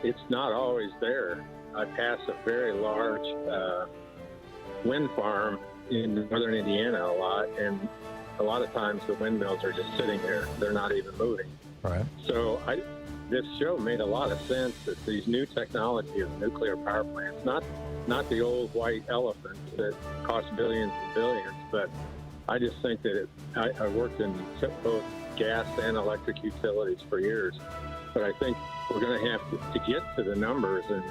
it's not always there. I pass a very large wind farm in northern Indiana a lot, and a lot of times the windmills are just sitting there. They're not even moving. Right. So this show made a lot of sense that these new technology of nuclear power plants, not the old white elephants that cost billions and billions, but I just think that I worked in both gas and electric utilities for years, but I think we're going to have to get to the numbers and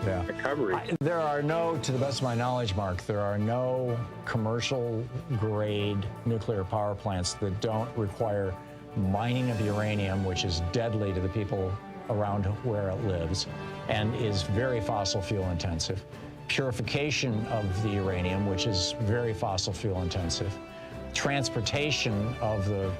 the coverage. There are no, to the best of my knowledge, Mark, there are no commercial grade nuclear power plants that don't require mining of uranium, which is deadly to the people around where it lives and is very fossil fuel intensive. Purification of the uranium, which is very fossil fuel intensive. Transportation of the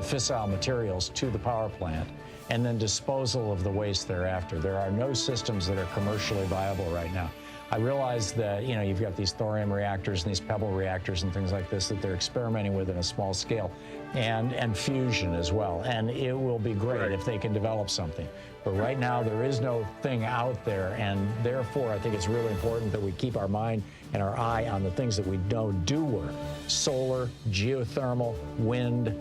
fissile materials to the power plant, and then disposal of the waste thereafter. There are no systems that are commercially viable right now. I realize that, you know, you've got these thorium reactors and these pebble reactors and things like this that they're experimenting with in a small scale, and fusion as well. And it will be great if they can develop something. But right now, there is no thing out there, and therefore, I think it's really important that we keep our mind and our eye on the things that we know do work. Solar, geothermal, wind,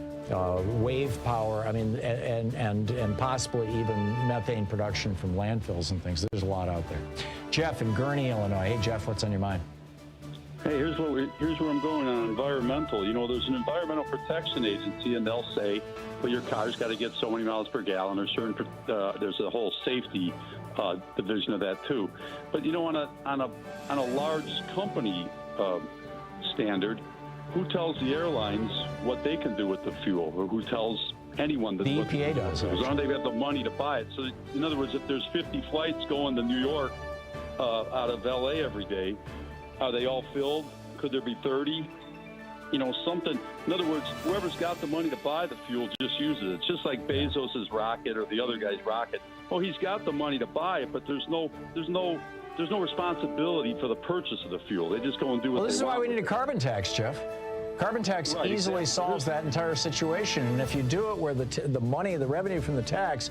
wave power, I mean, and possibly even methane production from landfills and things. There's a lot out there. Jeff in Gurnee, Illinois. Hey, Jeff, what's on your mind? Hey, here's where I'm going on environmental. You know, there's an environmental protection agency, and they'll say, well, your car's got to get so many miles per gallon, or certain. There's a whole safety division of that too. But you know, on a large company standard, who tells the airlines what they can do with the fuel, or who tells anyone that the EPA does? As long as they've got the money to buy it. So, in other words, if there's 50 flights going to New York out of LA every day, are they all filled? Could there be 30? You know, something. In other words, whoever's got the money to buy the fuel just uses it. It's just like Bezos's rocket or the other guy's rocket. Oh, he's got the money to buy it, but there's no responsibility for the purchase of the fuel. They just go and do what they want. Well, this is why we need a carbon tax, Jeff. Carbon tax easily solves that entire situation, and if you do it where the money, the revenue from the tax.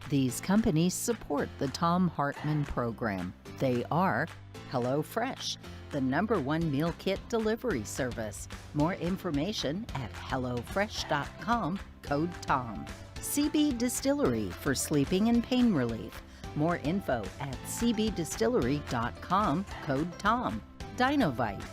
These companies support the Thom Hartmann Program. They are HelloFresh, the #1 meal kit delivery service. More information at hellofresh.com, code TOM. CB Distillery for sleeping and pain relief. More info at cbdistillery.com, code TOM. Dinovite,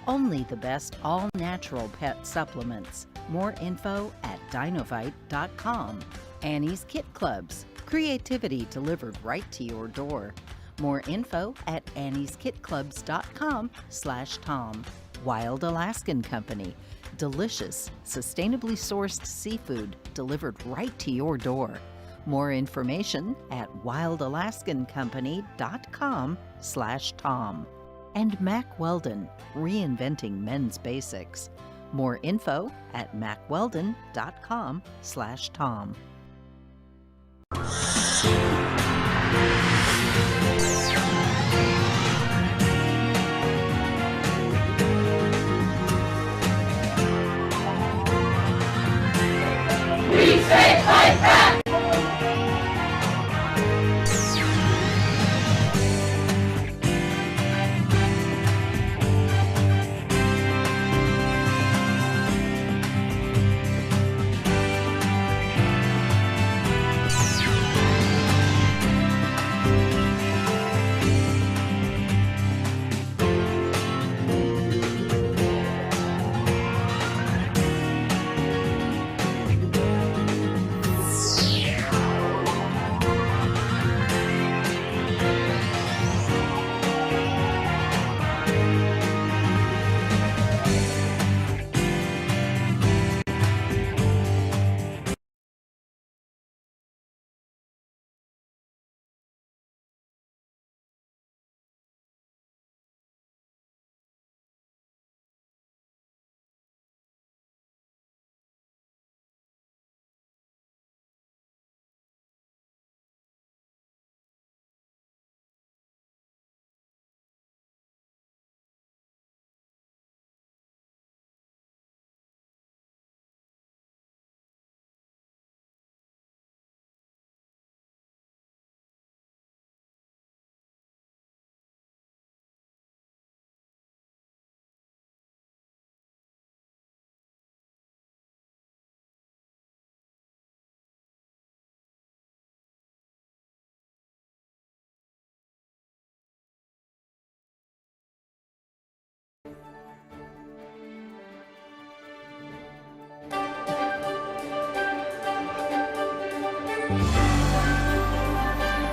only the best all-natural pet supplements. More info at dinovite.com. Annie's Kit Clubs, creativity delivered right to your door. More info at annieskitclubs.com/Tom. Wild Alaskan Company, delicious, sustainably sourced seafood delivered right to your door. More information at wildalaskancompany.com/Tom. And Mack Weldon, reinventing men's basics. More info at mackweldon.com/Tom. We say fight back!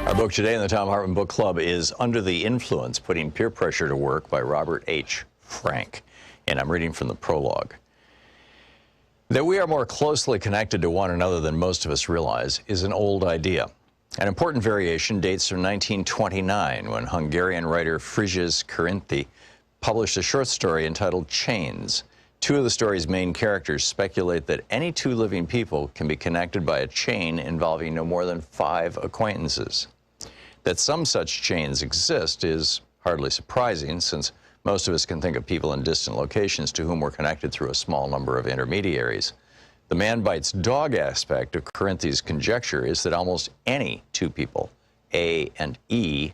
Our book today in the Thom Hartmann Book Club is Under the Influence, Putting Peer Pressure to Work by Robert H. Frank. And I'm reading from the prologue. That we are more closely connected to one another than most of us realize is an old idea. An important variation dates from 1929, when Hungarian writer Frigyes Karinthy published a short story entitled Chains. Two of the story's main characters speculate that any two living people can be connected by a chain involving no more than 5 acquaintances. That some such chains exist is hardly surprising, since most of us can think of people in distant locations to whom we're connected through a small number of intermediaries. The man bites dog aspect of Karinthy's conjecture is that almost any two people, A and E,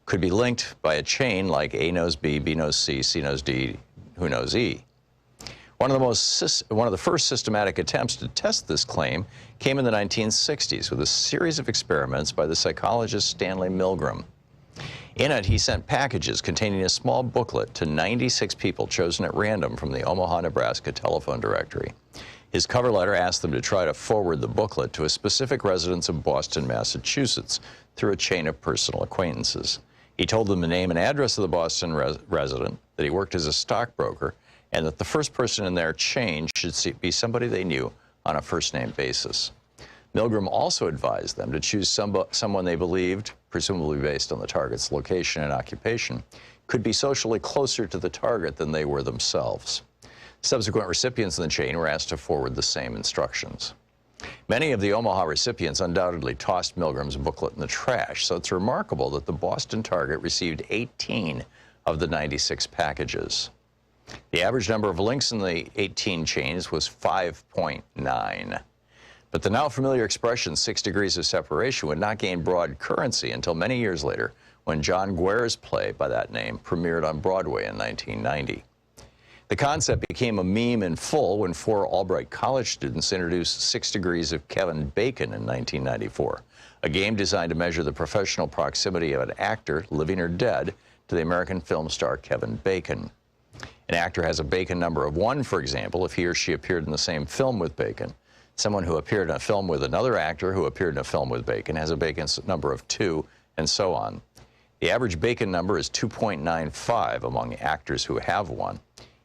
could be linked by a chain like A knows B, B knows C, C knows D, who knows E. One of the first systematic attempts to test this claim came in the 1960s with a series of experiments by the psychologist Stanley Milgram. In it, he sent packages containing a small booklet to 96 people chosen at random from the Omaha, Nebraska telephone directory. His cover letter asked them to try to forward the booklet to a specific residence of Boston, Massachusetts, through a chain of personal acquaintances. He told them the name and address of the Boston resident, that he worked as a stockbroker, and that the first person in their chain should be somebody they knew on a first-name basis. Milgram also advised them to choose someone they believed, presumably based on the target's location and occupation, could be socially closer to the target than they were themselves. Subsequent recipients in the chain were asked to forward the same instructions. Many of the Omaha recipients undoubtedly tossed Milgram's booklet in the trash, so it's remarkable that the Boston target received 18 of the 96 packages. The average number of links in the 18 chains was 5.9. But the now familiar expression 6 degrees of separation would not gain broad currency until many years later when John Guare's play by that name premiered on Broadway in 1990. The concept became a meme in full when 4 Albright College students introduced 6 Degrees of Kevin Bacon in 1994, a game designed to measure the professional proximity of an actor, living or dead, to the American film star Kevin Bacon. An actor has a Bacon number of 1, for example, if he or she appeared in the same film with Bacon. Someone who appeared in a film with another actor who appeared in a film with Bacon has a Bacon number of 2, and so on. The average Bacon number is 2.95 among actors who have one.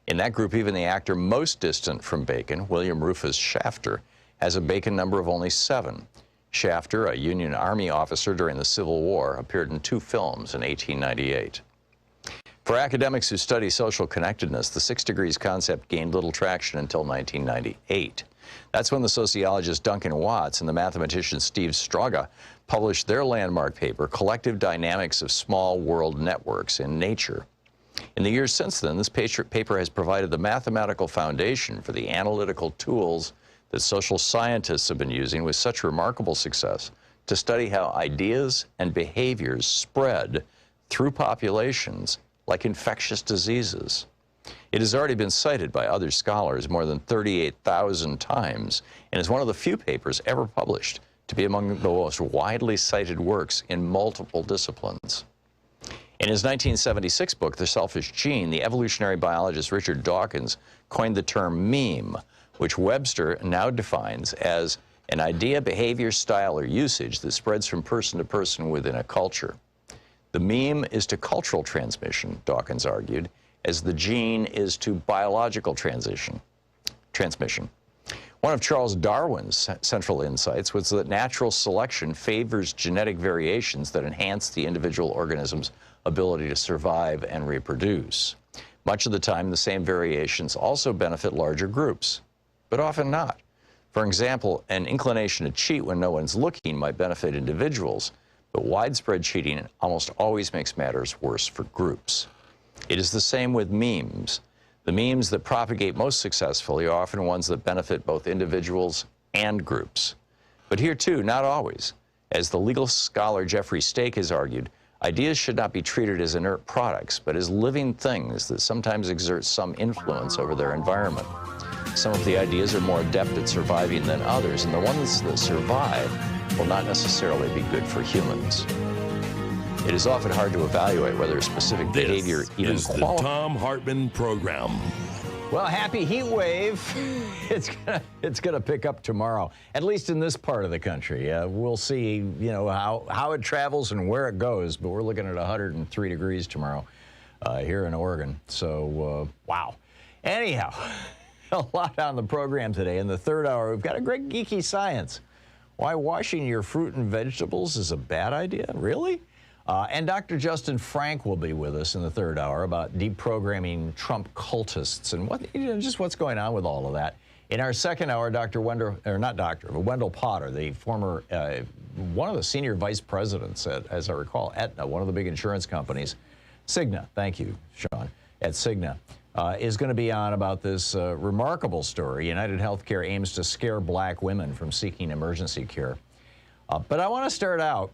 In that group, even the actor most distant from Bacon, William Rufus Shafter, has a Bacon number of only 7. Shafter, a Union Army officer during the Civil War, appeared in 2 films in 1898. For academics who study social connectedness, the 6 degrees concept gained little traction until 1998. That's when the sociologist Duncan Watts and the mathematician Steve Straga published their landmark paper, Collective Dynamics of Small World Networks in Nature. In the years since then, this paper has provided the mathematical foundation for the analytical tools that social scientists have been using with such remarkable success to study how ideas and behaviors spread through populations like infectious diseases. It has already been cited by other scholars more than 38,000 times and is one of the few papers ever published to be among the most widely cited works in multiple disciplines. In his 1976 book, The Selfish Gene, the evolutionary biologist Richard Dawkins coined the term meme, which Webster now defines as an idea, behavior, style, or usage that spreads from person to person within a culture. The meme is to cultural transmission, Dawkins argued, as the gene is to biological transmission. One of Charles Darwin's central insights was that natural selection favors genetic variations that enhance the individual organism's ability to survive and reproduce. Much of the time, the same variations also benefit larger groups, but often not. For example, an inclination to cheat when no one's looking might benefit individuals, but widespread cheating almost always makes matters worse for groups. It is the same with memes. The memes that propagate most successfully are often ones that benefit both individuals and groups. But here too, not always. As the legal scholar Jeffrey Stake has argued, ideas should not be treated as inert products, but as living things that sometimes exert some influence over their environment. Some of the ideas are more adept at surviving than others, and the ones that survive will not necessarily be good for humans. It is often hard to evaluate whether a specific behavior even qualifies. This is the Thom Hartmann Program. Well, happy heat wave. It's gonna pick up tomorrow, at least in this part of the country. We'll see, how it travels and where it goes, but we're looking at 103 degrees tomorrow here in Oregon. So, wow. Anyhow, a lot on the program today. In the third hour, we've got a great geeky science. Why washing your fruit and vegetables is a bad idea? Really? And Dr. Justin Frank will be with us in the third hour about deprogramming Trump cultists and just what's going on with all of that. In our second hour, Wendell Potter, the former, one of the senior vice presidents at, as I recall, Aetna, one of the big insurance companies, Cigna, thank you, Sean, at Cigna, is going to be on about this remarkable story. UnitedHealthcare aims to scare black women from seeking emergency care. But I want to start out,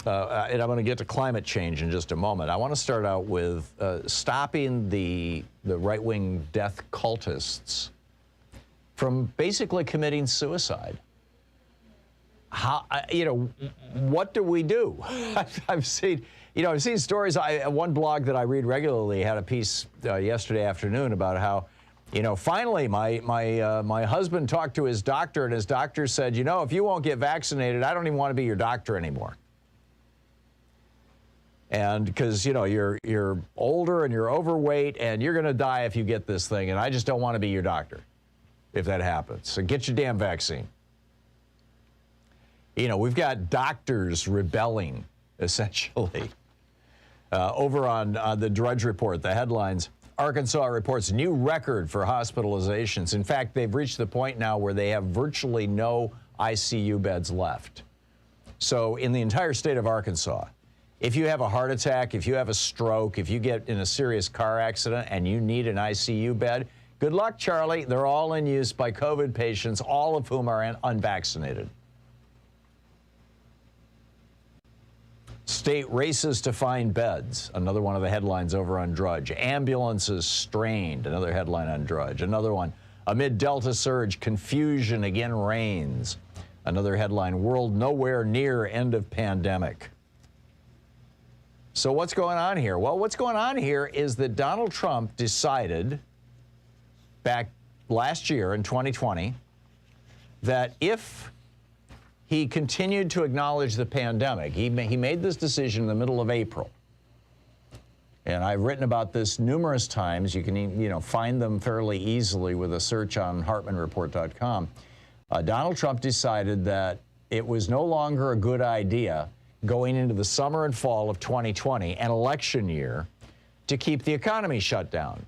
and I'm going to get to climate change in just a moment. I want to start out with stopping the right-wing death cultists from basically committing suicide. How, what do we do? I've seen stories. One blog that I read regularly had a piece yesterday afternoon about how, finally my husband talked to his doctor, and his doctor said, if you won't get vaccinated, I don't even want to be your doctor anymore. And because, you're older and you're overweight and you're going to die if you get this thing, and I just don't want to be your doctor if that happens. So get your damn vaccine. We've got doctors rebelling, essentially. Over on the Drudge Report, the headlines, Arkansas reports new record for hospitalizations. In fact, they've reached the point now where they have virtually no ICU beds left. So in the entire state of Arkansas, if you have a heart attack, if you have a stroke, if you get in a serious car accident and you need an ICU bed, Good luck, Charlie. They're all in use by COVID patients, all of whom are unvaccinated. State races to find beds, another one of the headlines over on Drudge. Ambulances strained, another headline on Drudge. Another one, amid Delta surge, confusion again reigns. Another headline, world nowhere near end of pandemic. So what's going on here? Well, what's going on here is that Donald Trump decided back last year in 2020 that if he continued to acknowledge the pandemic, he made this decision in the middle of April. And I've written about this numerous times. You can find them fairly easily with a search on HartmannReport.com. Donald Trump decided that it was no longer a good idea going into the summer and fall of 2020, an election year, to keep the economy shut down.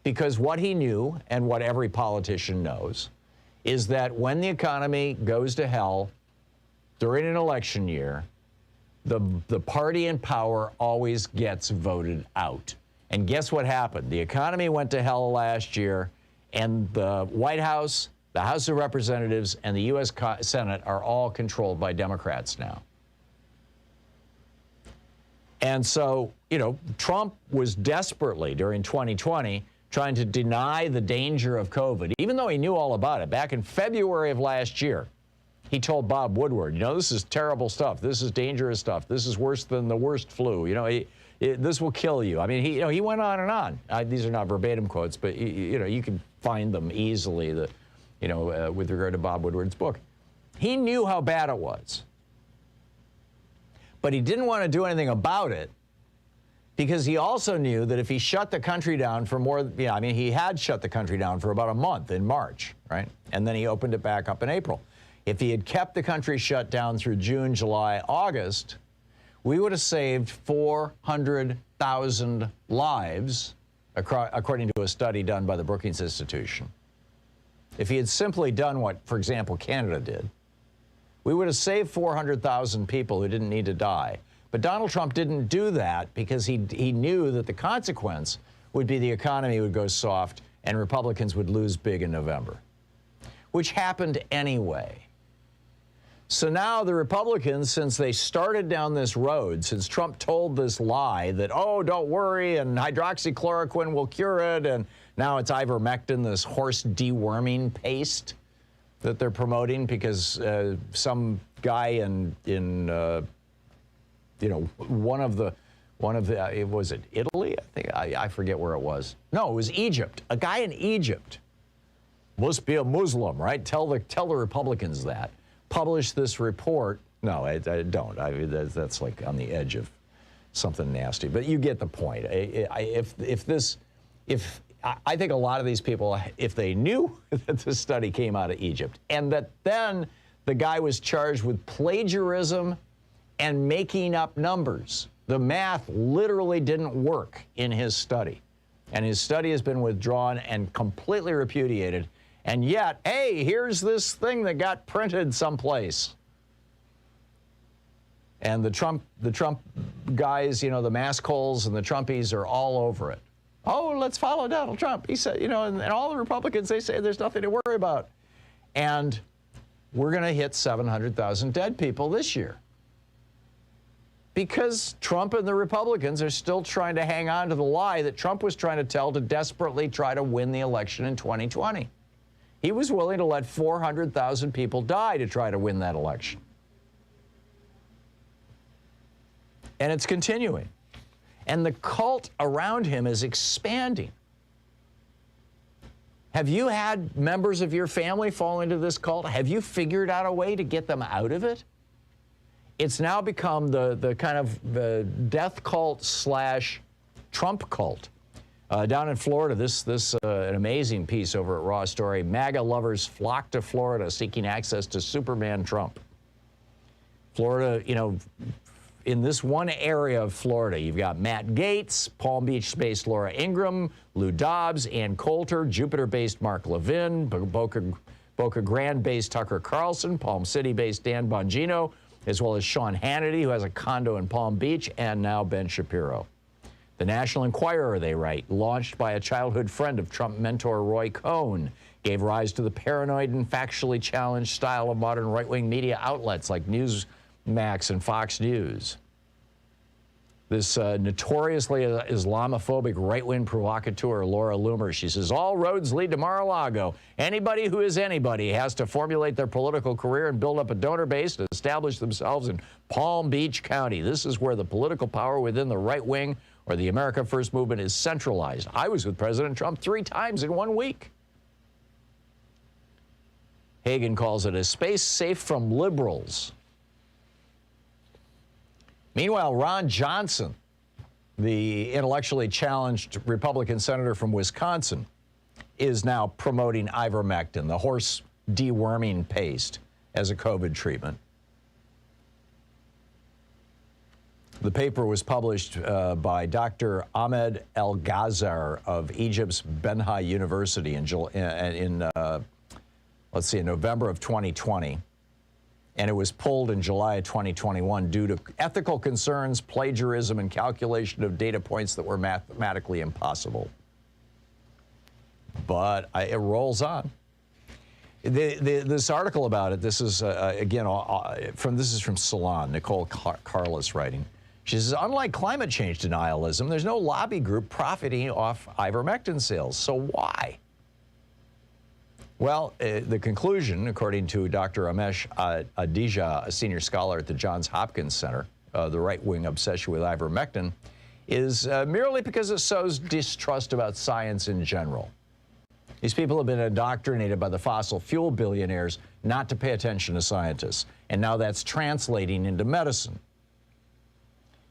Because what he knew, and what every politician knows, is that when the economy goes to hell during an election year, the party in power always gets voted out. And guess what happened? The economy went to hell last year, and the White House, the House of Representatives, and the U.S. Senate are all controlled by Democrats now. And so, Trump was desperately, during 2020, trying to deny the danger of COVID, even though he knew all about it. Back in February of last year, he told Bob Woodward, this is terrible stuff. This is dangerous stuff. This is worse than the worst flu. This will kill you. I mean, he went on and on. These are not verbatim quotes, but you can find them easily. With regard to Bob Woodward's book, he knew how bad it was, but he didn't want to do anything about it because he also knew that if he shut the country down for he had shut the country down for about a month in March, right? And then he opened it back up in April. If he had kept the country shut down through June, July, August, we would have saved 400,000 lives, according to a study done by the Brookings Institution. If he had simply done what, for example, Canada did, we would have saved 400,000 people who didn't need to die. But Donald Trump didn't do that because he knew that the consequence would be the economy would go soft and Republicans would lose big in November, which happened anyway. So now the Republicans, since they started down this road, since Trump told this lie that, oh, don't worry, and hydroxychloroquine will cure it, and now it's ivermectin, this horse deworming paste that they're promoting because some guy in was it Italy? I think I forget where it was. No, it was Egypt. A guy in Egypt must be a Muslim, right? Tell the Republicans that. Publish this report. No, I don't. That's like on the edge of something nasty. But you get the point. I think a lot of these people, if they knew that this study came out of Egypt and that then the guy was charged with plagiarism and making up numbers, the math literally didn't work in his study. And his study has been withdrawn and completely repudiated. And yet, hey, here's this thing that got printed someplace. And the Trump guys, the mask holes and the Trumpies are all over it. Oh, let's follow Donald Trump. He said, and all the Republicans, they say there's nothing to worry about. And we're going to hit 700,000 dead people this year. Because Trump and the Republicans are still trying to hang on to the lie that Trump was trying to tell to desperately try to win the election in 2020. He was willing to let 400,000 people die to try to win that election. And it's continuing. And the cult around him is expanding. Have you had members of your family fall into this cult? Have you figured out a way to get them out of it? It's now become the kind of the death cult / Trump cult. Down in Florida, this an amazing piece over at Raw Story. MAGA lovers flock to Florida seeking access to Superman Trump. Florida, in this one area of Florida, you've got Matt Gaetz, Palm Beach-based Laura Ingraham, Lou Dobbs, Ann Coulter, Jupiter-based Mark Levin, Boca Grande-based Tucker Carlson, Palm City-based Dan Bongino, as well as Sean Hannity, who has a condo in Palm Beach, and now Ben Shapiro. The National Enquirer, they write, launched by a childhood friend of Trump mentor Roy Cohn, gave rise to the paranoid and factually challenged style of modern right-wing media outlets like Newsmax and Fox News. This notoriously Islamophobic right-wing provocateur, Laura Loomer, she says, all roads lead to Mar-a-Lago. Anybody who is anybody has to formulate their political career and build up a donor base to establish themselves in Palm Beach County. This is where the political power within the right wing or the America First movement is centralized. I was with President Trump 3 times in 1 week. Hagan calls it a space safe from liberals. Meanwhile, Ron Johnson, the intellectually challenged Republican senator from Wisconsin, is now promoting ivermectin, the horse deworming paste, as a COVID treatment. The paper was published by Dr. Ahmed El-Ghazar of Egypt's Benha University in November of 2020. And it was pulled in July of 2021 due to ethical concerns, plagiarism, and calculation of data points that were mathematically impossible. But it rolls on. This article about it, this is, from Salon, Nicole Carlos writing. She says, unlike climate change denialism, there's no lobby group profiting off ivermectin sales. So why? Well, the conclusion, according to Dr. Amesh Adija, a senior scholar at the Johns Hopkins Center, the right-wing obsession with ivermectin, is merely because it sows distrust about science in general. These people have been indoctrinated by the fossil fuel billionaires not to pay attention to scientists, and now that's translating into medicine.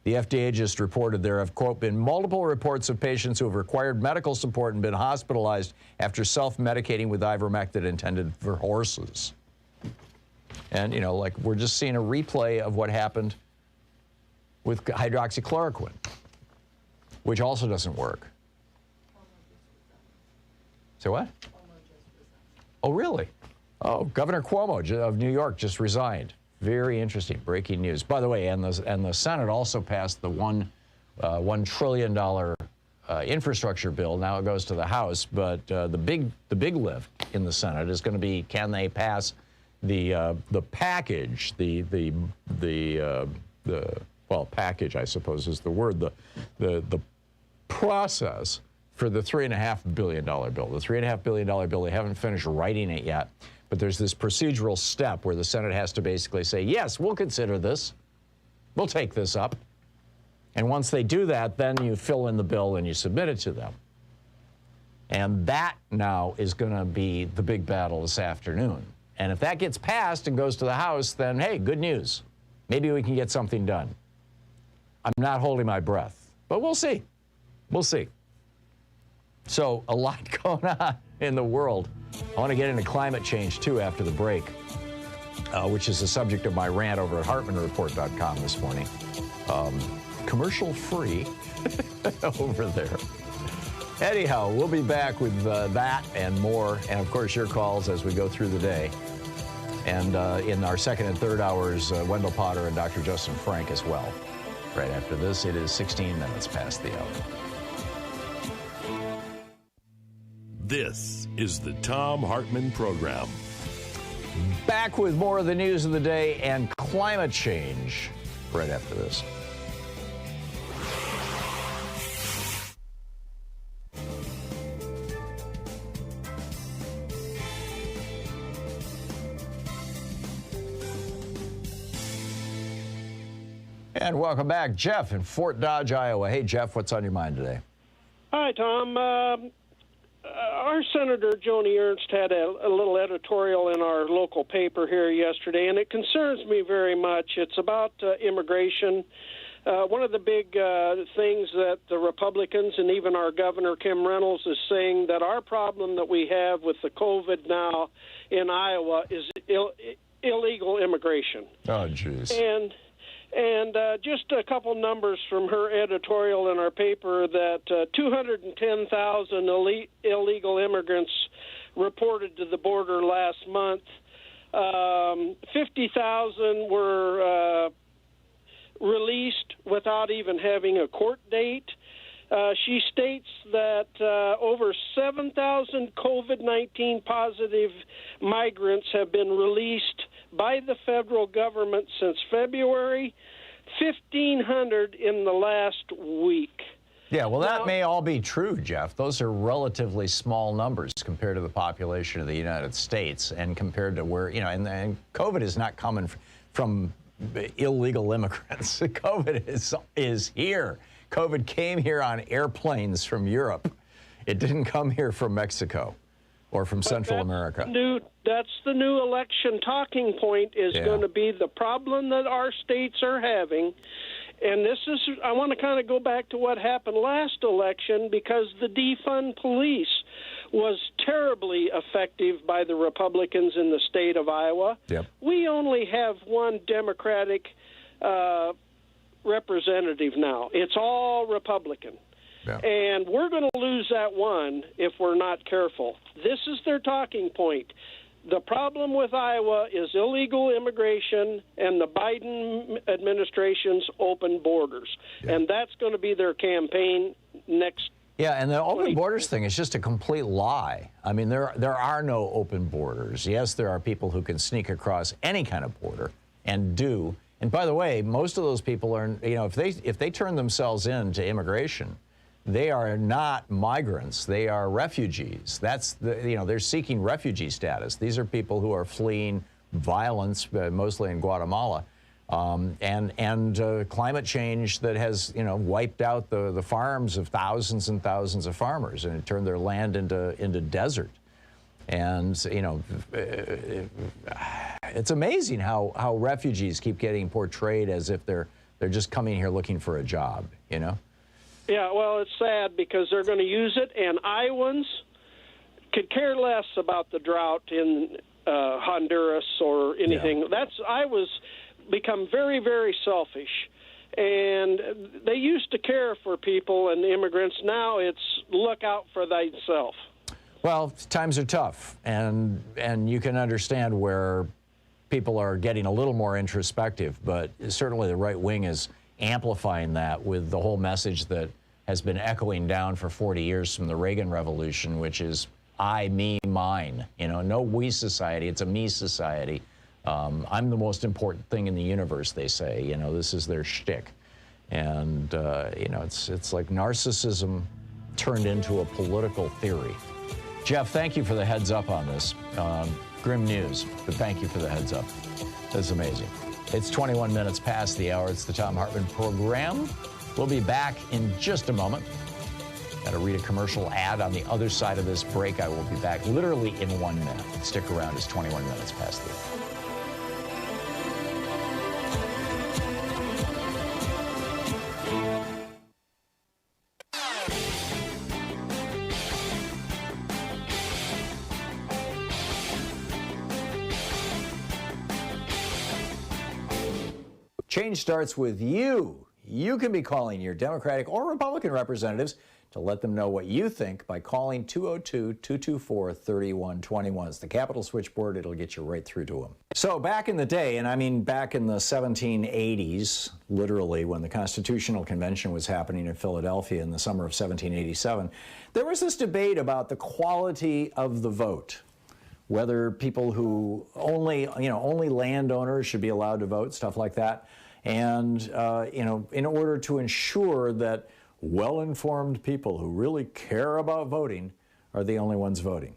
The FDA just reported there have, quote, been multiple reports of patients who have required medical support and been hospitalized after self-medicating with ivermectin intended for horses. And, you know, like we're just seeing a replay of what happened with hydroxychloroquine, which also doesn't work. Say what? Oh, really? Oh, Governor Cuomo of New York just resigned. Very interesting, breaking news. By the way, and the Senate also passed the $1 trillion infrastructure bill. Now it goes to the House, but the big lift in the Senate is going to be, can they pass the package, well, package I suppose is the word, the process for the $3.5 billion bill. The $3.5 billion bill, they haven't finished writing it yet. But there's this procedural step where the Senate has to basically say, yes, we'll consider this. We'll take this up. And once they do that, then you fill in the bill and you submit it to them. And that now is going to be the big battle this afternoon. And if that gets passed and goes to the House, then, hey, good news. Maybe we can get something done. I'm not holding my breath, but we'll see. We'll see. So a lot going on in the world. I want to get into climate change, too, after the break, which is the subject of my rant over at HartmannReport.com this morning. Commercial-free over there. Anyhow, we'll be back with that and more, and, of course, your calls as we go through the day. And in our second and third hours, Wendell Potter and Dr. Justin Frank as well. Right after this, it is 16 minutes past the hour. This is the Thom Hartmann Program. Back with more of the news of the day and climate change right after this. And welcome back, Jeff in Fort Dodge, Iowa. Hey, Jeff, what's on your mind today? Hi, Tom. Our Senator Joni Ernst had a little editorial in our local paper here yesterday, and it concerns me very much. It's about immigration. One of the big things that the Republicans and even our Governor Kim Reynolds is saying that our problem that we have with the COVID now in Iowa is illegal immigration. Oh, jeez. And just a couple numbers from her editorial in our paper that 210,000 illegal immigrants reported to the border last month. 50,000 were released without even having a court date. She states that over 7,000 COVID-19 positive migrants have been released by the federal government since February, 1,500 in the last week. Yeah, well, that may all be true, Jeff. Those are relatively small numbers compared to the population of the United States and compared to where, and COVID is not coming from illegal immigrants. COVID is here. COVID came here on airplanes from Europe. It didn't come here from Mexico or from Central America. That's the new election talking point is going to be the problem that our states are having. And I want to kind of go back to what happened last election, because the defund police was terribly effective by the Republicans in the state of Iowa. Yep. We only have one Democratic representative now. It's all Republican. Yeah. And we're going to lose that one if we're not careful. This is their talking point. The problem with Iowa is illegal immigration and the Biden administration's open borders. Yeah. And that's going to be their campaign next. Yeah, and the open borders thing is just a complete lie. I mean, there are no open borders. Yes, there are people who can sneak across any kind of border and do. And by the way, most of those people are, if they turn themselves in to immigration, they are not migrants. They are refugees. That's they're seeking refugee status. These are people who are fleeing violence, mostly in Guatemala, and climate change that has wiped out the farms of thousands and thousands of farmers and turned their land into desert. And it's amazing how refugees keep getting portrayed as if they're just coming here looking for a job. Yeah, well, it's sad because they're going to use it, and Iowans could care less about the drought in Honduras or anything. Yeah. Iowa's become very, very selfish, and they used to care for people and immigrants. Now it's look out for thyself. Well, times are tough, and you can understand where people are getting a little more introspective, but certainly the right wing is amplifying that with the whole message that has been echoing down for 40 years from the Reagan Revolution, which is I, me, mine. No we society, it's a me society. I'm the most important thing in the universe, they say. This is their shtick. And, it's like narcissism turned into a political theory. Jeff, thank you for the heads up on this. Grim news, but thank you for the heads up. That's amazing. It's 21 minutes past the hour. It's the Thom Hartmann Program. We'll be back in just a moment. Got to read a commercial ad on the other side of this break. I will be back literally in 1 minute. Stick around. It's 21 minutes past the hour. Change starts with you. You can be calling your Democratic or Republican representatives to let them know what you think by calling 202-224-3121. It's the Capitol switchboard. It'll get you right through to them. So back in the day, and I mean back in the 1780s, literally, when the Constitutional Convention was happening in Philadelphia in the summer of 1787, there was this debate about the quality of the vote. Whether people who only landowners should be allowed to vote, stuff like that. And, in order to ensure that well-informed people who really care about voting are the only ones voting.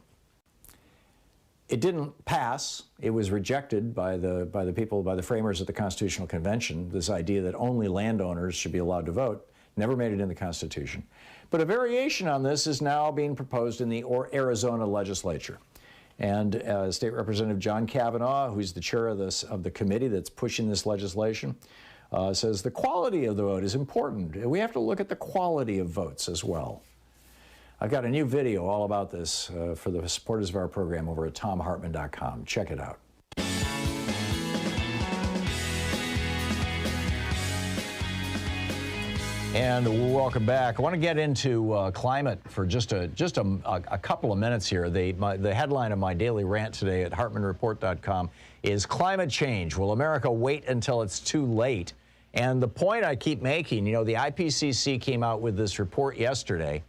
It didn't pass. It was rejected by the framers of the Constitutional Convention, this idea that only landowners should be allowed to vote. Never made it in the Constitution. But a variation on this is now being proposed in the Arizona legislature. And State Representative John Kavanaugh, who's the chair of the committee that's pushing this legislation, says the quality of the vote is important. We have to look at the quality of votes as well. I've got a new video all about this for the supporters of our program over at thomhartmann.com. Check it out. And welcome back. I want to get into climate for just a couple of minutes here. The headline of my daily rant today at hartmannreport.com is Climate Change. Will America wait until it's too late? And the point I keep making, you know, the IPCC came out with this report yesterday,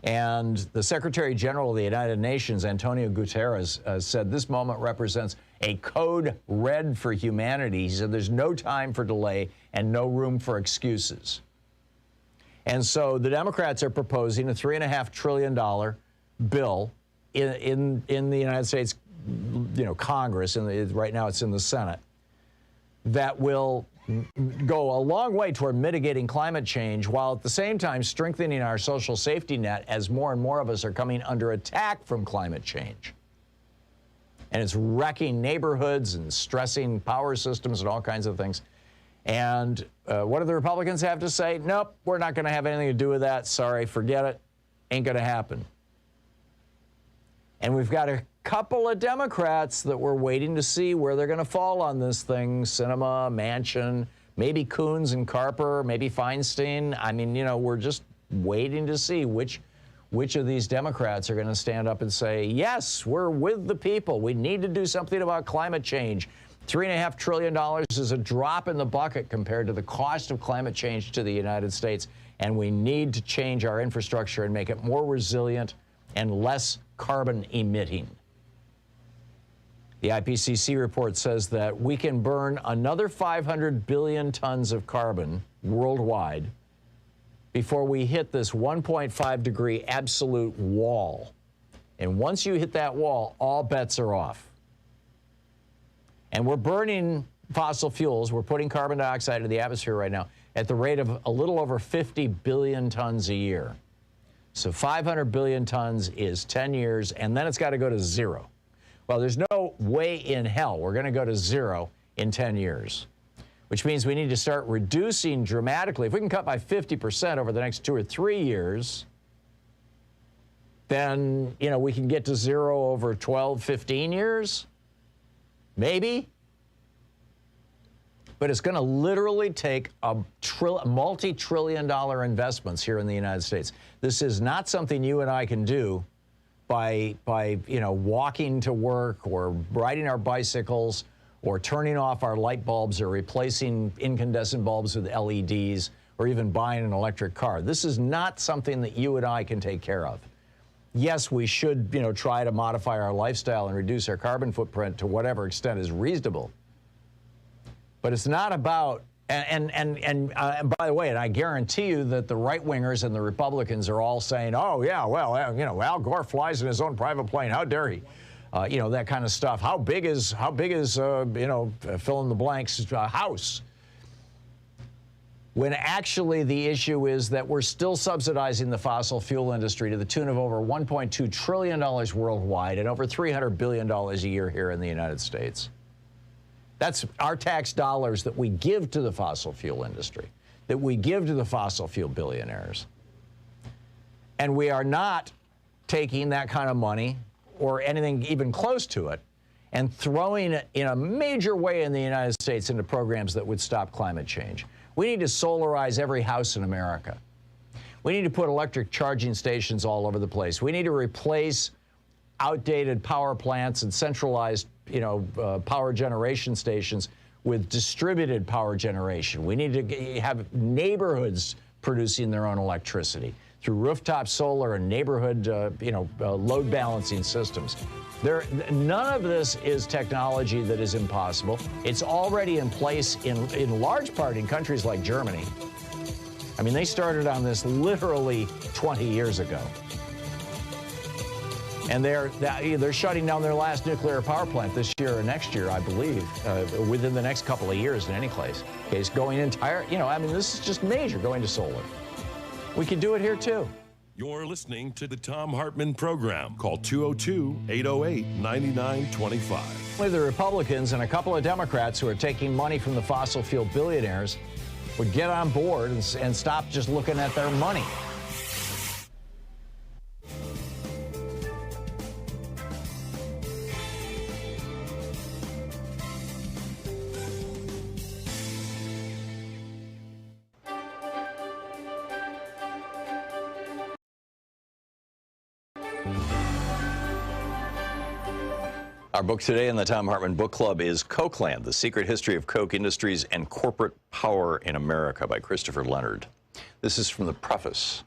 and the Secretary General of the United Nations, Antonio Guterres, said this moment represents a code red for humanity. He said there's no time for delay and no room for excuses. And so the Democrats are proposing a $3.5 trillion bill in the United States, you know, Congress, and right now it's in the Senate, that will go a long way toward mitigating climate change while at the same time strengthening our social safety net as more and more of us are coming under attack from climate change. And it's wrecking neighborhoods and stressing power systems and all kinds of things. And what do the Republicans have to say? Nope, we're not going to have anything to do with that. Sorry, forget it. Ain't going to happen. And we've got a couple of Democrats that we're waiting to see where they're going to fall on this thing. Sinema, Manchin, maybe Coons and Carper, maybe Feinstein. I mean, you know, we're just waiting to see which of these Democrats are going to stand up and say, yes, we're with the people. We need to do something about climate change. $3.5 trillion is a drop in the bucket compared to the cost of climate change to the United States. And we need to change our infrastructure and make it more resilient and less carbon emitting. The IPCC report says that we can burn another 500 billion tons of carbon worldwide before we hit this 1.5 degree absolute wall. And once you hit that wall, all bets are off. And we're burning fossil fuels. We're putting carbon dioxide into the atmosphere right now at the rate of a little over 50 billion tons a year. So 500 billion tons is 10 years, and then it's got to go to zero. Well, there's no way in hell we're going to go to zero in 10 years, which means we need to start reducing dramatically. If we can cut by 50% over the next 2 or 3 years, then, you know, we can get to zero over 12, 15 years, maybe. But it's going to literally take a multi-trillion-dollar investments here in the United States. This is not something you and I can do by you know, walking to work or riding our bicycles or turning off our light bulbs or replacing incandescent bulbs with LEDs or even buying an electric car. This is not something that you and I can take care of. Yes, we should, you know, try to modify our lifestyle and reduce our carbon footprint to whatever extent is reasonable. But it's not about, and by the way, and I guarantee you that the right-wingers and the Republicans are all saying, oh, yeah, well, you know, Al Gore flies in his own private plane. How dare he? You know, that kind of stuff. How big is you know, fill in the blanks house? When actually the issue is that we're still subsidizing the fossil fuel industry to the tune of over $1.2 trillion worldwide and over $300 billion a year here in the United States. That's our tax dollars that we give to the fossil fuel industry, that we give to the fossil fuel billionaires. And we are not taking that kind of money or anything even close to it and throwing it in a major way in the United States into programs that would stop climate change. We need to solarize every house in America. We need to put electric charging stations all over the place. We need to replace outdated power plants and centralized, you know, power generation stations with distributed power generation. We need to have neighborhoods producing their own electricity through rooftop solar and neighborhood, load balancing systems. None of this is technology that is impossible. It's already in place in large part in countries like Germany. I mean, they started on this literally 20 years ago. And they're shutting down their last nuclear power plant this year or next year, I believe, within the next couple of years in any case. Going entire, you know, I mean, this is just major, going to solar. We can do it here too. You're listening to the Thom Hartmann Program. Call 202-808-9925. Only the Republicans and a couple of Democrats who are taking money from the fossil fuel billionaires would get on board and stop just looking at their money. Our book today in the Thom Hartmann Book Club is Cokeland, The Secret History of Coke Industries and Corporate Power in America by Christopher Leonard. This is from the preface.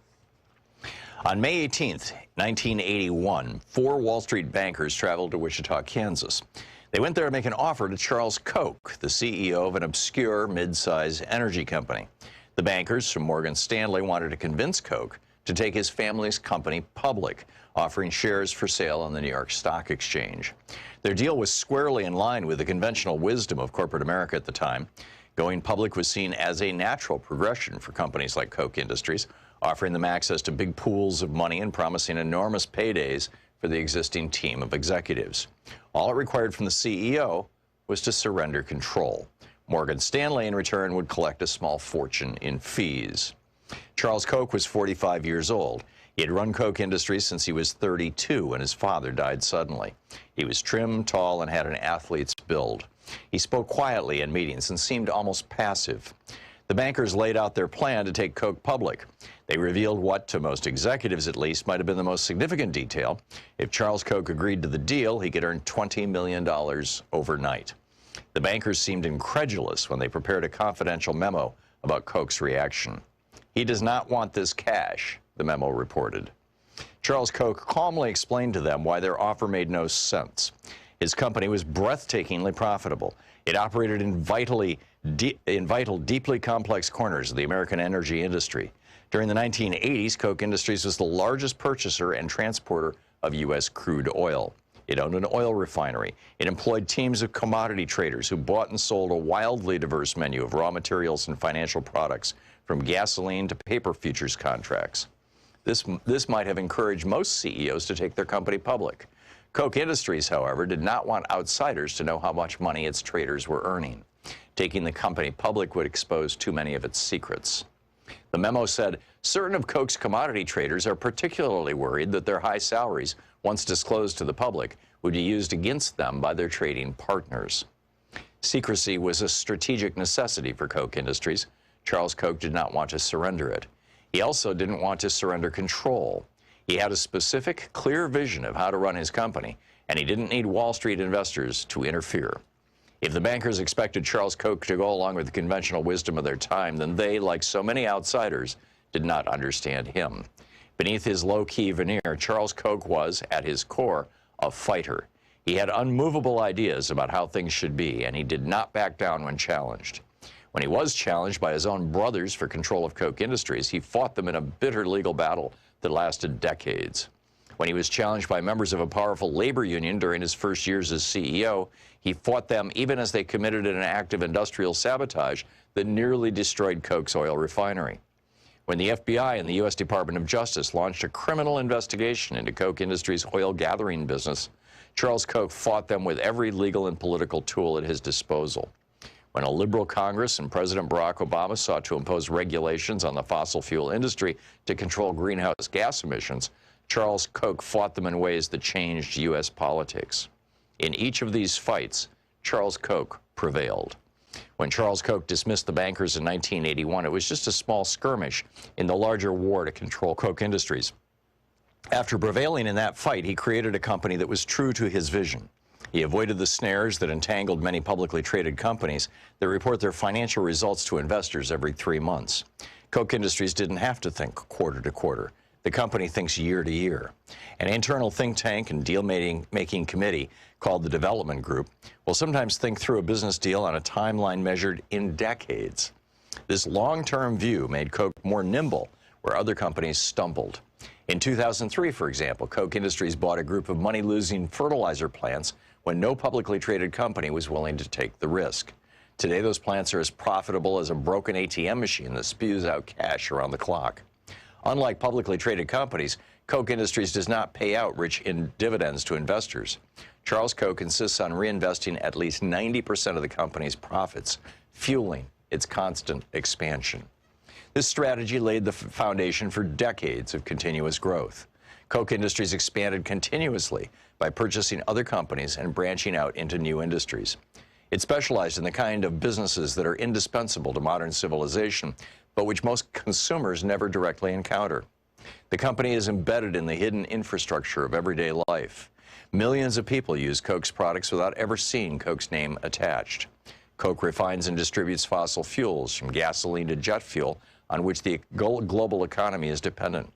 On May 18th, 1981, 4 Wall Street bankers traveled to Wichita, Kansas. They went there to make an offer to Charles Koch, the CEO of an obscure mid-size energy company. The bankers from Morgan Stanley wanted to convince Koch to take his family's company public, offering shares for sale on the New York Stock Exchange. Their deal was squarely in line with the conventional wisdom of corporate America at the time. Going public was seen as a natural progression for companies like Koch Industries, offering them access to big pools of money and promising enormous paydays for the existing team of executives. All it required from the CEO was to surrender control. Morgan Stanley, in return, would collect a small fortune in fees. Charles Koch was 45 years old. He had run Koch Industries since he was 32 when his father died suddenly. He was trim, tall, and had an athlete's build. He spoke quietly in meetings and seemed almost passive. The bankers laid out their plan to take Koch public. They revealed what, to most executives at least, might have been the most significant detail. If Charles Koch agreed to the deal, he could earn $20 million overnight. The bankers seemed incredulous when they prepared a confidential memo about Koch's reaction. "He does not want this cash," the memo reported. Charles Koch calmly explained to them why their offer made no sense. His company was breathtakingly profitable. It operated in vital, deeply complex corners of the American energy industry. During the 1980s, Koch Industries was the largest purchaser and transporter of U.S. crude oil. It owned an oil refinery. It employed teams of commodity traders who bought and sold a wildly diverse menu of raw materials and financial products, from gasoline to paper futures contracts. This might have encouraged most CEOs to take their company public. Koch Industries, however, did not want outsiders to know how much money its traders were earning. Taking the company public would expose too many of its secrets. The memo said, certain of Koch's commodity traders are particularly worried that their high salaries, once disclosed to the public, would be used against them by their trading partners. Secrecy was a strategic necessity for Koch Industries. Charles Koch did not want to surrender it. He also didn't want to surrender control. He had a specific, clear vision of how to run his company, and he didn't need Wall Street investors to interfere. If the bankers expected Charles Koch to go along with the conventional wisdom of their time, then they, like so many outsiders, did not understand him. Beneath his low-key veneer, Charles Koch was, at his core, a fighter. He had unmovable ideas about how things should be, and he did not back down when challenged. When he was challenged by his own brothers for control of Koch Industries, he fought them in a bitter legal battle that lasted decades. When he was challenged by members of a powerful labor union during his first years as CEO, he fought them even as they committed an act of industrial sabotage that nearly destroyed Koch's oil refinery. When the FBI and the U.S. Department of Justice launched a criminal investigation into Koch Industries' oil gathering business, Charles Koch fought them with every legal and political tool at his disposal. When a liberal Congress and President Barack Obama sought to impose regulations on the fossil fuel industry to control greenhouse gas emissions, Charles Koch fought them in ways that changed U.S. politics. In each of these fights, Charles Koch prevailed. When Charles Koch dismissed the bankers in 1981, it was just a small skirmish in the larger war to control Koch Industries. After prevailing in that fight, he created a company that was true to his vision. He avoided the snares that entangled many publicly traded companies that report their financial results to investors every 3 months. Koch Industries didn't have to think quarter to quarter. The company thinks year to year. An internal think tank and deal-making committee called the Development Group will sometimes think through a business deal on a timeline measured in decades. This long-term view made Koch more nimble where other companies stumbled. In 2003, for example, Koch Industries bought a group of money-losing fertilizer plants when no publicly traded company was willing to take the risk. Today, those plants are as profitable as a broken ATM machine that spews out cash around the clock. Unlike publicly traded companies, Koch Industries does not pay out rich dividends to investors. Charles Koch insists on reinvesting at least 90% of the company's profits, fueling its constant expansion. This strategy laid the foundation for decades of continuous growth. Koch Industries expanded continuously by purchasing other companies and branching out into new industries. It specialized in the kind of businesses that are indispensable to modern civilization, but which most consumers never directly encounter. The company is embedded in the hidden infrastructure of everyday life. Millions of people use Coke's products without ever seeing Coke's name attached. Coke refines and distributes fossil fuels, from gasoline to jet fuel, on which the global economy is dependent.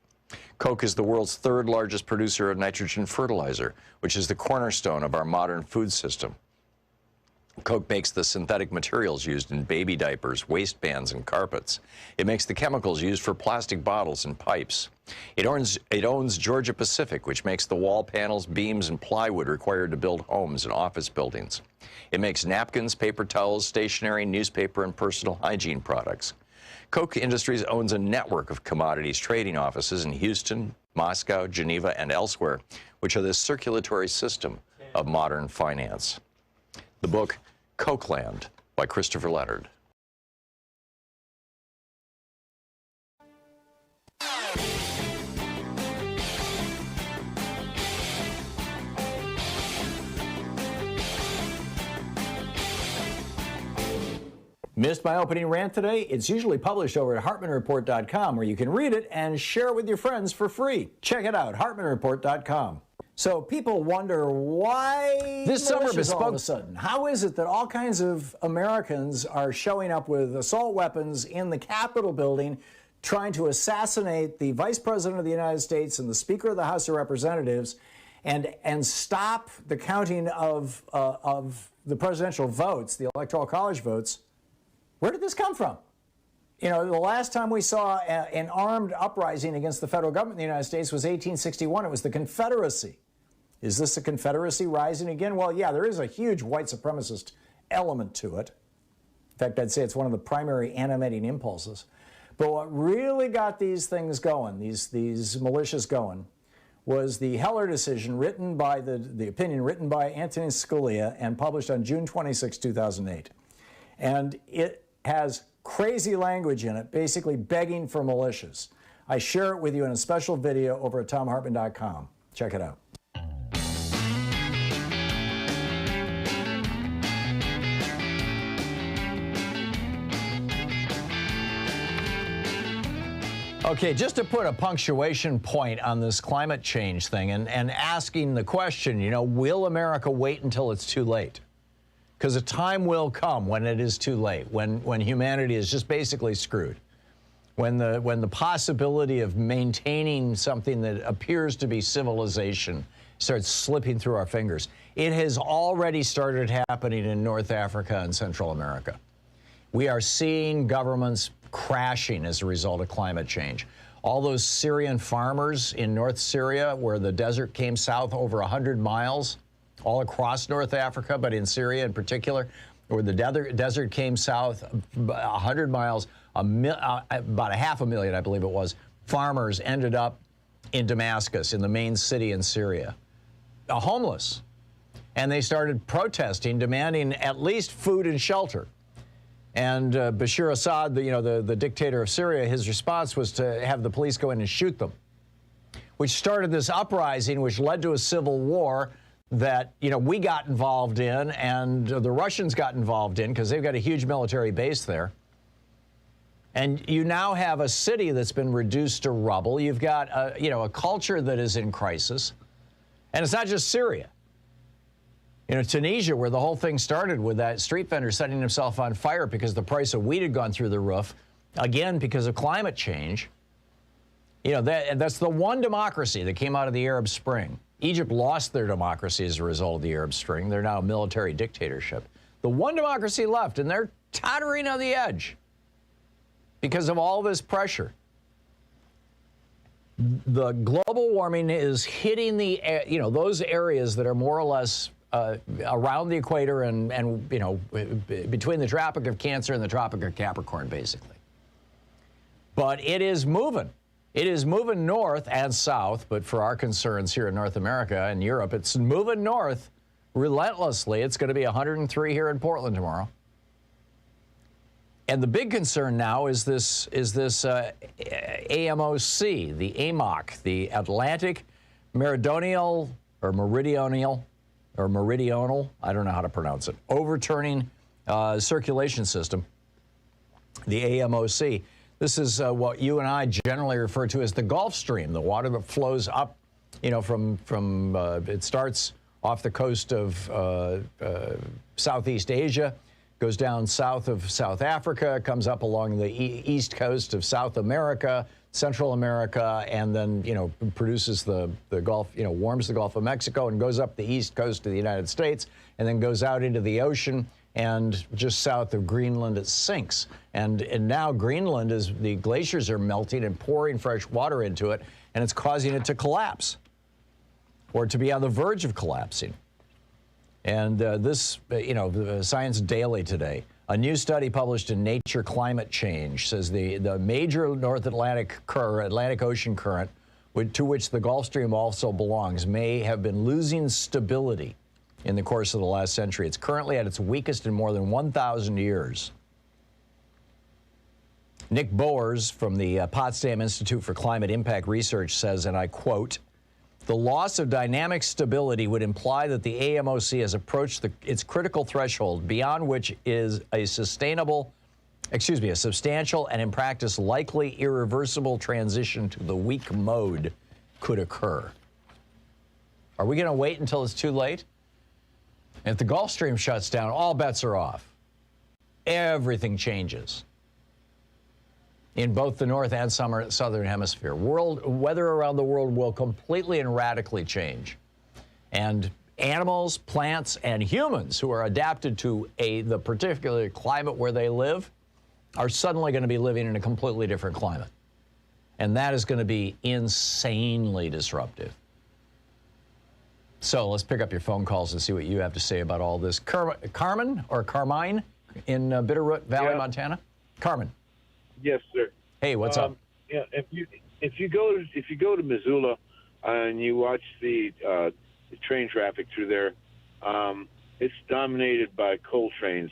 Coke is the world's third largest producer of nitrogen fertilizer, which is the cornerstone of our modern food system. Coke makes the synthetic materials used in baby diapers, waistbands, and carpets. It makes the chemicals used for plastic bottles and pipes. It owns Georgia Pacific, which makes the wall panels, beams, and plywood required to build homes and office buildings. It makes napkins, paper towels, stationery, newspaper, and personal hygiene products. Koch Industries owns a network of commodities trading offices in Houston, Moscow, Geneva, and elsewhere, which are the circulatory system of modern finance. The book, Cokeland, by Christopher Leonard. Missed my opening rant today? It's usually published over at HartmannReport.com, where you can read it and share it with your friends for free. Check it out, HartmannReport.com. So people wonder why this summer all of a sudden. How is it that all kinds of Americans are showing up with assault weapons in the Capitol building, trying to assassinate the Vice President of the United States and the Speaker of the House of Representatives, and stop the counting of the presidential votes, the Electoral College votes? Where did this come from? You know, the last time we saw an armed uprising against the federal government in the United States was 1861. It was the Confederacy. Is this a Confederacy rising again? Well, yeah, there is a huge white supremacist element to it. In fact, I'd say it's one of the primary animating impulses. But what really got these things going, these militias going, was the Heller decision written by the opinion written by Antonin Scalia and published on June 26, 2008. And it has crazy language in it, basically begging for militias. I share it with you in a special video over at ThomHartmann.com. Check it out. Okay, just to put a punctuation point on this climate change thing and asking the question, you know, will America wait until it's too late? Because a time will come when it is too late, when humanity is just basically screwed, when the possibility of maintaining something that appears to be civilization starts slipping through our fingers. It has already started happening in North Africa and Central America. We are seeing governments crashing as a result of climate change. All those Syrian farmers in North Syria, where the desert came south over 100 miles, all across North Africa, but in Syria in particular, where the desert came south 100 miles, about 500,000, I believe it was, farmers ended up in Damascus, in the main city in Syria, homeless. And they started protesting, demanding at least food and shelter. And Bashar Assad, the dictator of Syria, his response was to have the police go in and shoot them, which started this uprising, which led to a civil war that, we got involved in, and the Russians got involved in, because they've got a huge military base there. And you now have a city that's been reduced to rubble. You've got a culture that is in crisis. And it's not just Syria. Tunisia, where the whole thing started with that street vendor setting himself on fire because the price of wheat had gone through the roof, again, because of climate change. That's the one democracy that came out of the Arab Spring. Egypt lost their democracy as a result of the Arab Spring. They're now a military dictatorship. The one democracy left, and they're tottering on the edge because of all this pressure. The global warming is hitting those areas that are more or less around the equator and between the Tropic of Cancer and the Tropic of Capricorn, basically. But it is moving. It is moving north and south, but for our concerns here in North America and Europe, it's moving north relentlessly. It's going to be 103 here in Portland tomorrow. And the big concern now is this AMOC, the AMOC, the Atlantic Meridional, I don't know how to pronounce it, overturning circulation system, the AMOC. This is what you and I generally refer to as the Gulf Stream, the water that flows up You know, from it starts off the coast of Southeast Asia, goes down south of South Africa, comes up along the east coast of South America, Central America, and then, you know, produces the Gulf, you know, warms the Gulf of Mexico and goes up the east coast of the United States, and then goes out into the ocean, and just south of Greenland it sinks. And now Greenland, the glaciers are melting and pouring fresh water into it, and it's causing it to collapse or to be on the verge of collapsing. And this, you know, Science Daily today, a new study published in Nature Climate Change says the major North Atlantic Ocean current, to which the Gulf Stream also belongs, may have been losing stability in the course of the last century. It's currently at its weakest in more than 1,000 years. Nick Boers from the Potsdam Institute for Climate Impact Research says, and I quote, "The loss of dynamic stability would imply that the AMOC has approached its critical threshold, beyond which is a substantial and in practice likely irreversible transition to the weak mode could occur." Are we going to wait until it's too late? If the Gulf Stream shuts down, all bets are off. Everything changes in both the North and Southern Hemisphere. Weather around the world will completely and radically change. And animals, plants, and humans who are adapted to the particular climate where they live are suddenly going to be living in a completely different climate. And that is going to be insanely disruptive. So let's pick up your phone calls and see what you have to say about all this. Carmine in Bitterroot Valley, Montana? Carmine. Yes, sir. Hey, what's up? Yeah, if you go to Missoula and you watch the train traffic through there, it's dominated by coal trains,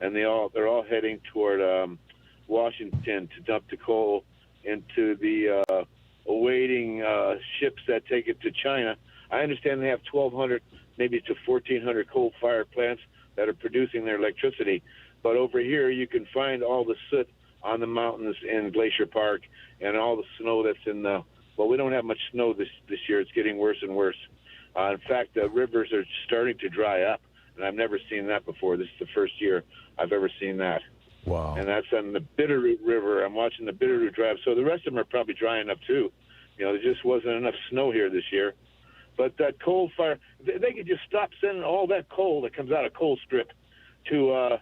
and they're all heading toward Washington to dump the coal into the awaiting ships that take it to China. I understand they have 1,200, maybe to 1,400 coal-fired plants that are producing their electricity, but over here you can find all the soot on the mountains in Glacier Park and all the snow that's in the, well, we don't have much snow this year. It's getting worse and worse. In fact, the rivers are starting to dry up, and I've never seen that before. This is the first year I've ever seen that. Wow. And that's on the Bitterroot River. I'm watching the Bitterroot Drive. So the rest of them are probably drying up too. You know, there just wasn't enough snow here this year. But that coal fire, they could just stop sending all that coal that comes out of Coal Strip to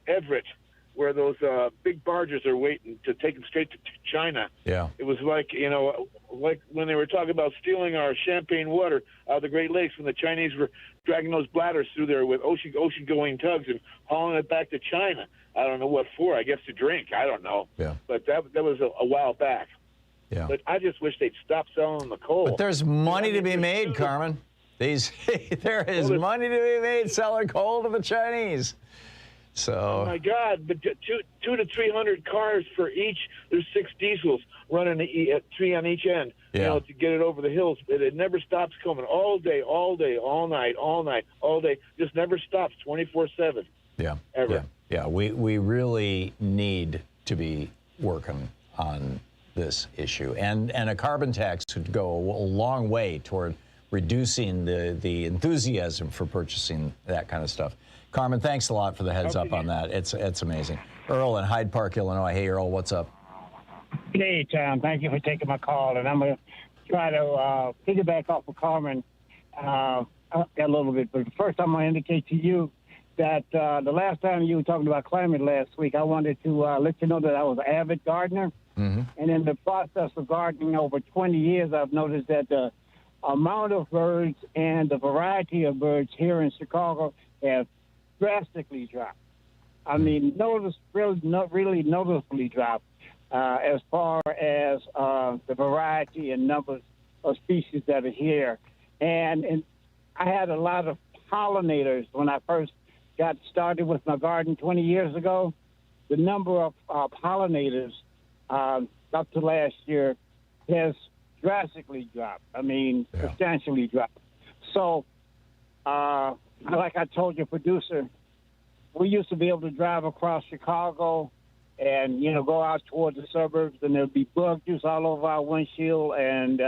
Everett, where those big barges are waiting to take them straight to China. Yeah. It was like, you know, like when they were talking about stealing our champagne water out of the Great Lakes, when the Chinese were dragging those bladders through there with ocean-going tugs and hauling it back to China. I don't know what for. I guess to drink. I don't know. Yeah. But that was a while back. Yeah. But I just wish they'd stop selling the coal. But there's money to be made, Carmen. There is money to be made selling coal to the Chinese. So. Oh my God! But 200 to 300 cars for each. There's 6 diesels running 3 on each end. Yeah. You know, to get it over the hills. It never stops coming. All day, all night, all day. Just never stops. 24/7. Yeah. Ever. Yeah. We really need to be working on this issue, and a carbon tax would go a long way toward reducing the enthusiasm for purchasing that kind of stuff. Carmen, thanks a lot for the heads up on that. It's amazing. Earl in Hyde Park, Illinois. Hey, Earl, what's up? Hey, Tom. Thank you for taking my call, and I'm going to try to piggyback off of Carmen a little bit. But first, I'm going to indicate to you that the last time you were talking about climate last week, I wanted to let you know that I was an avid gardener. Mm-hmm. And in the process of gardening over 20 years, I've noticed that the amount of birds and the variety of birds here in Chicago have drastically dropped. I mean, really noticeably dropped as far as the variety and numbers of species that are here. And I had a lot of pollinators when I first got started with my garden 20 years ago. The number of pollinators up to last year has drastically dropped. I mean, substantially dropped. So, like I told your producer, we used to be able to drive across Chicago and, go out towards the suburbs, and there'll be bug juice all over our windshield, and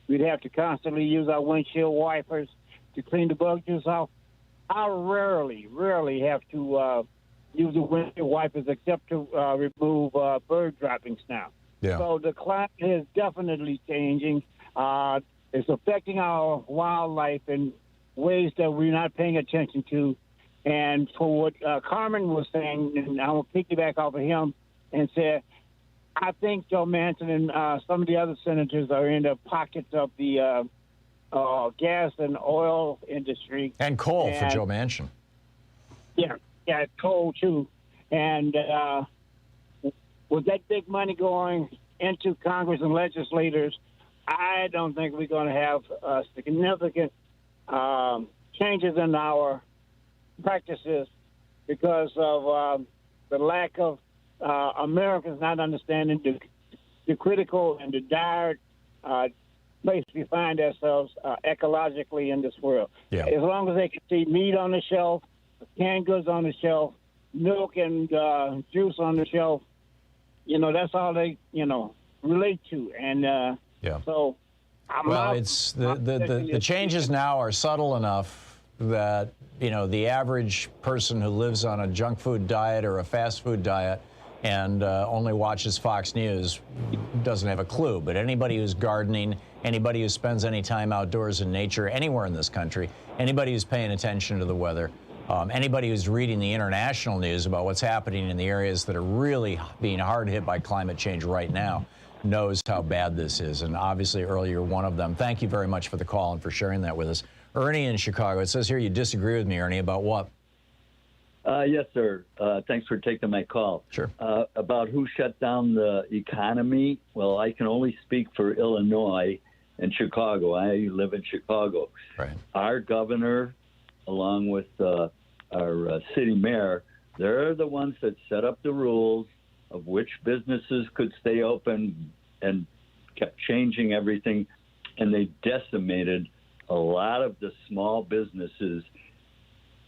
we'd have to constantly use our windshield wipers to clean the bug juice off. I rarely have to use the windshield wipers except to remove bird droppings now. Yeah. So the climate is definitely changing. It's affecting our wildlife in ways that we're not paying attention to. And for what Carmen was saying, and I will piggyback off of him and say, I think Joe Manchin and some of the other senators are in the pockets of the gas and oil industry. And coal for Joe Manchin. Yeah, coal too. And with that big money going into Congress and legislators, I don't think we're going to have significant changes in our practices because of the lack of Americans not understanding the critical and the dire place we find ourselves ecologically in this world. Yeah. As long as they can see meat on the shelf, canned goods on the shelf, milk and juice on the shelf, that's all they, relate to. And so it's the changes now are subtle enough that, the average person who lives on a junk food diet or a fast food diet and only watches Fox News doesn't have a clue. But anybody who's gardening, anybody who spends any time outdoors in nature anywhere in this country, anybody who's paying attention to the weather, anybody who's reading the international news about what's happening in the areas that are really being hard hit by climate change right now knows how bad this is. And obviously, earlier, one of them. Thank you very much for the call and for sharing that with us. Ernie in Chicago, it says here you disagree with me, Ernie, about what? Yes, sir. Thanks for taking my call. Sure. About who shut down the economy. Well, I can only speak for Illinois and Chicago. I live in Chicago. Right. Our governor, along with our city mayor, they're the ones that set up the rules of which businesses could stay open and kept changing everything. And they decimated a lot of the small businesses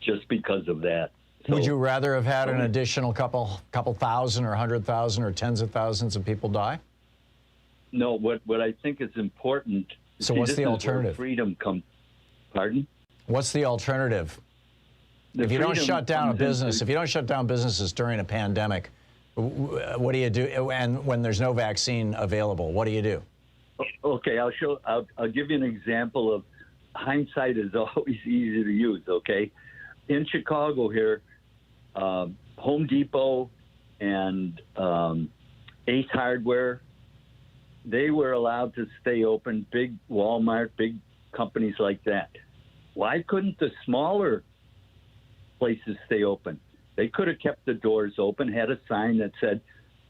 just because of that. So, would you rather have had an additional couple thousand or 100,000 or tens of thousands of people die? No, what I think is important. So what's the alternative? Freedom come. Pardon? What's the alternative? If you don't shut down a business, if you don't shut down businesses during a pandemic, what do you do? And when there's no vaccine available, what do you do? Okay, I'll give you an example of hindsight is always easy to use. Okay, in Chicago here, Home Depot and Ace Hardware, they were allowed to stay open. Big Walmart, big companies like that. Why couldn't the smaller places stay open? They could have kept the doors open, had a sign that said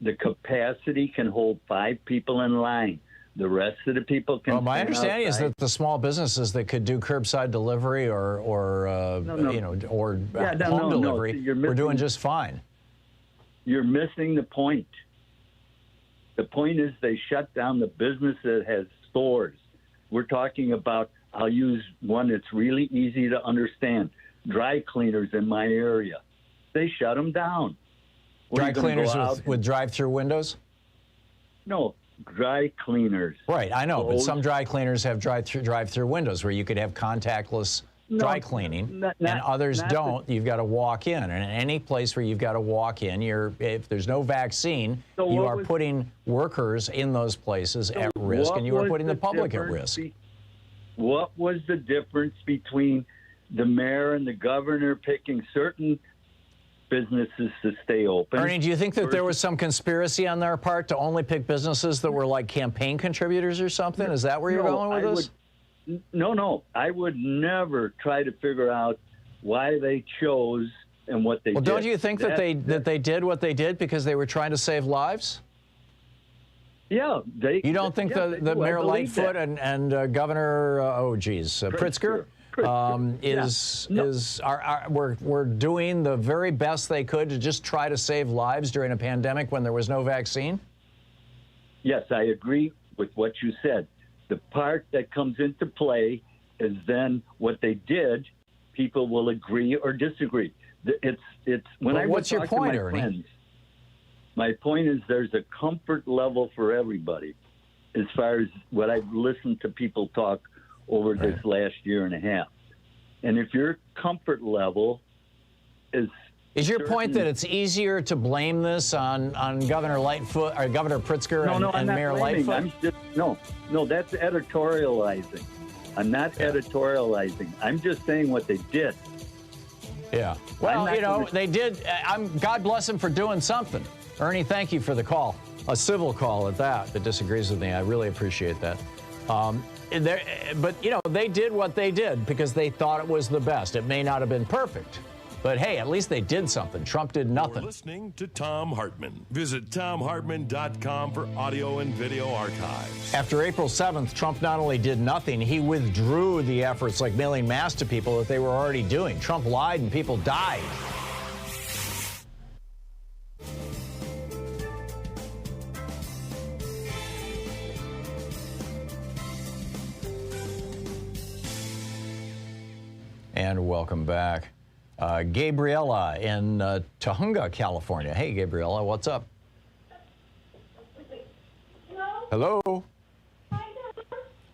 the capacity can hold 5 people in line. The rest of the people can. Well, my understanding is that the small businesses that could do curbside delivery or home delivery were doing just fine. You're missing the point. The point is they shut down the business that has stores. We're talking about, I'll use one that's really easy to understand, dry cleaners in my area. They shut them down. Dry cleaners with drive-through windows? No, dry cleaners. Right, I know, but some dry cleaners have drive-through windows where you could have contactless dry cleaning, and others don't. You've got to walk in, and in any place where you've got to walk in, if there's no vaccine, you are putting workers in those places at risk, and you are putting the public at risk. What was the difference between the mayor and the governor picking certain businesses to stay open? Ernie, do you think that there was some conspiracy on their part to only pick businesses that were like campaign contributors or something? Is that where you're going with this? No. I would never try to figure out why they chose and what they did. Well, don't you think that they did what they did because they were trying to save lives? Yeah. You don't think that Mayor Lightfoot and Governor, Pritzker? We're doing the very best they could to just try to save lives during a pandemic when there was no vaccine? Yes, I agree with what you said. The part that comes into play is then what they did. People will agree or disagree. It's when I was what's your point, to my Ernie? friends. My point is there's a comfort level for everybody as far as what I've listened to people talk over this last year and a half. And if your comfort level is your point that it's easier to blame this on Governor Lightfoot or Governor Pritzker and Mayor Lightfoot? No, that's editorializing. I'm not editorializing. I'm just saying what they did. Yeah. Well, they did. God bless them for doing something. Ernie, thank you for the call. A civil call at that disagrees with me. I really appreciate that. But, they did what they did because they thought it was the best. It may not have been perfect, but hey, at least they did something. Trump did nothing. You're listening to Thom Hartmann. Visit ThomHartmann.com for audio and video archives. After April 7th, Trump not only did nothing, he withdrew the efforts like mailing masks to people that they were already doing. Trump lied and people died. And welcome back. Gabriella in Tahunga, California. Hey, Gabriella, what's up? Hello?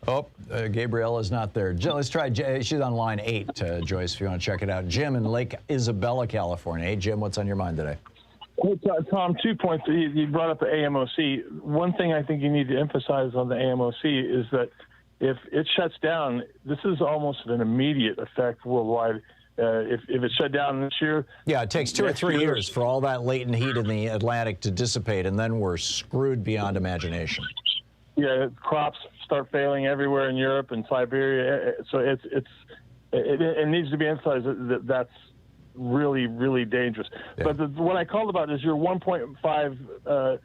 Oh, Gabriella's not there. Let's try, she's on line 8, Joyce, if you want to check it out. Jim in Lake Isabella, California. Hey, Jim, what's on your mind today? Hey, Tom, 2 points. You brought up the AMOC. One thing I think you need to emphasize on the AMOC is that if it shuts down, this is almost an immediate effect worldwide. If it shut down this year... Yeah, it takes 2 or 3 years for all that latent heat in the Atlantic to dissipate, and then we're screwed beyond imagination. Yeah, crops start failing everywhere in Europe and Siberia. So it needs to be emphasized that that's really, really dangerous. Yeah. But what I called about is your 1.5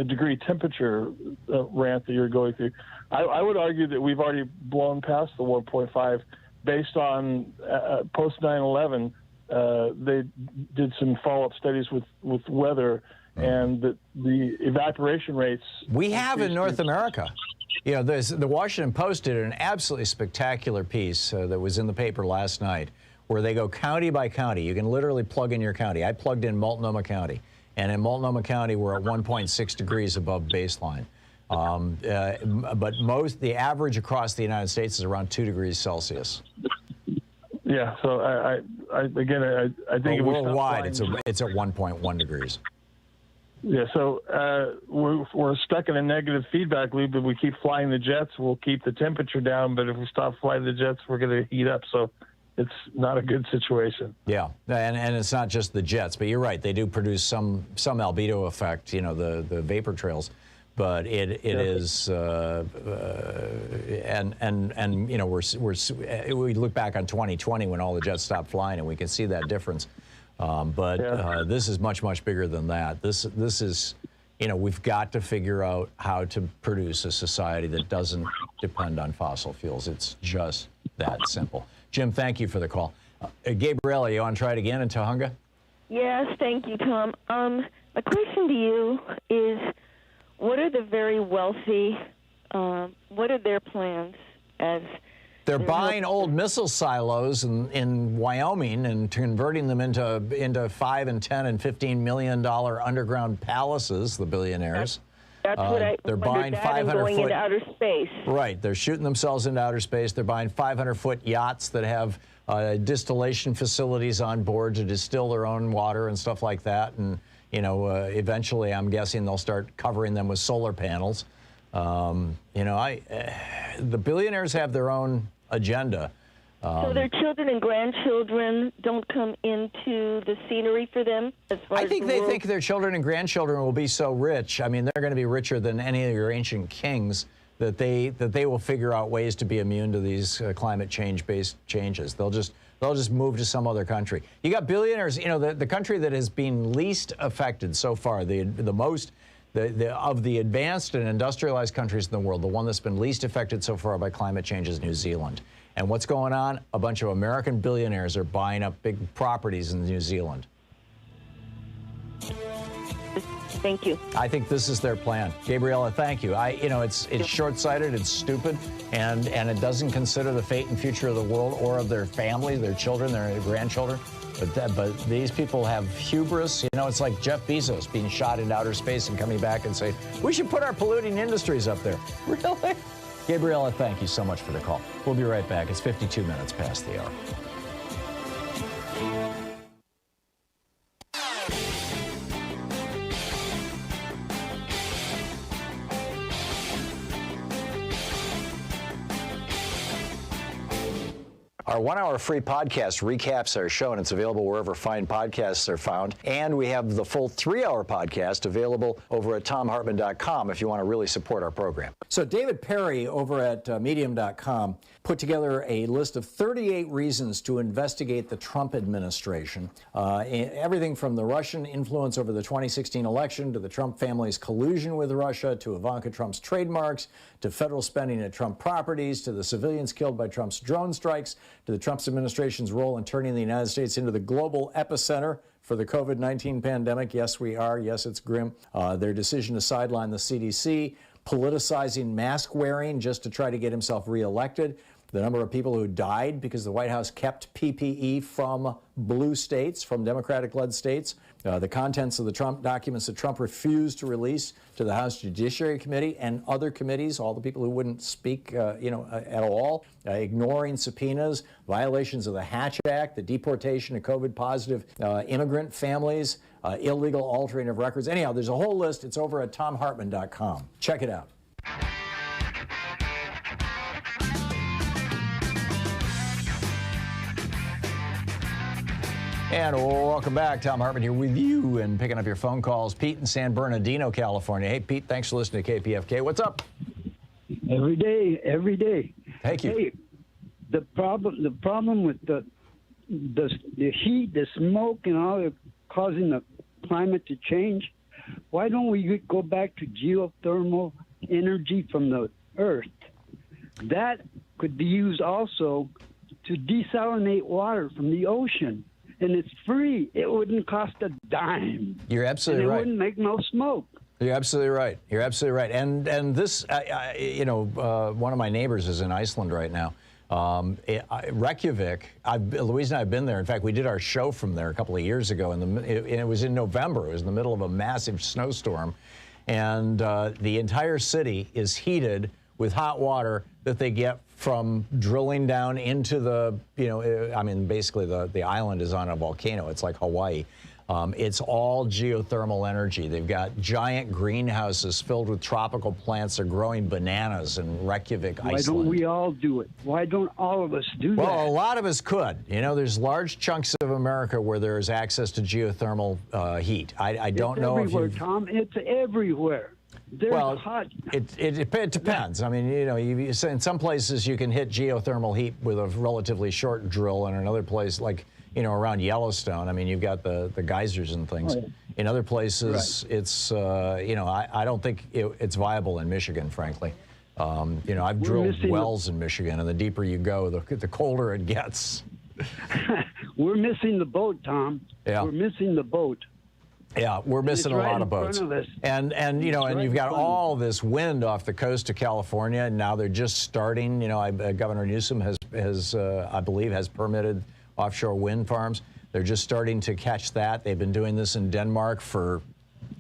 degree temperature rant that you're going through. I would argue that we've already blown past the 1.5 based on post 9/11. They did some follow-up studies with weather, and the evaporation rates. We have in North America. The Washington Post did an absolutely spectacular piece that was in the paper last night, where they go county by county. You can literally plug in your county. I plugged in Multnomah County, and in Multnomah County, we're at 1.6 degrees above baseline. But the average across the United States is around 2 degrees Celsius. Yeah, so I think worldwide it's at 1.1 degrees. Yeah, so we're stuck in a negative feedback loop. If we keep flying the jets, we'll keep the temperature down. But if we stop flying the jets, we're going to heat up. So it's not a good situation. Yeah, and it's not just the jets, but you're right. They do produce some albedo effect, the vapor trails. But it is, we look back on 2020 when all the jets stopped flying, and we can see that difference. This is much, much bigger than that. This is, we've got to figure out how to produce a society that doesn't depend on fossil fuels. It's just that simple. Jim, thank you for the call. Gabriella, you want to try it again in Tahunga? Yes, thank you, Tom. My question to you is, what are the very wealthy, what are their plans as... They're buying old missile silos in Wyoming and converting them into $5 and $10 and $15 million underground palaces, the billionaires. That's what I they're buying 500 going foot, into outer space. Right. They're shooting themselves into outer space. They're buying 500-foot yachts that have distillation facilities on board to distill their own water and stuff like that. And eventually, I'm guessing they'll start covering them with solar panels. The billionaires have their own agenda. So their children and grandchildren don't come into the scenery for them? I think they think their children and grandchildren will be so rich. I mean, they're going to be richer than any of your ancient kings that they will figure out ways to be immune to these climate change-based changes. They'll just move to some other country. You got billionaires. The country that has been least affected so far, the of the advanced and industrialized countries in the world, the one that's been least affected so far by climate change is New Zealand. And what's going on? A bunch of American billionaires are buying up big properties in New Zealand. Thank you. I think this is their plan. Gabriella, thank you. It's short-sighted, it's stupid, and it doesn't consider the fate and future of the world or of their families, their children, their grandchildren. But these people have hubris. You know, it's like Jeff Bezos being shot into outer space and coming back and saying, we should put our polluting industries up there. Really? Gabriella, thank you so much for the call. We'll be right back. It's 52 minutes past the hour. Our 1 hour free podcast recaps our show, and it's available wherever fine podcasts are found. And we have the full 3 hour podcast available over at thomhartmann.com if you want to really support our program. So David Perry over at medium.com put together a list of 38 reasons to investigate the Trump administration. Everything from the Russian influence over the 2016 election, to the Trump family's collusion with Russia, to Ivanka Trump's trademarks, to federal spending at Trump properties, to the civilians killed by Trump's drone strikes, to the Trump administration's role in turning the United States into the global epicenter for the COVID-19 pandemic. Yes, we are. Yes, it's grim. Their decision to sideline the CDC, politicizing mask wearing just to try to get himself reelected, the number of people who died because the White House kept PPE from blue states, from Democratic-led states, the contents of the Trump documents that Trump refused to release to the House Judiciary Committee and other committees, all the people who wouldn't speak, at all, ignoring subpoenas, violations of the Hatch Act, the deportation of COVID-positive immigrant families, illegal altering of records. Anyhow, there's a whole list. It's over at thomhartmann.com. Check it out. And welcome back. Thom Hartmann here with you and picking up your phone calls. Pete in San Bernardino, California. Hey, Pete, thanks for listening to KPFK. What's up? Every day. Thank you. Hey, the problem with the heat, the smoke, and all that causing the climate to change, why don't we go back to geothermal energy from the earth? That could be used also to desalinate water from the ocean. And it's free. It wouldn't cost a dime. You're absolutely right. It wouldn't make no smoke. You're absolutely right. You're absolutely right. And this, one of my neighbors is in Iceland right now. Reykjavik, Louise and I have been there. In fact, we did our show from there a couple of years ago, and it was in November. It was in the middle of a massive snowstorm. And the entire city is heated with hot water that they get from drilling down into the, basically the island is on a volcano. It's like Hawaii. It's all geothermal energy. They've got giant greenhouses filled with tropical plants. They're growing bananas in Reykjavik, Iceland. Why don't we all do it? Why don't all of us do that? Well, a lot of us could. There's large chunks of America where there's access to geothermal heat. I don't know if you've... Tom, it's everywhere. It depends. I mean, in some places you can hit geothermal heat with a relatively short drill, and another place like, around Yellowstone, I mean, you've got the geysers and things. Right. In other places, it's, I don't think it's viable in Michigan, frankly. I've drilled wells in Michigan, and the deeper you go, the colder it gets. We're missing the boat, Tom. Yeah. We're missing the boat. Yeah, we're missing a lot of boats. And you've got all this wind off the coast of California, and now they're just starting. Governor Newsom has I believe, has permitted offshore wind farms. They're just starting to catch that. They've been doing this in Denmark for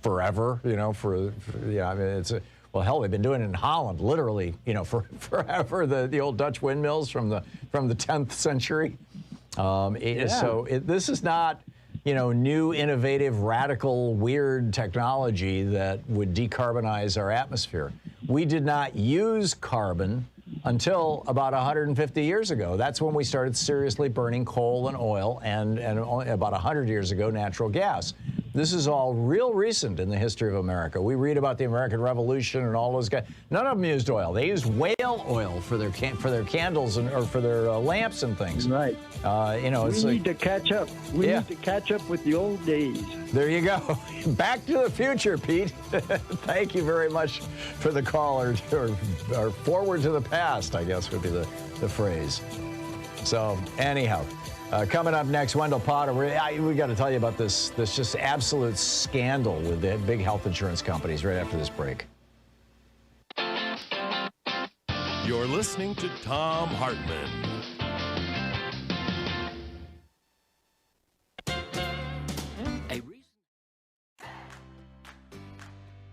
forever, hell, they've been doing it in Holland, literally, for forever, the old Dutch windmills from the 10th century. So this is not, new, innovative, radical, weird technology that would decarbonize our atmosphere. We did not use carbon until about 150 years ago. That's when we started seriously burning coal and oil, and only about 100 years ago, natural gas. This is all real recent in the history of America. We read about the American Revolution and all those guys. None of them used oil. They used whale oil for their candles or for their lamps and things. Right. We need to catch up. We need to catch up with the old days. There you go. Back to the future, Pete. Thank you very much for the call, or forward to the past, I guess would be the phrase. So anyhow. Coming up next, Wendell Potter. We got to tell you about this just absolute scandal with the big health insurance companies right after this break. You're listening to Thom Hartmann.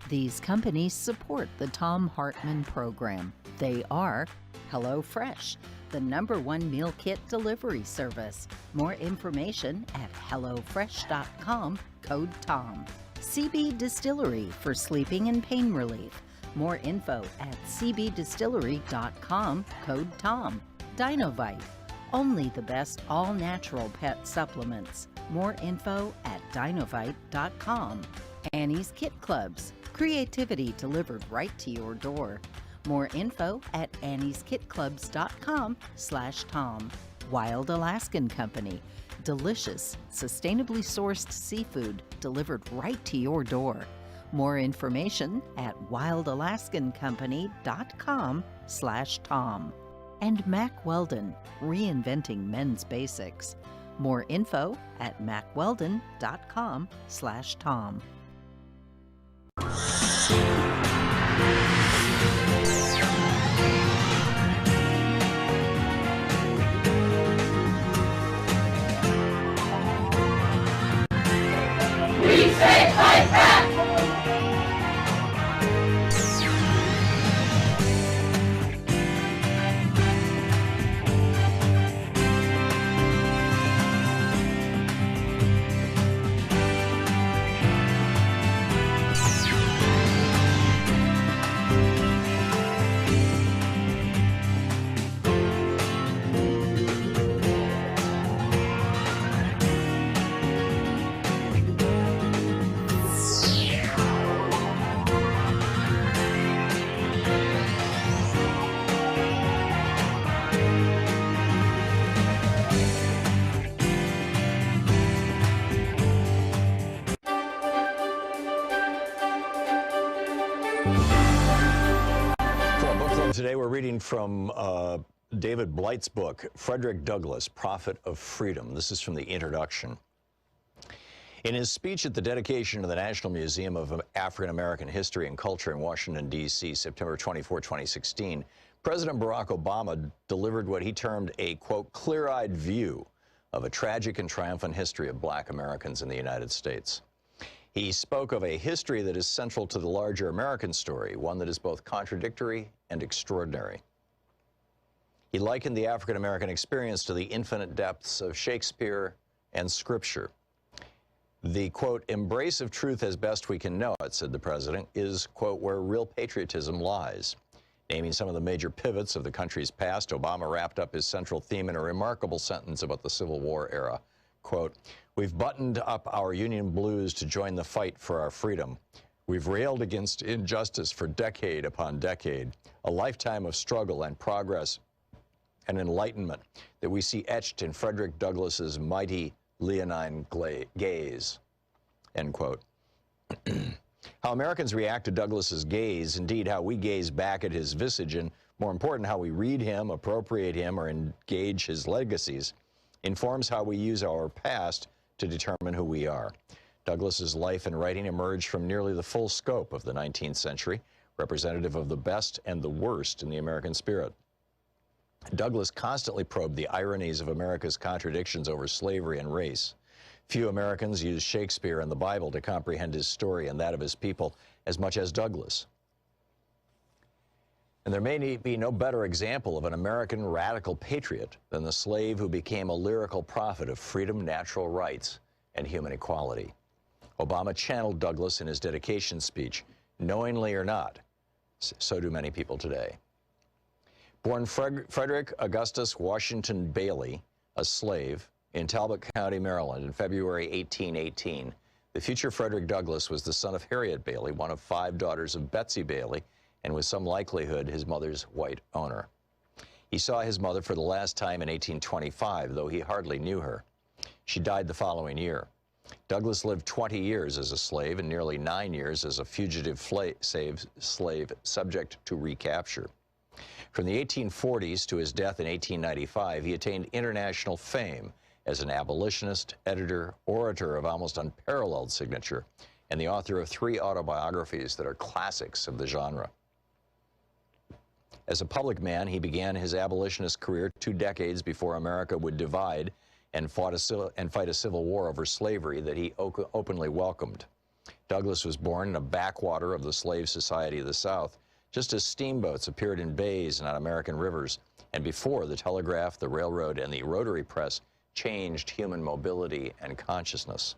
These companies support the Thom Hartmann Program. They are HelloFresh, the #1 meal kit delivery service. More information at hellofresh.com, code TOM. CB Distillery for sleeping and pain relief. More info at cbdistillery.com, code TOM. Dinovite, only the best all-natural pet supplements. More info at dinovite.com. Annie's Kit Clubs, creativity delivered right to your door. More info at annieskitclubs.com/Tom. Wild Alaskan Company, delicious, sustainably sourced seafood delivered right to your door. More information at wildalaskancompany.com/Tom. And Mack Weldon, reinventing men's basics. More info at mackweldon.com/Tom. We say fight back! Today we're reading from David Blight's book, Frederick Douglass, Prophet of Freedom. This is from the introduction. In his speech at the dedication of the National Museum of African American History and Culture in Washington, D.C., September 24, 2016, President Barack Obama delivered what he termed a, quote, clear-eyed view of a tragic and triumphant history of black Americans in the United States. He spoke of a history that is central to the larger American story, one that is both contradictory and extraordinary. He likened the African American experience to the infinite depths of Shakespeare and Scripture. The, quote, embrace of truth as best we can know it, said the president, is, quote, where real patriotism lies. Naming some of the major pivots of the country's past, Obama wrapped up his central theme in a remarkable sentence about the Civil War era. Quote, we've buttoned up our Union blues to join the fight for our freedom. We've railed against injustice for decade upon decade, a lifetime of struggle and progress and enlightenment that we see etched in Frederick Douglass's mighty leonine gaze, end quote. How Americans react to Douglass's gaze, indeed how we gaze back at his visage, and more important, how we read him, appropriate him, or engage his legacies, informs how we use our past to determine who we are. Douglass's life and writing emerged from nearly the full scope of the 19th century, representative of the best and the worst in the American spirit. Douglass constantly probed the ironies of America's contradictions over slavery and race. Few Americans use Shakespeare and the Bible to comprehend his story and that of his people as much as Douglass. And there may be no better example of an American radical patriot than the slave who became a lyrical prophet of freedom, natural rights, and human equality. Obama channeled Douglass in his dedication speech, knowingly or not. So do many people today. Born Frederick Augustus Washington Bailey, a slave, in Talbot County, Maryland, in February 1818, the future Frederick Douglass was the son of Harriet Bailey, one of 5 daughters of Betsy Bailey, and with some likelihood his mother's white owner. He saw his mother for the last time in 1825, though he hardly knew her. She died the following year. Douglass lived 20 years as a slave and nearly 9 years as a fugitive slave subject to recapture. From the 1840s to his death in 1895, he attained international fame as an abolitionist, editor, orator of almost unparalleled signature, and the author of 3 autobiographies that are classics of the genre. As a public man, he began his abolitionist career 2 decades before America would divide and fight a civil war over slavery that he openly welcomed. Douglas was born in a backwater of the slave society of the South, just as steamboats appeared in bays and on American rivers, and before the telegraph, the railroad, and the rotary press changed human mobility and consciousness.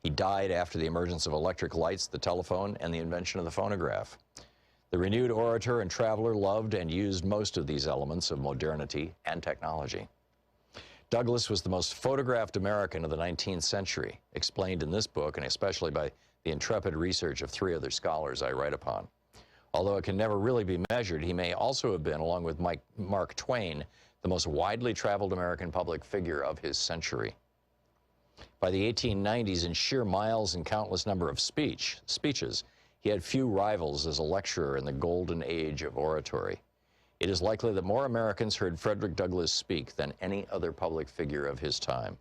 He died after the emergence of electric lights, the telephone, and the invention of the phonograph. The renewed orator and traveler loved and used most of these elements of modernity and technology. Douglas was the most photographed American of the 19th century, explained in this book, and especially by the intrepid research of 3 other scholars I write upon. Although it can never really be measured, he may also have been, along with Mark Twain, the most widely traveled American public figure of his century. By the 1890s, in sheer miles and countless number of speeches, he had few rivals as a lecturer in the golden age of oratory. It is likely that more Americans heard Frederick Douglass speak than any other public figure of his time.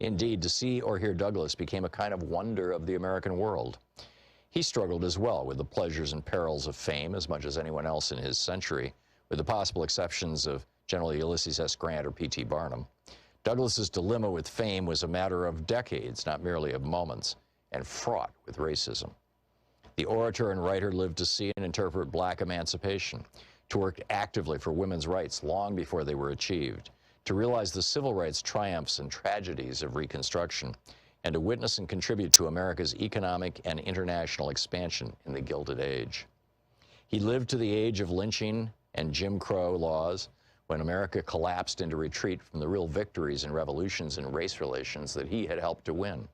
Indeed, to see or hear Douglass became a kind of wonder of the American world. He struggled as well with the pleasures and perils of fame as much as anyone else in his century, with the possible exceptions of General Ulysses S. Grant or P.T. Barnum. Douglass's dilemma with fame was a matter of decades, not merely of moments, and fraught with racism. The orator and writer lived to see and interpret black emancipation, to work actively for women's rights long before they were achieved, to realize the civil rights triumphs and tragedies of Reconstruction, and to witness and contribute to America's economic and international expansion in the Gilded Age. He lived to the age of lynching and Jim Crow laws, when America collapsed into retreat from the real victories and revolutions in race relations that he had helped to win.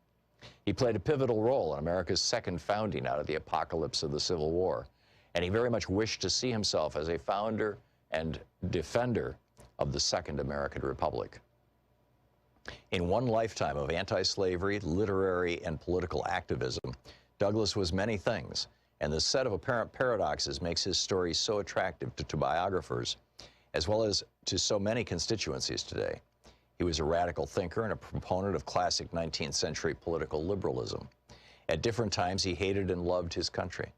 He played a pivotal role in America's second founding out of the apocalypse of the Civil War, and he very much wished to see himself as a founder and defender of the Second American Republic. In one lifetime of anti-slavery, literary, and political activism, Douglass was many things, and the set of apparent paradoxes makes his story so attractive to biographers, as well as to so many constituencies today. He was a radical thinker and a proponent of classic 19th century political liberalism. At different times, he hated and loved his country.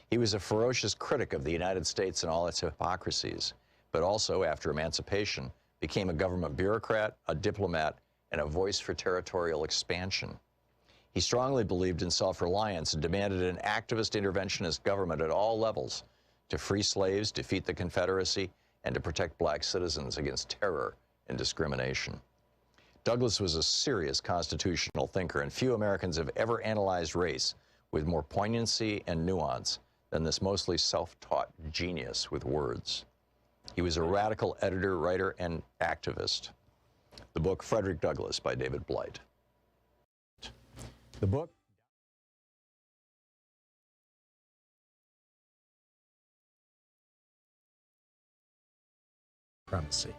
He was a ferocious critic of the United States and all its hypocrisies, but also, after emancipation, became a government bureaucrat, a diplomat, and a voice for territorial expansion. He strongly believed in self-reliance and demanded an activist interventionist government at all levels to free slaves, defeat the Confederacy, and to protect black citizens against terror and discrimination. Douglass was a serious constitutional thinker, and few Americans have ever analyzed race with more poignancy and nuance than this mostly self-taught genius with words. He was a radical editor, writer, and activist. The book Frederick Douglass by David Blight. The book Supremacy.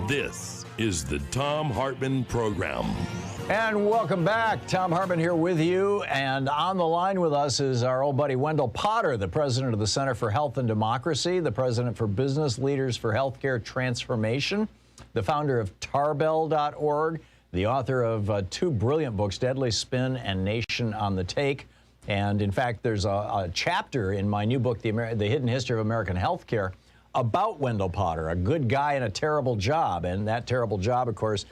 This is the Thom Hartmann Program. And welcome back. Thom Hartmann here with you. And on the line with us is our old buddy Wendell Potter, the president of the Center for Health and Democracy, the president for Business Leaders for Healthcare Transformation, the founder of tarbell.org, the author of 2 brilliant books, Deadly Spin and Nation on the Take. And in fact, there's a chapter in my new book, The Hidden History of American Healthcare, about Wendell Potter, a good guy and a terrible job. And that terrible job, of course,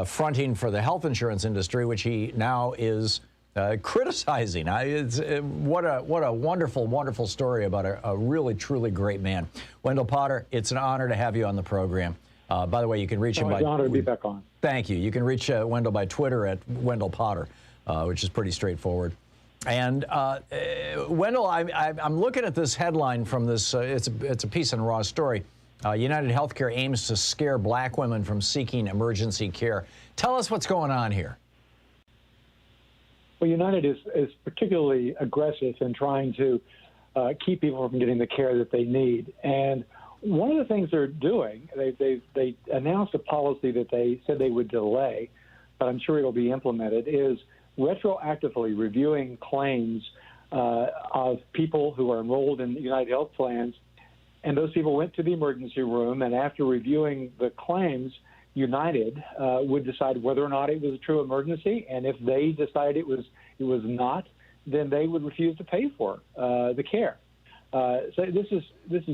fronting for the health insurance industry, which he now is criticizing. What a wonderful, wonderful story about a really, truly great man. Wendell Potter, it's an honor to have you on the program. By the way, you can reach him by... It's an honor to be back on. Thank you. You can reach Wendell by Twitter at Wendell Potter, which is pretty straightforward. And Wendell, I'm looking at this headline from this, it's a piece in Raw Story. UnitedHealthcare aims to scare black women from seeking emergency care. Tell us what's going on here. Well, United is particularly aggressive in trying to keep people from getting the care that they need. And one of the things they're doing, they announced a policy that they said they would delay, but I'm sure it'll be implemented, is retroactively reviewing claims of people who are enrolled in United Health plans. And those people went to the emergency room, and after reviewing the claims, United would decide whether or not it was a true emergency. And if they decided it was not, then they would refuse to pay for the care. So this is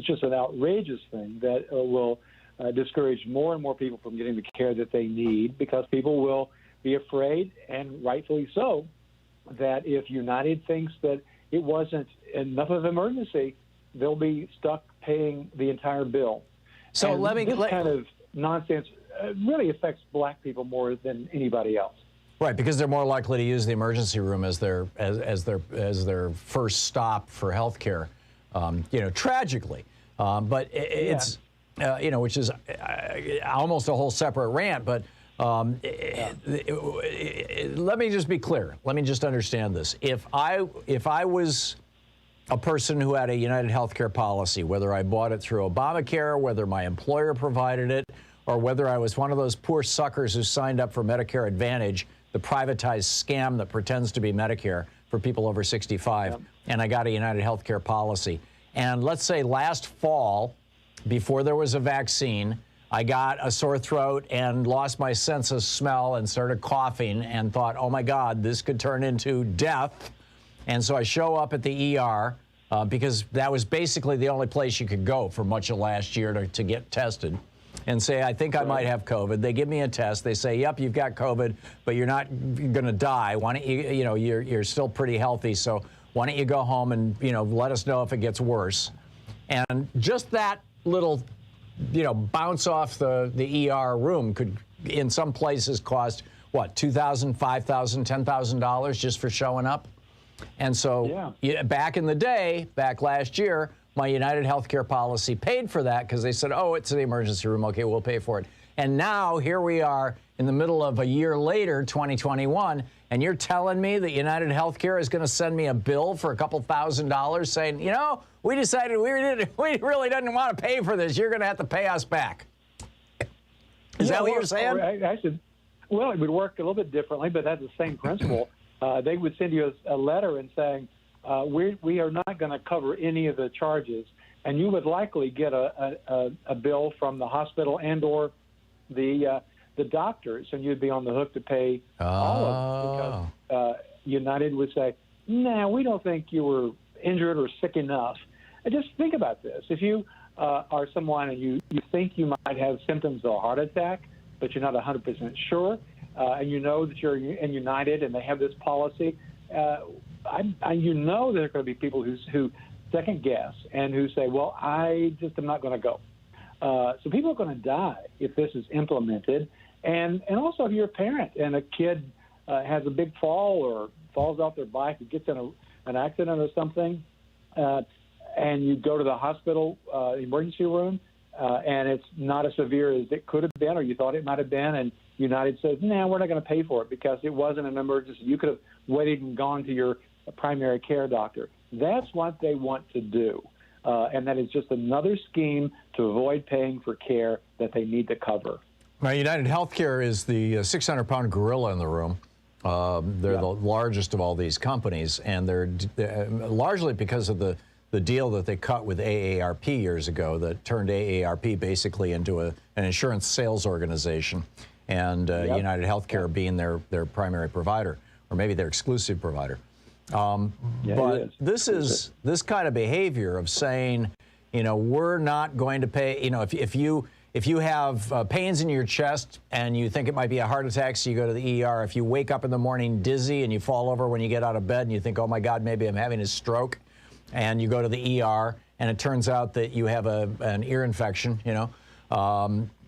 just an outrageous thing that will discourage more and more people from getting the care that they need, because people will be afraid, and rightfully so, that if United thinks that it wasn't enough of an emergency, they'll be stuck paying the entire bill. So and this kind of nonsense really affects black people more than anybody else. Right, because they're more likely to use the emergency room as their first stop for health care. Tragically, but it's which is almost a whole separate rant. But let me just be clear. Let me just understand this. If I was a person who had a UnitedHealthcare policy, whether I bought it through Obamacare, whether my employer provided it, or whether I was one of those poor suckers who signed up for Medicare Advantage, the privatized scam that pretends to be Medicare for people over 65, and I got a UnitedHealthcare policy. And let's say last fall, before there was a vaccine, I got a sore throat and lost my sense of smell and started coughing and thought, oh my God, this could turn into death. And so I show up at the ER because that was basically the only place you could go for much of last year to get tested, and say, I think I might have COVID. They give me a test. They say, yep, you've got COVID, but you're not going to die. Why don't you're still pretty healthy, so why don't you go home and, let us know if it gets worse. And just that little, bounce off the ER room could, in some places, cost, what, $2,000, $5,000, $10,000 just for showing up? And so back in the day, back last year, my UnitedHealthcare policy paid for that because they said, oh, it's an emergency room. Okay, we'll pay for it. And now here we are in the middle of a year later, 2021, and you're telling me that UnitedHealthcare is going to send me a bill for a couple $1,000s saying, we decided we really didn't want to pay for this. You're going to have to pay us back. Is that what you're saying? Well, it would work a little bit differently, but that's the same principle. They would send you a letter and saying, we are not going to cover any of the charges, and you would likely get a bill from the hospital and or the doctors, and you'd be on the hook to pay all of it, because United would say, nah, we don't think you were injured or sick enough. And just think about this. If you are someone and you think you might have symptoms of a heart attack, but you're not 100% sure, and you know that you're in United and they have this policy, you know there are going to be people who second guess and who say, well, I just am not going to go. So people are going to die if this is implemented. And also if you're a parent and a kid has a big fall or falls off their bike or gets in an accident or something, and you go to the hospital emergency room, and it's not as severe as it could have been or you thought it might have been, and United says, no, we're not going to pay for it because it wasn't an emergency. You could have waited and gone to your primary care doctor. That's what they want to do. And that is just another scheme to avoid paying for care that they need to cover. Now, UnitedHealthcare is the 600-pound gorilla in the room. They're the largest of all these companies, and they're largely because of the deal that they cut with AARP years ago that turned AARP basically into an insurance sales organization, and UnitedHealthcare being their primary provider, or maybe their exclusive provider. But this kind of behavior of saying, we're not going to pay, if you have pains in your chest and you think it might be a heart attack, so you go to the ER. If you wake up in the morning dizzy and you fall over when you get out of bed and you think, oh my God, maybe I'm having a stroke, and you go to the ER and it turns out that you have an ear infection,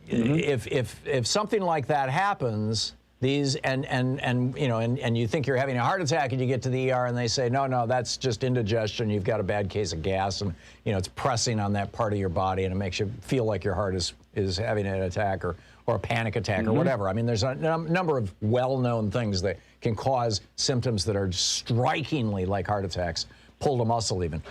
if something like that happens, and you think you're having a heart attack and you get to the ER and they say, no, that's just indigestion. You've got a bad case of gas, and it's pressing on that part of your body and it makes you feel like your heart is having an attack or a panic attack or whatever. I mean, there's a number of well-known things that can cause symptoms that are strikingly like heart attacks, pulled a muscle even.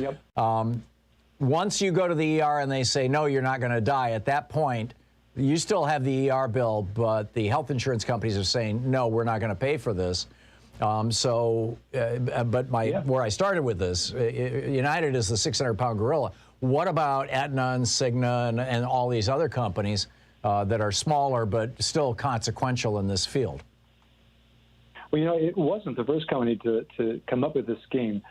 Once you go to the ER and they say, no, you're not going to die, at that point, you still have the ER bill, but the health insurance companies are saying, no, we're not going to pay for this. Where I started with this, United is the 600-pound gorilla. What about Aetna and Cigna and all these other companies that are smaller but still consequential in this field? Well, it wasn't the first company to come up with this scheme.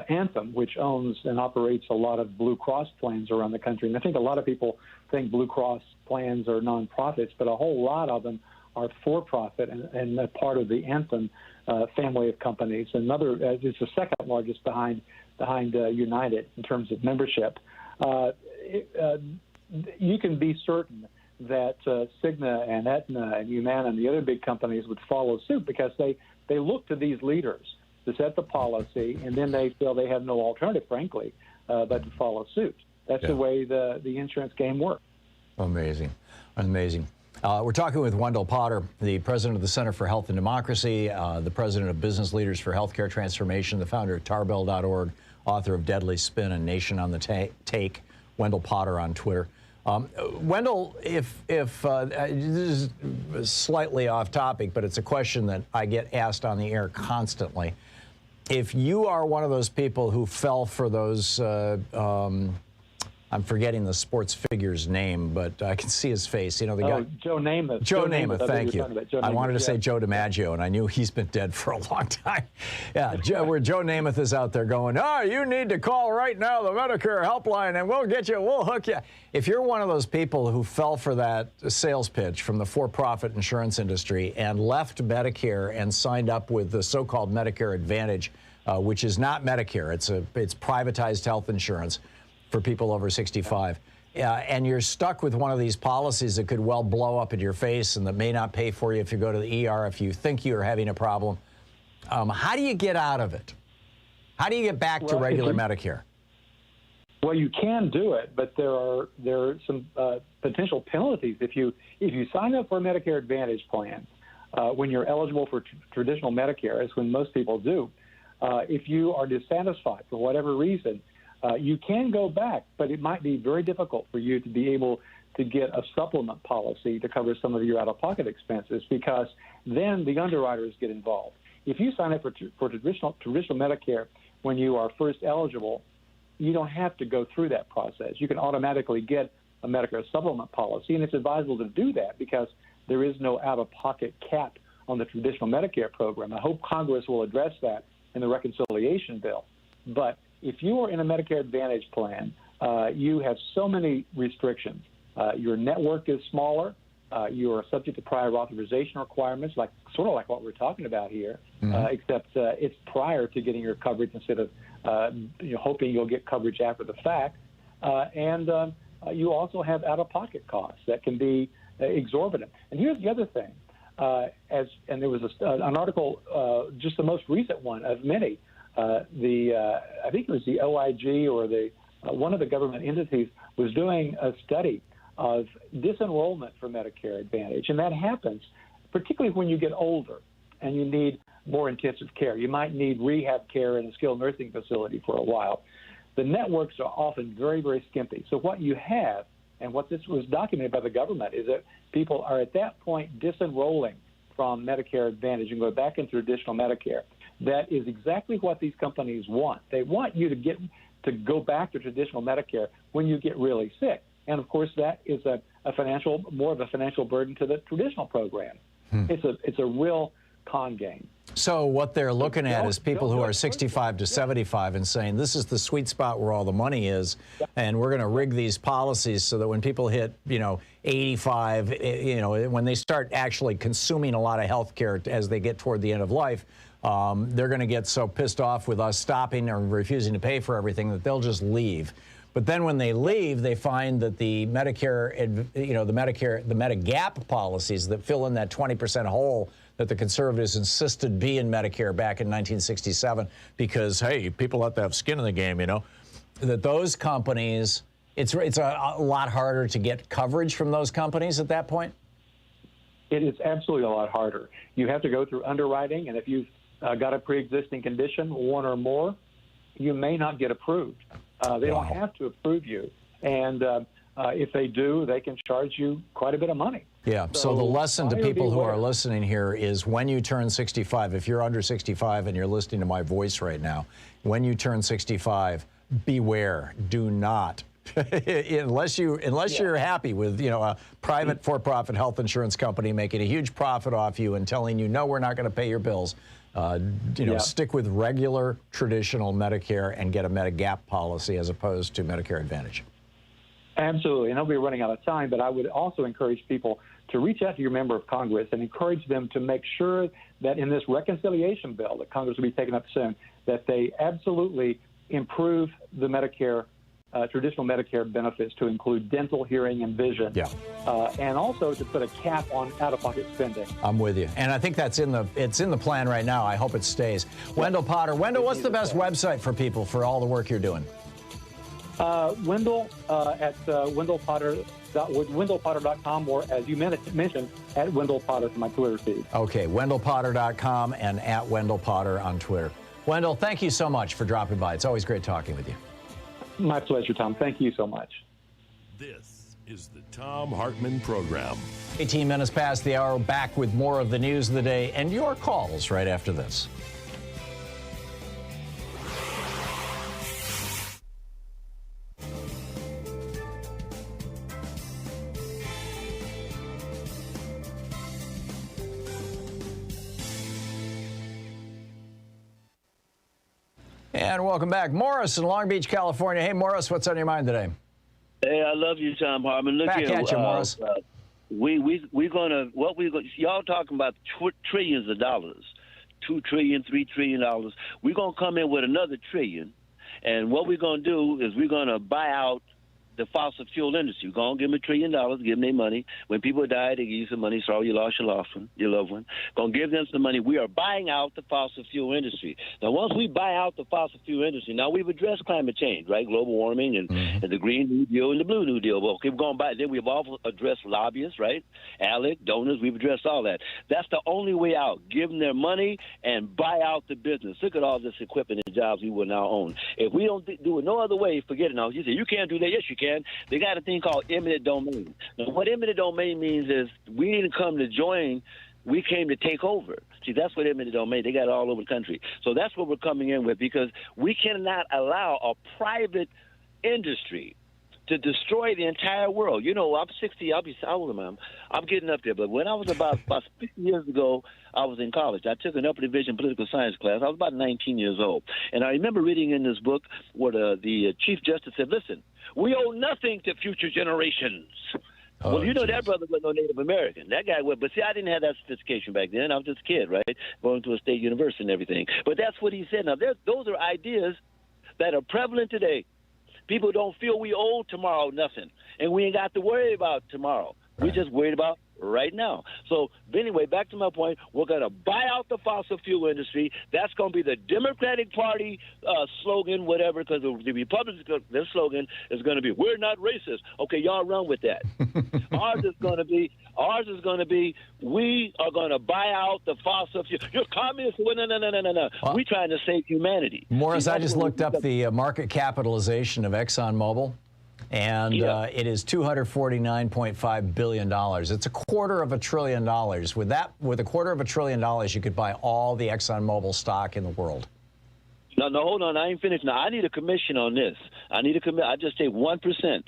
Anthem, which owns and operates a lot of Blue Cross plans around the country, and I think a lot of people think Blue Cross plans are nonprofits, but a whole lot of them are for-profit and a part of the Anthem family of companies. Another, it's the second largest behind United in terms of membership. You can be certain that Cigna and Aetna and Humana and the other big companies would follow suit because they look to these leaders to set the policy, and then they feel they have no alternative, frankly, but to follow suit. That's the way the insurance game works. Amazing. Amazing. We're talking with Wendell Potter, the president of the Center for Health and Democracy, the president of Business Leaders for Healthcare Transformation, the founder of tarbell.org, author of Deadly Spin and Nation on the Take, Wendell Potter on Twitter. Wendell, if this is slightly off topic, but it's a question that I get asked on the air constantly. If you are one of those people who fell for those, I'm forgetting the sports figure's name, but I can see his face. You know, the guy. Joe Namath. Joe Namath, thank you. I wanted to say Joe DiMaggio, and I knew he's been dead for a long time. Yeah, where Joe Namath is out there going, you need to call right now the Medicare helpline, and we'll hook you. If you're one of those people who fell for that sales pitch from the for-profit insurance industry and left Medicare and signed up with the so-called Medicare Advantage, which is not Medicare, it's privatized health insurance for people over 65, and you're stuck with one of these policies that could well blow up in your face and that may not pay for you if you go to the ER if you think you're having a problem, how do you get out of it? How do you get back to regular Medicare? Well, you can do it, but there are some potential penalties if you sign up for a Medicare Advantage plan when you're eligible for traditional Medicare, as when most people do. If you are dissatisfied for whatever reason, you can go back, but it might be very difficult for you to be able to get a supplement policy to cover some of your out-of-pocket expenses, because then the underwriters get involved. If you sign up for traditional Medicare when you are first eligible, you don't have to go through that process. You can automatically get a Medicare supplement policy, and it's advisable to do that because there is no out-of-pocket cap on the traditional Medicare program. I hope Congress will address that in the reconciliation bill. But if you are in a Medicare Advantage plan, you have so many restrictions. Your network is smaller. You are subject to prior authorization requirements, sort of like what we're talking about here, except it's prior to getting your coverage instead of hoping you'll get coverage after the fact. And you also have out-of-pocket costs that can be exorbitant. And here's the other thing. And there was an article, just the most recent one of many, I think it was the OIG or one of the government entities was doing a study of disenrollment for Medicare Advantage. And that happens particularly when you get older and you need more intensive care. You might need rehab care in a skilled nursing facility for a while. The networks are often very, very skimpy. So what you have, and what this was documented by the government, is that people are at that point disenrolling from Medicare Advantage and go back into traditional Medicare. That is exactly what these companies want. They want you to go back to traditional Medicare when you get really sick. And, of course, that is more of a financial burden to the traditional program. It's a real con game. So what they're looking at is people who are 65 to 75 and saying, this is the sweet spot where all the money is, and we're going to rig these policies so that when people hit, 85, when they start actually consuming a lot of health care as they get toward the end of life, they're going to get so pissed off with us stopping or refusing to pay for everything that they'll just leave. But then when they leave, they find that the Medicare, the Medigap policies that fill in that 20% hole that the conservatives insisted be in Medicare back in 1967 because, hey, people have to have skin in the game, that those companies, it's a lot harder to get coverage from those companies at that point? It is absolutely a lot harder. You have to go through underwriting, and if you've got a pre-existing condition, one or more, you may not get approved. They don't have to approve you. And if they do, they can charge you quite a bit of money. Yeah, so the lesson to people who are listening here is when you turn 65, if you're under 65 and you're listening to my voice right now, when you turn 65, beware. Do not unless you're happy with, you know, a private for-profit health insurance company making a huge profit off you and telling you, no, we're not going to pay your bills. You know, stick with regular, traditional Medicare and get a Medigap policy as opposed to Medicare Advantage. Absolutely. And I'll be running out of time, but I would also encourage people to reach out to your member of Congress and encourage them to make sure that in this reconciliation bill that Congress will be taking up soon, that they absolutely improve the Medicare, traditional Medicare benefits to include dental, hearing, and vision. And also to put a cap on out-of-pocket spending. I'm with you. And I think it's in the plan right now. I hope it stays. Wendell Potter. Wendell, what's the best website for people for all the work you're doing? Wendell at wendellpotter.com, or as you mentioned, at Wendell Potter for my Twitter feed. Okay, wendellpotter.com and at Wendell Potter on Twitter. Wendell, thank you so much for dropping by. It's always great talking with you. My pleasure, Tom. Thank you so much. This is the Thom Hartmann Program. 18 minutes past the hour, back with more of the news of the day and your calls right after this. And welcome back. Morris in Long Beach, California. Hey, Morris, what's on your mind today? Hey, I love you, Thom Hartmann. Look Back here, at you, Morris. We're gonna y'all talking about trillions of dollars, $2 trillion, $3 trillion. We're gonna come in with another trillion, and what we're gonna do is we're gonna buy out the fossil fuel industry. We're gonna give them $1 trillion, give them their money. When people die, they give you some money. Sorry, you lost your loved one. Gonna give them some money. We are buying out the fossil fuel industry. Now, once we buy out the fossil fuel industry, now we've addressed climate change, right? Global warming and the Green New Deal and the Blue New Deal. Well, okay, we're going to buy it. Then we've also addressed lobbyists, right? ALEC, donors. We've addressed all that. That's the only way out. Give them their money and buy out the business. Look at all this equipment and jobs we will now own. If we don't do it no other way, forget it now. You say, you can't do that. Yes, you can. They got a thing called eminent domain. Now, what eminent domain means is we didn't come to join. We came to take over. See, that's what eminent domain. They got it all over the country. So that's what we're coming in with, because we cannot allow a private industry to destroy the entire world. You know, I'm 60. I'm getting up there. But when I was about 50 years ago, I was in college. I took an upper division political science class. I was about 19 years old. And I remember reading in this book where the Chief Justice said, listen, we owe nothing to future generations. Well, you know, that brother was no Native American. That guy was, but see, I didn't have that sophistication back then. I was just a kid, right, going to a state university and everything. But that's what he said. Now, those are ideas that are prevalent today. People don't feel we owe tomorrow nothing, and we ain't got to worry about tomorrow. We're just worried about right now. So anyway, back to my point, we're going to buy out the fossil fuel industry. That's going to be the Democratic Party slogan, whatever, because the Republicans, their slogan is going to be, we're not racist. Okay, y'all run with that. Ours is going to be, we are going to buy out the fossil fuel. You're communists. No. We're trying to save humanity. Morris, I just looked up the market capitalization of ExxonMobil. And it is $249.5 billion. It's $250 billion. With $250 billion, you could buy all the ExxonMobil stock in the world. No, hold on. I ain't finished. Now, I need a commission on this. I just take 1%.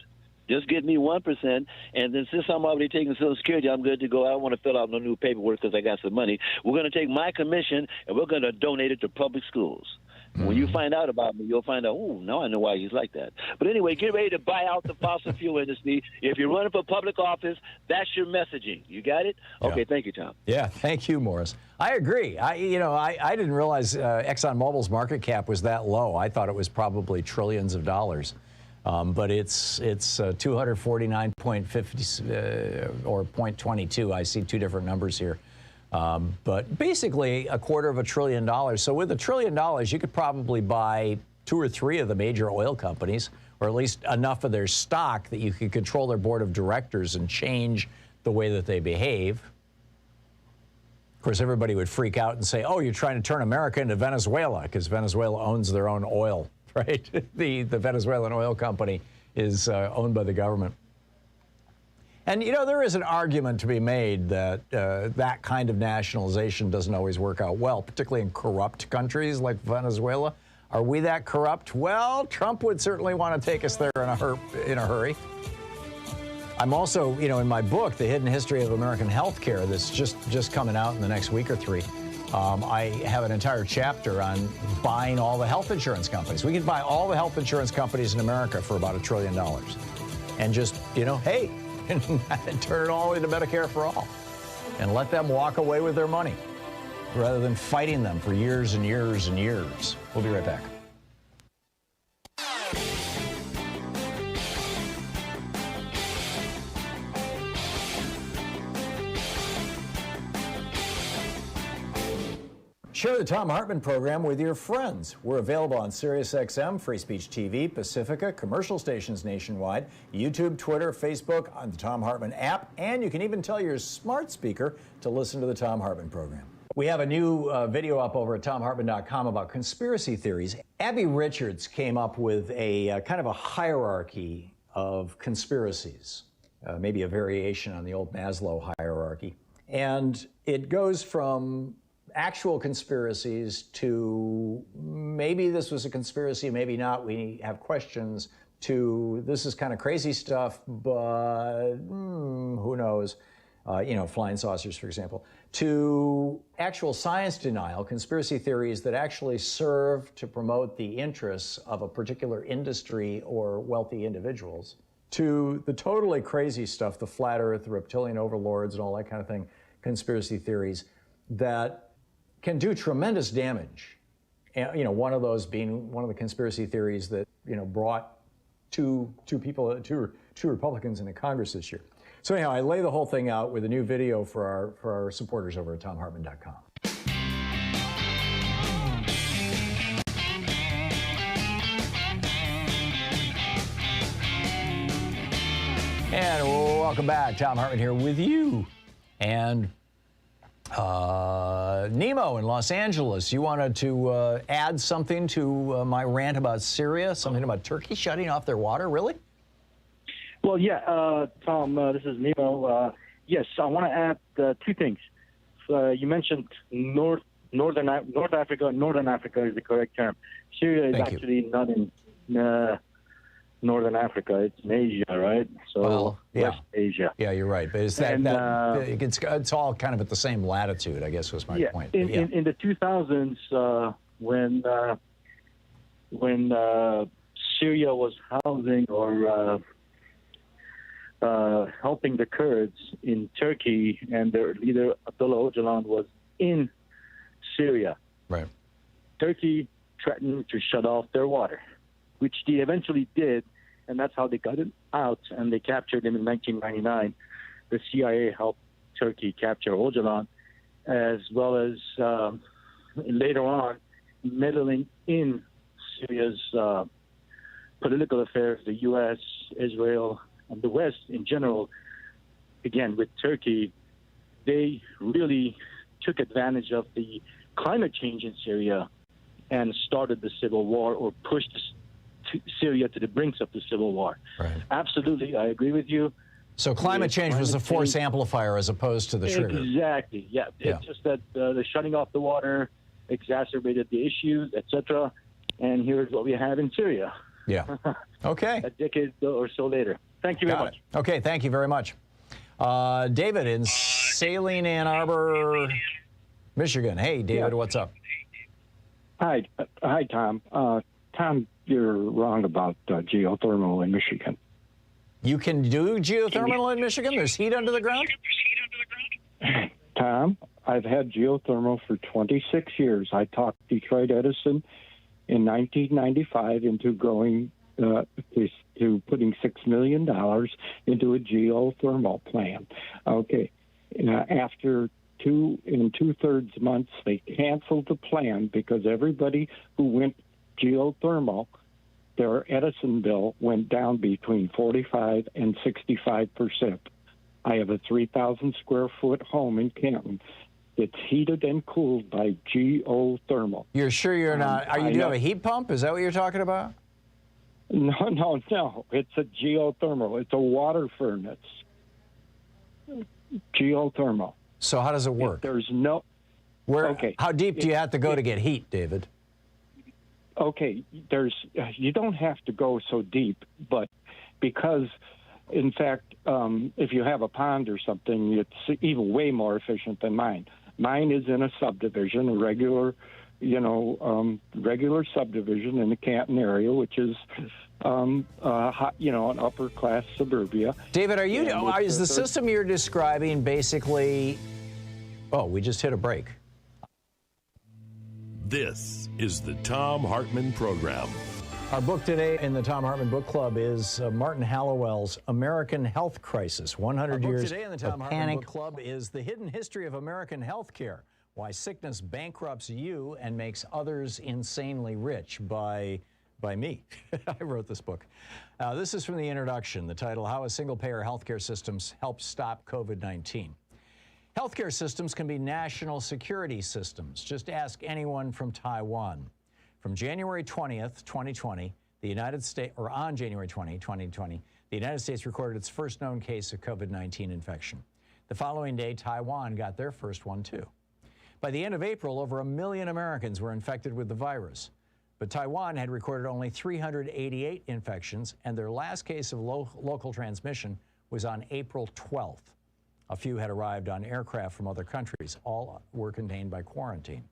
Just give me 1%, and then since I'm already taking Social Security, I'm good to go. I don't want to fill out no new paperwork because I got some money. We're going to take my commission, and we're going to donate it to public schools. When you find out about me, you'll find out, oh, now I know why he's like that. But anyway, get ready to buy out the fossil fuel industry. If you're running for public office, that's your messaging. You got it? Okay, thank you, Tom. Yeah, thank you, Morris. I agree. I didn't realize ExxonMobil's market cap was that low. I thought it was probably trillions of dollars. But it's 249.50 or 0.22. I see two different numbers here. But basically $250 billion. So with $1 trillion, you could probably buy 2 or 3 of the major oil companies, or at least enough of their stock that you could control their board of directors and change the way that they behave. Of course, everybody would freak out and say, oh, you're trying to turn America into Venezuela, because Venezuela owns their own oil, right? The Venezuelan oil company is owned by the government. And, you know, there is an argument to be made that that kind of nationalization doesn't always work out well, particularly in corrupt countries like Venezuela. Are we that corrupt? Well, Trump would certainly want to take us there in a hurry. I'm also, in my book, The Hidden History of American Healthcare, that's just coming out in the next week or three, I have an entire chapter on buying all the health insurance companies. We could buy all the health insurance companies in America for about $1 trillion. And just, hey, turn it all into Medicare for all. And let them walk away with their money rather than fighting them for years and years and years. We'll be right back. Share the Thom Hartmann Program with your friends. We're available on SiriusXM, Free Speech TV, Pacifica, commercial stations nationwide, YouTube, Twitter, Facebook, on the Thom Hartmann app, and you can even tell your smart speaker to listen to the Thom Hartmann Program. We have a new video up over at thomhartmann.com about conspiracy theories. Abby Richards came up with a kind of a hierarchy of conspiracies, maybe a variation on the old Maslow hierarchy. And it goes from actual conspiracies to maybe this was a conspiracy, maybe not, we have questions, to this is kind of crazy stuff, but who knows, flying saucers, for example, to actual science denial, conspiracy theories that actually serve to promote the interests of a particular industry or wealthy individuals, to the totally crazy stuff, the flat earth, the reptilian overlords and all that kind of thing, conspiracy theories that can do tremendous damage. And, one of those being one of the conspiracy theories that, brought two Republicans into Congress this year. So anyhow, I lay the whole thing out with a new video for our supporters over at thomhartmann.com. And welcome back. Thom Hartmann here with you. And Nemo in Los Angeles, you wanted to add something to my rant about Syria, something about Turkey shutting off their water, really? Well, yeah, Tom, this is Nemo. Yes, I want to add two things. You mentioned North Africa. Northern Africa is the correct term. Syria is actually not in Northern Africa. It's in Asia, right? So West Asia. Yeah, you're right. But it's it's all kind of at the same latitude, I guess was my point. In the 2000s, when Syria was housing or helping the Kurds in Turkey, and their leader Abdullah Öcalan was in Syria. Right. Turkey threatened to shut off their water, which they eventually did, and that's how they got him out, and they captured him in 1999. The CIA helped Turkey capture Öcalan, as well as later on meddling in Syria's political affairs, the U.S., Israel, and the West in general. Again, with Turkey, they really took advantage of the climate change in Syria and started the civil war, or pushed Syria to the brinks of the civil war. Right. Absolutely, I agree with you. So climate change was the force amplifier as opposed to the trigger. Exactly, yeah. It's just that the shutting off the water exacerbated the issues, etc. And here's what we have in Syria. Yeah. Okay. A decade or so later. Thank you very much. Okay, thank you very much. David in Saline, Ann Arbor, Michigan. Hey, David, what's up? Hi, Tom. Tom, you're wrong about geothermal in Michigan. You can do geothermal in Michigan? There's heat under the ground? Tom, I've had geothermal for 26 years. I talked Detroit Edison in 1995 into going to putting $6 million into a geothermal plant. Okay. After two-thirds months, they canceled the plan because everybody who went geothermal, their Edison bill went down between 45 and 65%. I have a 3,000 square foot home in Canton. It's heated and cooled by geothermal. You're sure you're not? Do you have a heat pump? Is that what you're talking about? No. It's a geothermal. It's a water furnace. Geothermal. So how does it work? There's no... How deep do you have to go to get heat, David? okay, you don't have to go so deep, but because, in fact, if you have a pond or something, it's even way more efficient than mine. Mine is in a subdivision, a regular subdivision in the Canton area, which is, an upper class suburbia. David, is the system you're describing basically? Oh, we just hit a break. This is the Thom Hartmann Program. Our book today in the Thom Hartmann Book Club is Martin Hallowell's American Health Crisis, 100 years today in the Thom of Hartmann panic. Book Club is The Hidden History of American Healthcare, Why Sickness Bankrupts You and Makes Others Insanely Rich by me. I wrote this book. This is from the introduction, the title, How a Single-Payer Healthcare Systems Help Stop COVID-19. Healthcare systems can be national security systems. Just ask anyone from Taiwan. From January 20th, 2020, on January 20, 2020, the United States recorded its first known case of COVID-19 infection. The following day, Taiwan got their first one too. By the end of April, over 1 million Americans were infected with the virus. But Taiwan had recorded only 388 infections, and their last case of local transmission was on April 12th. A few had arrived on aircraft from other countries. All were contained by quarantine.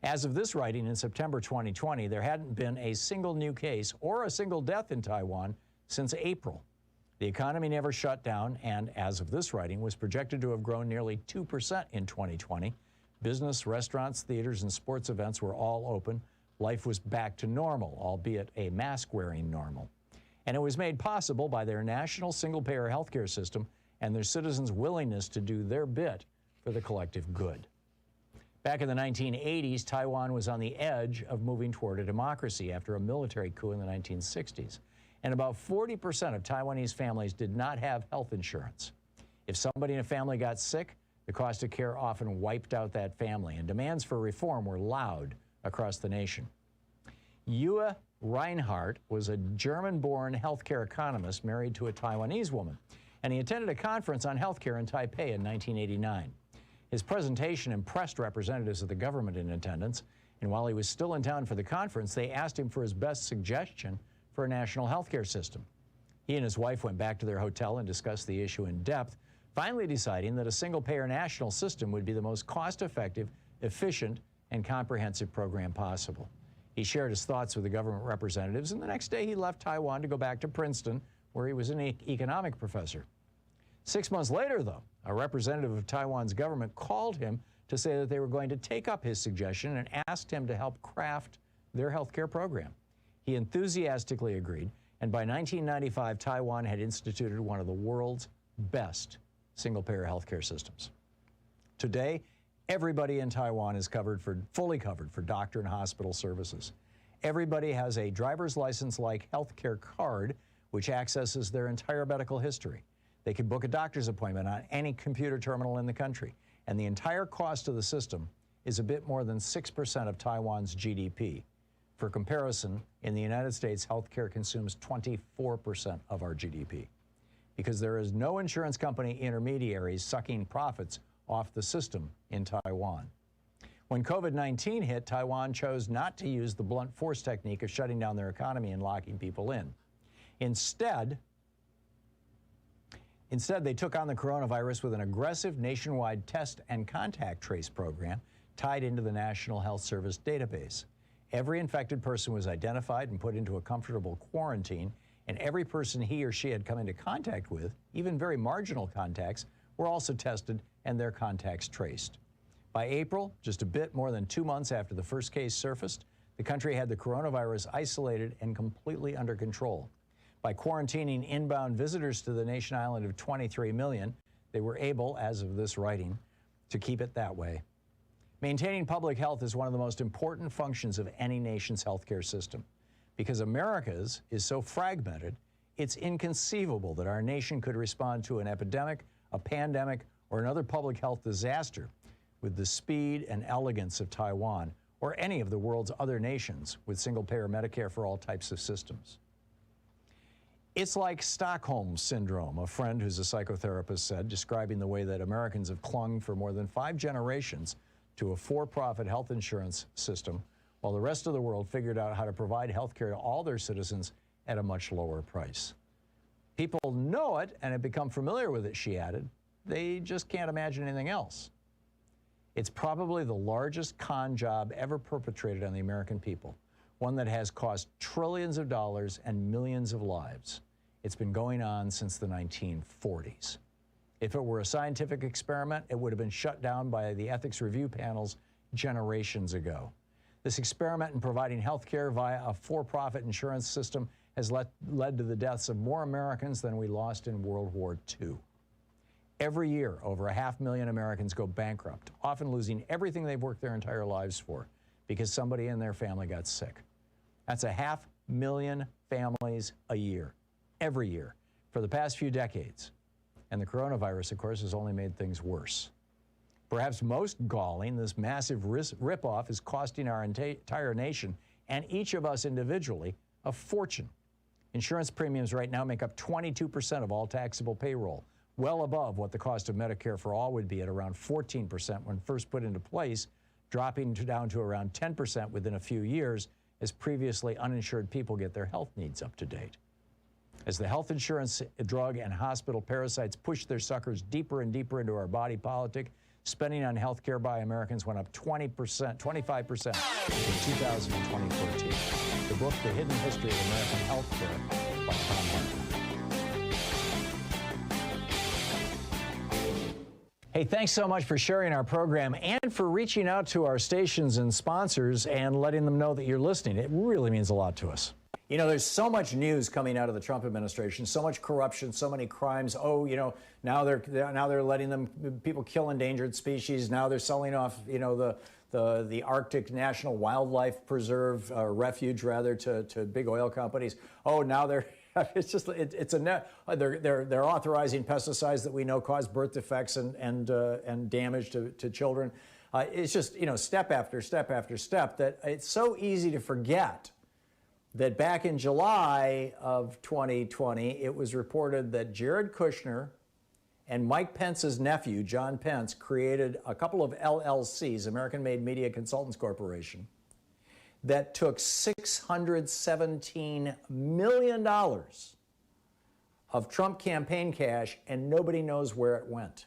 As of this writing in September 2020, there hadn't been a single new case or a single death in Taiwan since April. The economy never shut down and, as of this writing, was projected to have grown nearly 2% in 2020. Business, restaurants, theaters, and sports events were all open. Life was back to normal, albeit a mask-wearing normal. And it was made possible by their national single-payer healthcare system and their citizens' willingness to do their bit for the collective good. Back in the 1980s, Taiwan was on the edge of moving toward a democracy after a military coup in the 1960s. And about 40% of Taiwanese families did not have health insurance. If somebody in a family got sick, the cost of care often wiped out that family, and demands for reform were loud across the nation. Yue Reinhardt was a German-born healthcare economist married to a Taiwanese woman, and he attended a conference on healthcare in Taipei in 1989. His presentation impressed representatives of the government in attendance, and while he was still in town for the conference, they asked him for his best suggestion for a national healthcare system. He and his wife went back to their hotel and discussed the issue in depth, finally deciding that a single-payer national system would be the most cost-effective, efficient, and comprehensive program possible. He shared his thoughts with the government representatives, and the next day he left Taiwan to go back to Princeton, where he was an economic professor. 6 months later, though, a representative of Taiwan's government called him to say that they were going to take up his suggestion and asked him to help craft their healthcare program. He enthusiastically agreed, and by 1995, Taiwan had instituted one of the world's best single-payer healthcare systems. Today, everybody in Taiwan is fully covered for doctor and hospital services. Everybody has a driver's license-like healthcare card, which accesses their entire medical history. They can book a doctor's appointment on any computer terminal in the country, and the entire cost of the system is a bit more than 6% of Taiwan's GDP. For comparison, in the United States, healthcare consumes 24% of our GDP, because there is no insurance company intermediaries sucking profits off the system in Taiwan. When COVID-19 hit, Taiwan chose not to use the blunt force technique of shutting down their economy and locking people in. Instead, they took on the coronavirus with an aggressive nationwide test and contact trace program tied into the National Health Service database. Every infected person was identified and put into a comfortable quarantine, and every person he or she had come into contact with, even very marginal contacts, were also tested and their contacts traced. By April, just a bit more than 2 months after the first case surfaced, the country had the coronavirus isolated and completely under control. By quarantining inbound visitors to the nation island of 23 million, they were able, as of this writing, to keep it that way. Maintaining public health is one of the most important functions of any nation's healthcare system. Because America's is so fragmented, it's inconceivable that our nation could respond to an epidemic, a pandemic, or another public health disaster with the speed and elegance of Taiwan or any of the world's other nations with single-payer Medicare for all types of systems. It's like Stockholm Syndrome, a friend who's a psychotherapist said, describing the way that Americans have clung for more than 5 generations to a for-profit health insurance system while the rest of the world figured out how to provide health care to all their citizens at a much lower price. People know it and have become familiar with it, she added. They just can't imagine anything else. It's probably the largest con job ever perpetrated on the American people, one that has cost trillions of dollars and millions of lives. It's been going on since the 1940s. If it were a scientific experiment, it would have been shut down by the ethics review panels generations ago. This experiment in providing health care via a for-profit insurance system has led to the deaths of more Americans than we lost in World War II. Every year, over 500,000 Americans go bankrupt, often losing everything they've worked their entire lives for because somebody in their family got sick. That's 500,000 families a year, every year, for the past few decades. And the coronavirus, of course, has only made things worse. Perhaps most galling, this massive ripoff is costing our entire nation and each of us individually a fortune. Insurance premiums right now make up 22% of all taxable payroll, well above what the cost of Medicare for all would be at around 14% when first put into place, dropping down to around 10% within a few years as previously uninsured people get their health needs up to date. As the health insurance, drug, and hospital parasites push their suckers deeper and deeper into our body politic, spending on health care by Americans went up 25% in 2020 and 2014. The book, The Hidden History of American Health Care, by Thom Hartmann. Hey, thanks so much for sharing our program and for reaching out to our stations and sponsors and letting them know that you're listening. It really means a lot to us. You know, there's so much news coming out of the Trump administration, so much corruption, so many crimes. Oh, you know, now they're letting people kill endangered species. Now they're selling off, you know, the Arctic National Wildlife Preserve refuge rather to big oil companies. Oh, now they're they're authorizing pesticides that we know cause birth defects and damage to children. It's just, you know, step after step after step that it's so easy to forget that back in July of 2020, it was reported that Jared Kushner and Mike Pence's nephew, John Pence, created a couple of LLCs, American-Made Media Consultants Corporation, that took $617 million of Trump campaign cash, and nobody knows where it went.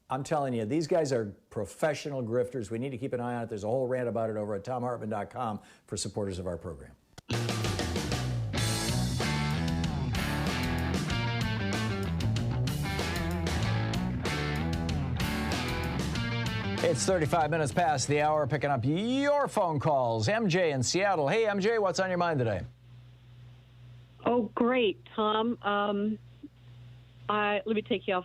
I'm telling you, these guys are professional grifters. We need to keep an eye on it. There's a whole rant about it over at thomhartmann.com for supporters of our program. It's 35 minutes past the hour, picking up your phone calls. MJ in Seattle. Hey, MJ, what's on your mind today? Oh, great, Tom. Let me take you off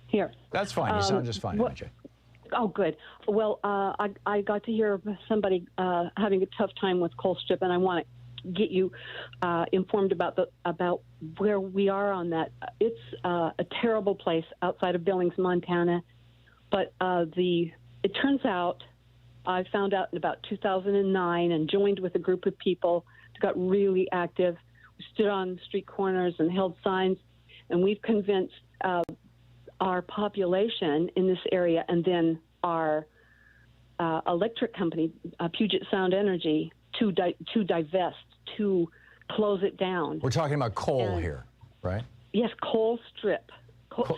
here. That's fine. You sound just fine, MJ. Oh, good. Well, I got to hear somebody having a tough time with Colstrip, and I want to get you informed about where we are on that. It's a terrible place outside of Billings, Montana, but it turns out I found out in about 2009 and joined with a group of people that got really active. We stood on street corners and held signs, and we've convinced our population in this area and then our electric company, Puget Sound Energy, to divest, to close it down. We're talking about coal here, right? Yes, coal strip.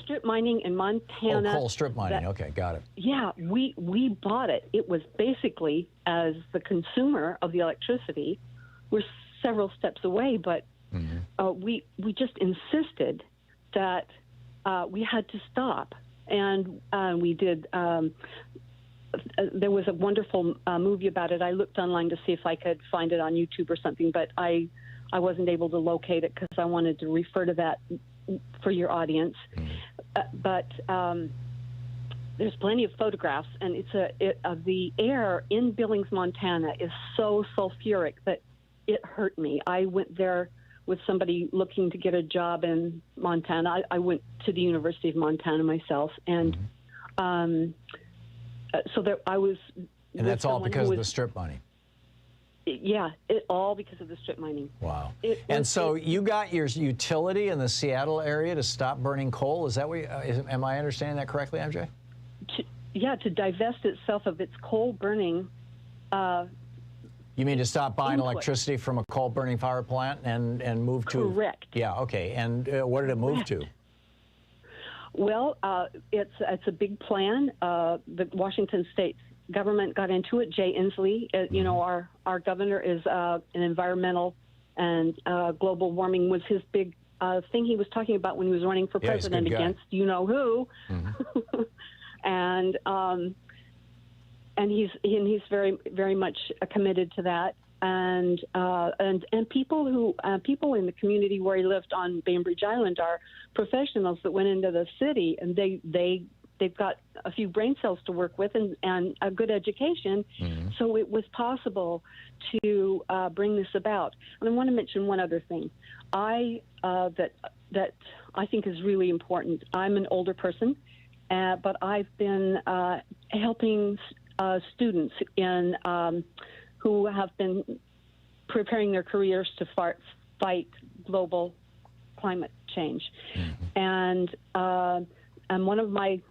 Strip mining in Montana. Oh, coal strip mining. Okay, got it. Yeah, we bought it. It was basically, as the consumer of the electricity, we're several steps away, but we just insisted that we had to stop. And we did. There was a wonderful movie about it. I looked online to see if I could find it on YouTube or something, but I wasn't able to locate it because I wanted to refer to that for your audience. But there's plenty of photographs, and the air in Billings, Montana is so sulfuric that it hurt me. I went there with somebody looking to get a job in Montana. I went to the University of Montana myself, and so there I was. And that's all because of the strip mining. Yeah, all because of the strip mining. Wow. And so you got your utility in the Seattle area to stop burning coal? Is that what am I understanding that correctly, MJ? To divest itself of its coal burning You mean to stop buying electricity from a coal-burning power plant and move to? Correct. Yeah. Okay. And what did it move to? Well, it's a big plan. The Washington State government got into it. Jay Inslee, you know, our governor is an environmental and global warming was his big thing he was talking about when he was running for president against you know who, and he's very much committed to that. And people in the community where he lived on Bainbridge Island are professionals that went into the city, and they've got a few brain cells to work with and a good education. So it was possible to bring this about. And I want to mention one other thing. That I think is really important. I'm an older person, but I've been helping students in who have been preparing their careers to fight global climate change. And one of my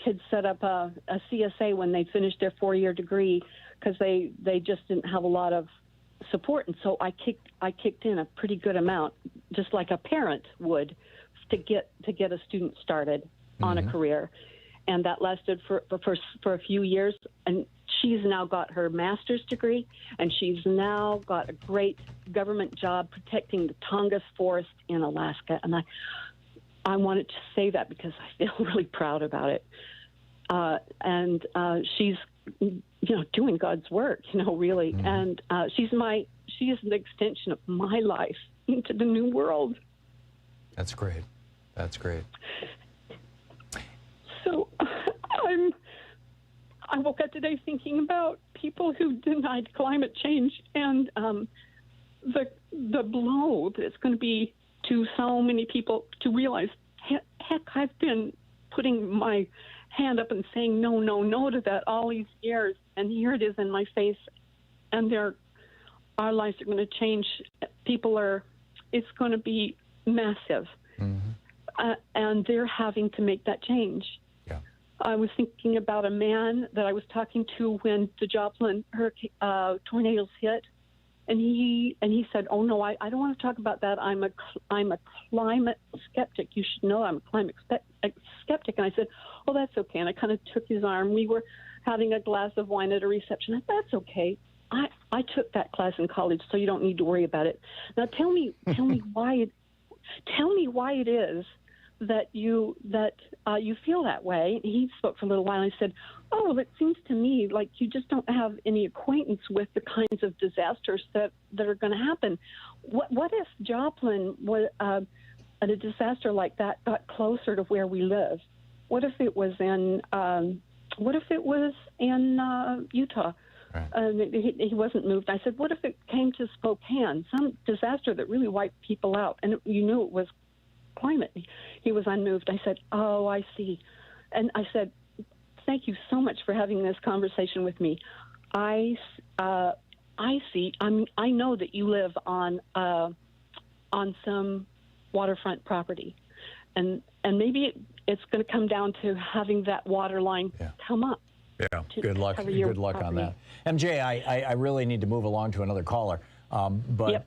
kids set up a CSA when they finished their 4-year degree because they just didn't have a lot of support, and so I kicked in a pretty good amount, just like a parent would, to get a student started on a career, and that lasted for a few years. And she's now got her master's degree, and she's now got a great government job protecting the Tongass Forest in Alaska. And I wanted to say that because I feel really proud about it. And she's, doing God's work, really. And she is an extension of my life into the new world. That's great. That's great. So I woke up today thinking about people who denied climate change and the blow that it's going to be to so many people to realize, heck, I've been putting my hand up and saying no, no, no to that all these years, and here it is in my face, and our lives are going to change. It's going to be massive, and they're having to make that change. Yeah. I was thinking about a man that I was talking to when the Joplin tornadoes hit, and he said, "Oh no, I don't want to talk about that. I'm a climate skeptic. You should know I'm a climate skeptic." And I said, "Oh, that's okay." And I kind of took his arm. We were having a glass of wine at a reception. I said, "That's okay. I took that class in college, so you don't need to worry about it." Now tell me why it is that you feel that way. He spoke for a little while, and I said, "Oh, well, it seems to me like you just don't have any acquaintance with the kinds of disasters that are going to happen. What if Joplin was a disaster like that got closer to where we live? What if it was in Utah?" Right. He wasn't moved. I said, "What if it came to Spokane, some disaster that really wiped people out, and you knew it was climate?" He was unmoved. I said, "Oh, I see." And I said, "Thank you so much for having this conversation with me. I see. I know that you live on some waterfront property, and maybe it's going to come down to having that water line come up." Yeah. Good luck. Good luck on that. MJ, I really need to move along to another caller. But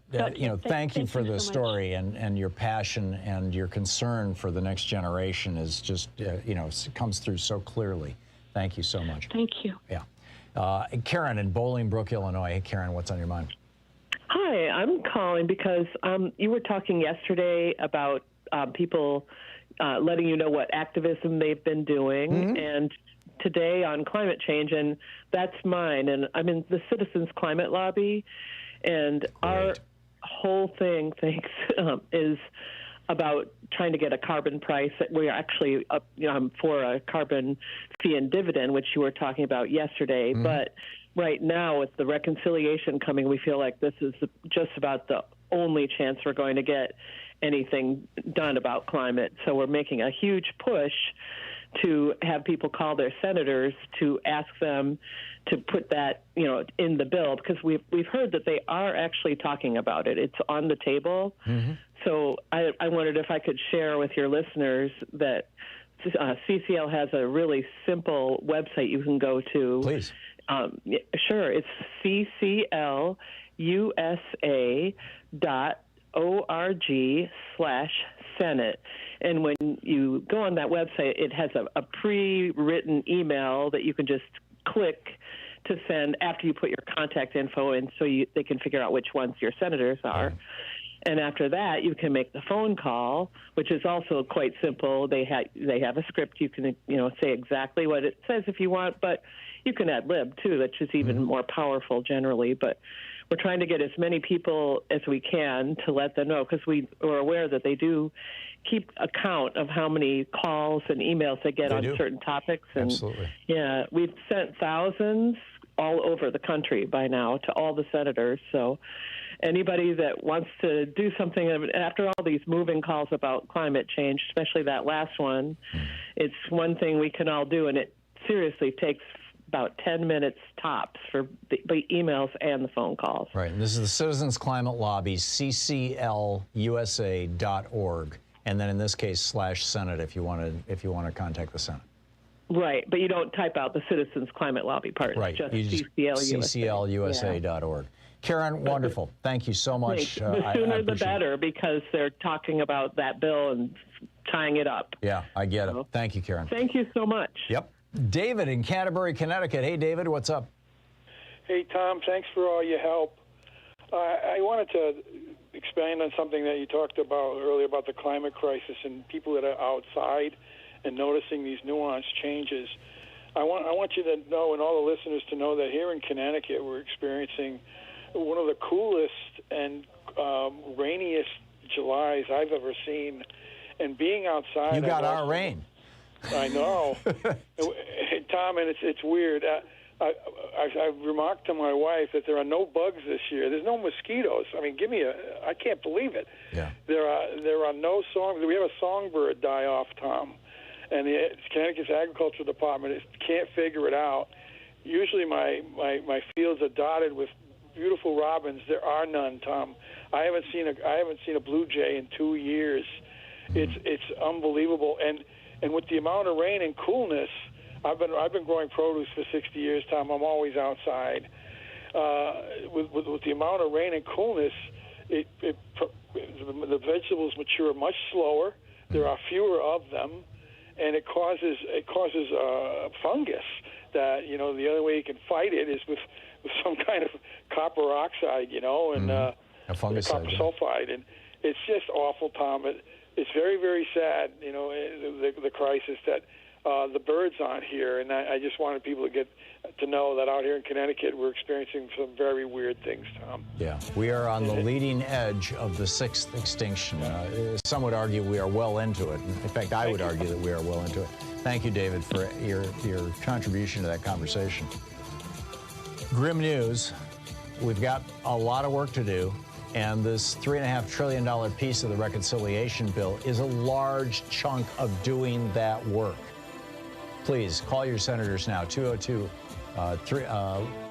thank you for the story and your passion and your concern for the next generation is just comes through so clearly. Thank you so much. Thank you. Yeah. Karen in Bolingbrook, Illinois. Hey, Karen, what's on your mind? Hi, I'm calling because you were talking yesterday about people letting you know what activism they've been doing, and today on climate change, and that's mine. And I'm in the Citizens Climate Lobby, and our whole thing, is about trying to get a carbon price. We're actually for a carbon fee and dividend, which you were talking about yesterday. But right now, with the reconciliation coming, we feel like this is just about the only chance we're going to get anything done about climate. So we're making a huge push to have people call their senators to ask them to put that, in the bill, because we've heard that they are actually talking about it. It's on the table. So I wondered if I could share with your listeners that CCL has a really simple website you can go to. Please. Sure. It's cclusa.org/Senate. And when you go on that website, it has a pre-written email that you can just click to send after you put your contact info in, so they can figure out which ones your senators are. And after that, you can make the phone call, which is also quite simple. They have a script. You can say exactly what it says if you want, but you can ad lib too, which is even more powerful generally. But we're trying to get as many people as we can to let them know, because we are aware that they do keep account of how many calls and emails they get on certain topics. And absolutely. Yeah, we've sent thousands all over the country by now to all the senators. So anybody that wants to do something after all these moving calls about climate change, especially that last one, it's one thing we can all do, and it seriously takes about 10 minutes tops for the emails and the phone calls. Right, and this is the Citizens Climate Lobby, cclusa.org, and then in this case /Senate if you want to contact the Senate. Right, but you don't type out the Citizens Climate Lobby part. Right, just cclusa.org. Karen, wonderful. Thank you so much. The sooner the better, because they're talking about that bill and tying it up. Yeah, I get it. Thank you, Karen. Thank you so much. Yep. David in Canterbury, Connecticut. Hey, David, what's up? Hey, Tom, thanks for all your help. I wanted to expand on something that you talked about earlier about the climate crisis and people that are outside and noticing these nuanced changes. I want you to know, and all the listeners to know, that here in Connecticut we're experiencing one of the coolest and rainiest Julys I've ever seen. And being outside, you got our rain. I know, Tom, and it's weird. I've remarked to my wife that there are no bugs this year. There's no mosquitoes. I mean, I can't believe it. Yeah. There are no songs. We have a songbird die off, Tom, and Connecticut's agricultural department can't figure it out. Usually my fields are dotted with beautiful robins. There are none, Tom. I haven't seen a blue jay in 2 years. It's unbelievable. And with the amount of rain and coolness, I've been growing produce for 60 years, Tom. I'm always outside. With the amount of rain and coolness, the vegetables mature much slower. There are fewer of them, and it causes fungus. That the only way you can fight it is with some kind of copper oxide, and a fungicide, copper sulfide, and it's just awful, Tom. It's very, very sad, the crisis that the birds aren't here, and I just wanted people to know that out here in Connecticut we're experiencing some very weird things, Tom. Yeah, we are on the leading edge of the sixth extinction. Some would argue we are well into it. In fact, I would argue that we are well into it. Thank you, David, for your contribution to that conversation. Grim news. We've got a lot of work to do. And this $3.5 trillion piece of the reconciliation bill is a large chunk of doing that work. Please call your senators now, 202-3.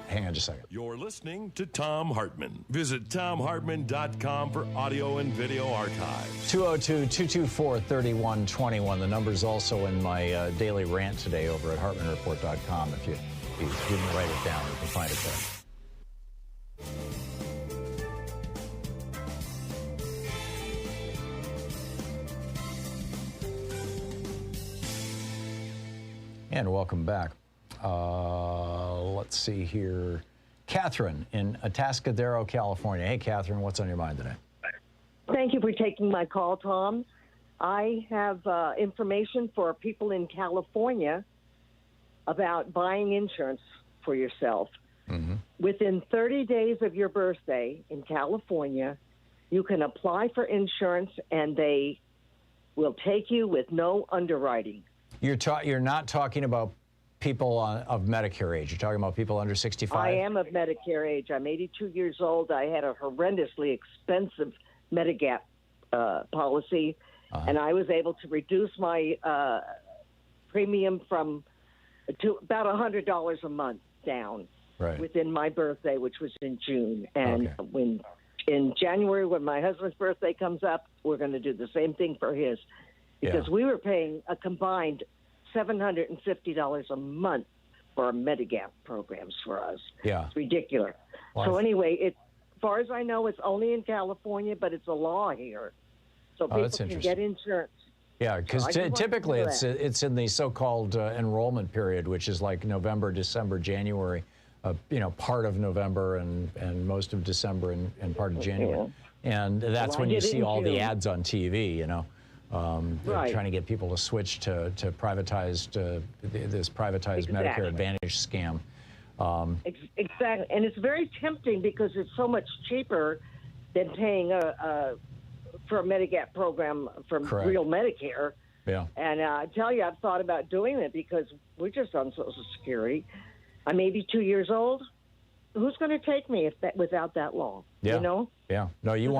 Hang on just a second. You're listening to Thom Hartmann. Visit thomhartmann.com for audio and video archives. 202-224-3121. The number's also in my daily rant today over at hartmannreport.com. If you didn't write it down, you can find it there. And welcome back. Let's see here. Catherine in Atascadero, California. Hey, Catherine, what's on your mind today? Thank you for taking my call, Tom. I have information for people in California about buying insurance for yourself. Mm-hmm. Within 30 days of your birthday in California, you can apply for insurance, and they will take you with no underwriting. You're not talking about people of Medicare age. You're talking about people under 65? I am of Medicare age. I'm 82 years old. I had a horrendously expensive Medigap policy, and I was able to reduce my premium to about $100 a month down within my birthday, which was in June. And in January, when my husband's birthday comes up, we're going to do the same thing for his. Because we were paying a combined $750 a month for Medigap programs for us. Yeah. It's ridiculous. Well, So anyway, as far as I know, it's only in California, but it's a law here. So people that's can interesting. get insurance. Yeah, because So I just wanted to typically know it's in the so-called enrollment period, which is like November, December, January, part of November and most of December and part of January. And that's Well, when I you did see in all the June. ads on TV, they're Right. trying to get people to switch to privatized, this privatized Exactly. Medicare Advantage scam. Exactly, and it's very tempting because it's so much cheaper than paying for a Medigap program from Correct. real Medicare. Yeah. And I tell you, I've thought about doing it because we're just on Social Security. I'm 82 years old. Who's going to take me without that law? Yeah. You know? Yeah. No, you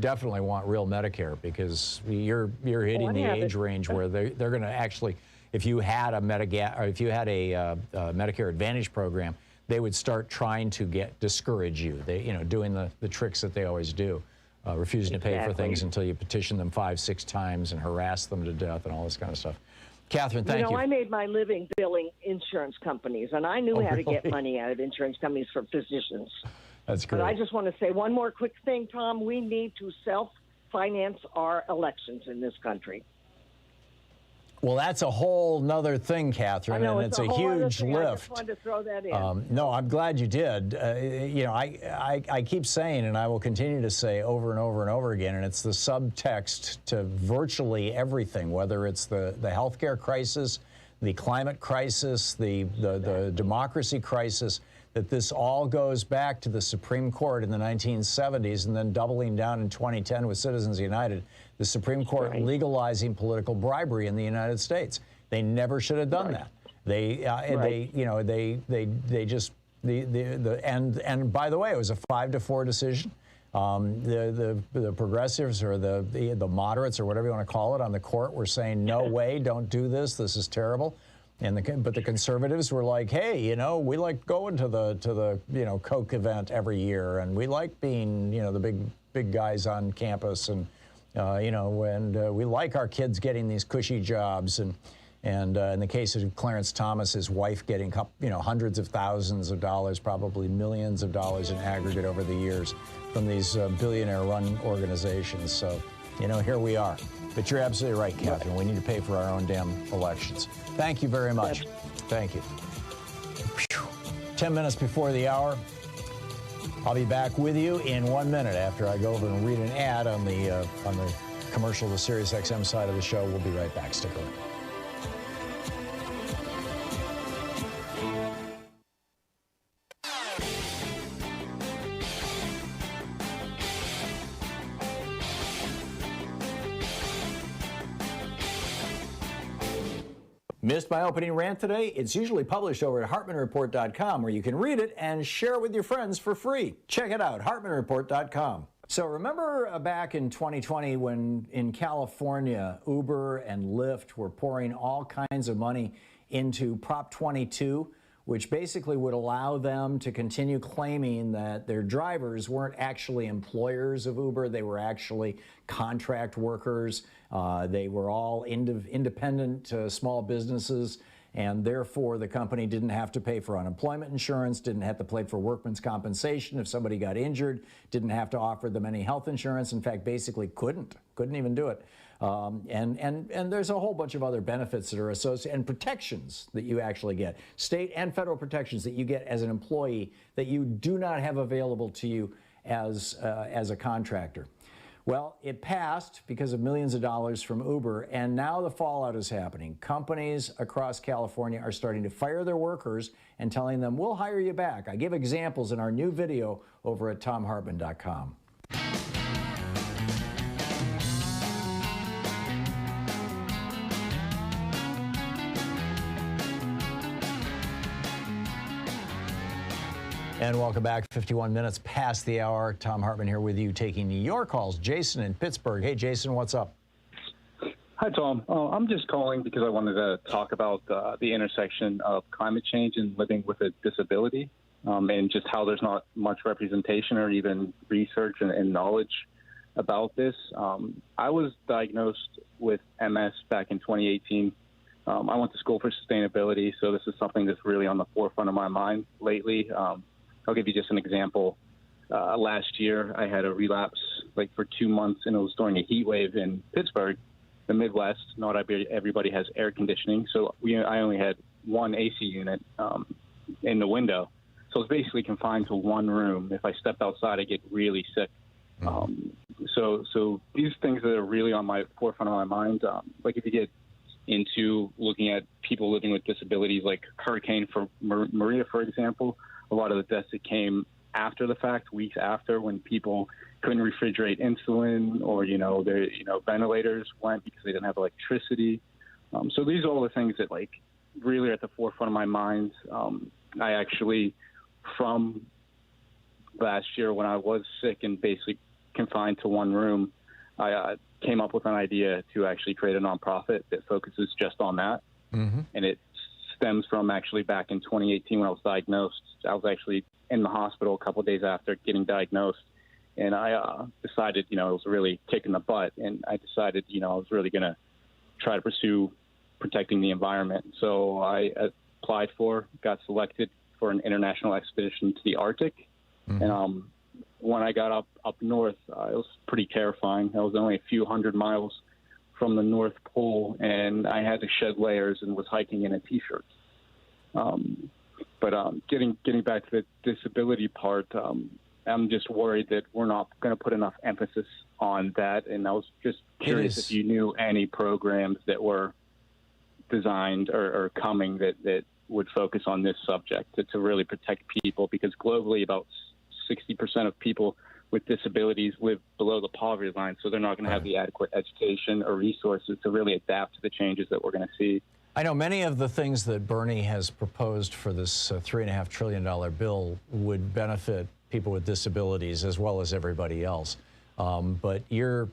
definitely want real Medicare because you're hitting the age range where they're going to actually, if you had a Medigap or if you had a Medicare Advantage program, they would start trying to discourage you. They doing the tricks that they always do, refusing to pay for things until you petition them 5-6 times and harass them to death and all this kind of stuff. Catherine, thank you. I made my living billing insurance companies, and I knew how to get really? money out of insurance companies for physicians. That's great. But I just want to say one more quick thing, Tom. We need to self-finance our elections in this country. Well, that's a whole nother thing, Catherine, I know, and it's a whole other huge thing. I lift. just wanted to throw that in. No, I'm glad you did. I keep saying, and I will continue to say over and over and over again, and it's the subtext to virtually everything, whether it's the healthcare crisis, the climate crisis, the democracy crisis, that this all goes back to the Supreme Court in the 1970s and then doubling down in 2010 with Citizens United, the Supreme Court legalizing political bribery in the United States. They never should have done that. And by the way, it was a 5-4 decision. The progressives or the moderates or whatever you want to call it on the court were saying, no way, don't do this. This is terrible. But the conservatives were like, hey, we like going to the Coke event every year, and we like being the big guys on campus, and we like our kids getting these cushy jobs, and in the case of Clarence Thomas, his wife getting hundreds of thousands of dollars, probably millions of dollars in aggregate over the years from these billionaire-run organizations. So here we are. But you're absolutely right, Catherine. We need to pay for our own damn elections. Thank you very much. Thank you. 10 minutes before the hour. I'll be back with you in 1 minute after I go over and read an ad on the commercial, the SiriusXM side of the show. We'll be right back. Stick around. Missed my opening rant today? It's usually published over at HartmannReport.com, where you can read it and share it with your friends for free. Check it out, HartmannReport.com. So remember back in 2020 when in California, Uber and Lyft were pouring all kinds of money into Prop 22, which basically would allow them to continue claiming that their drivers weren't actually employers of Uber. They were actually contract workers. They were all independent small businesses, and therefore the company didn't have to pay for unemployment insurance, didn't have to pay for workman's compensation if somebody got injured, didn't have to offer them any health insurance. In fact, basically couldn't even do it. And there's a whole bunch of other benefits that are associated and protections that you actually get, state and federal protections that you get as an employee that you do not have available to you as a contractor. Well, it passed because of millions of dollars from Uber, and now the fallout is happening. Companies across California are starting to fire their workers and telling them, we'll hire you back. I give examples in our new video over at ThomHartmann.com. And welcome back. 51 minutes past the hour. Thom Hartmann here with you, taking your calls. Jason in Pittsburgh. Hey, Jason, what's up? Hi, Tom. I'm just calling because I wanted to talk about the intersection of climate change and living with a disability, and just how there's not much representation or even research and knowledge about this. I was diagnosed with MS back in 2018. I went to school for sustainability, so this is something that's really on the forefront of my mind lately. I'll give you just an example. Last year, I had a relapse like for 2 months, and it was during a heat wave in Pittsburgh, the Midwest. Not everybody has air conditioning, so I only had one AC unit in the window. So it's basically confined to one room. If I step outside, I get really sick. So these things that are really on my forefront of my mind, like if you get into looking at people living with disabilities, like Hurricane Maria, for example, a lot of the deaths that came after the fact, weeks after, when people couldn't refrigerate insulin, or their ventilators went because they didn't have electricity. So these are all the things that really are at the forefront of my mind. I actually, from last year when I was sick and basically confined to one room, I came up with an idea to actually create a nonprofit that focuses just on that. And it stems from actually back in 2018 when I was diagnosed. I was actually in the hospital a couple of days after getting diagnosed, and I decided, it was really kicking the butt, and I decided, I was really going to try to pursue protecting the environment. So I applied got selected for an international expedition to the Arctic. And when I got up north, it was pretty terrifying. I was only a few hundred miles from the North Pole, and I had to shed layers and was hiking in a T-shirt. But getting back to the disability part, I'm just worried that we're not going to put enough emphasis on that. And I was just curious if you knew any programs that were designed or coming that would focus on this subject to really protect people, because globally about 60% of people with disabilities live below the poverty line, so they're not going to have the adequate education or resources to really adapt to the changes that we're going to see. I know many of the things that Bernie has proposed for this $3.5 trillion bill would benefit people with disabilities as well as everybody else. But your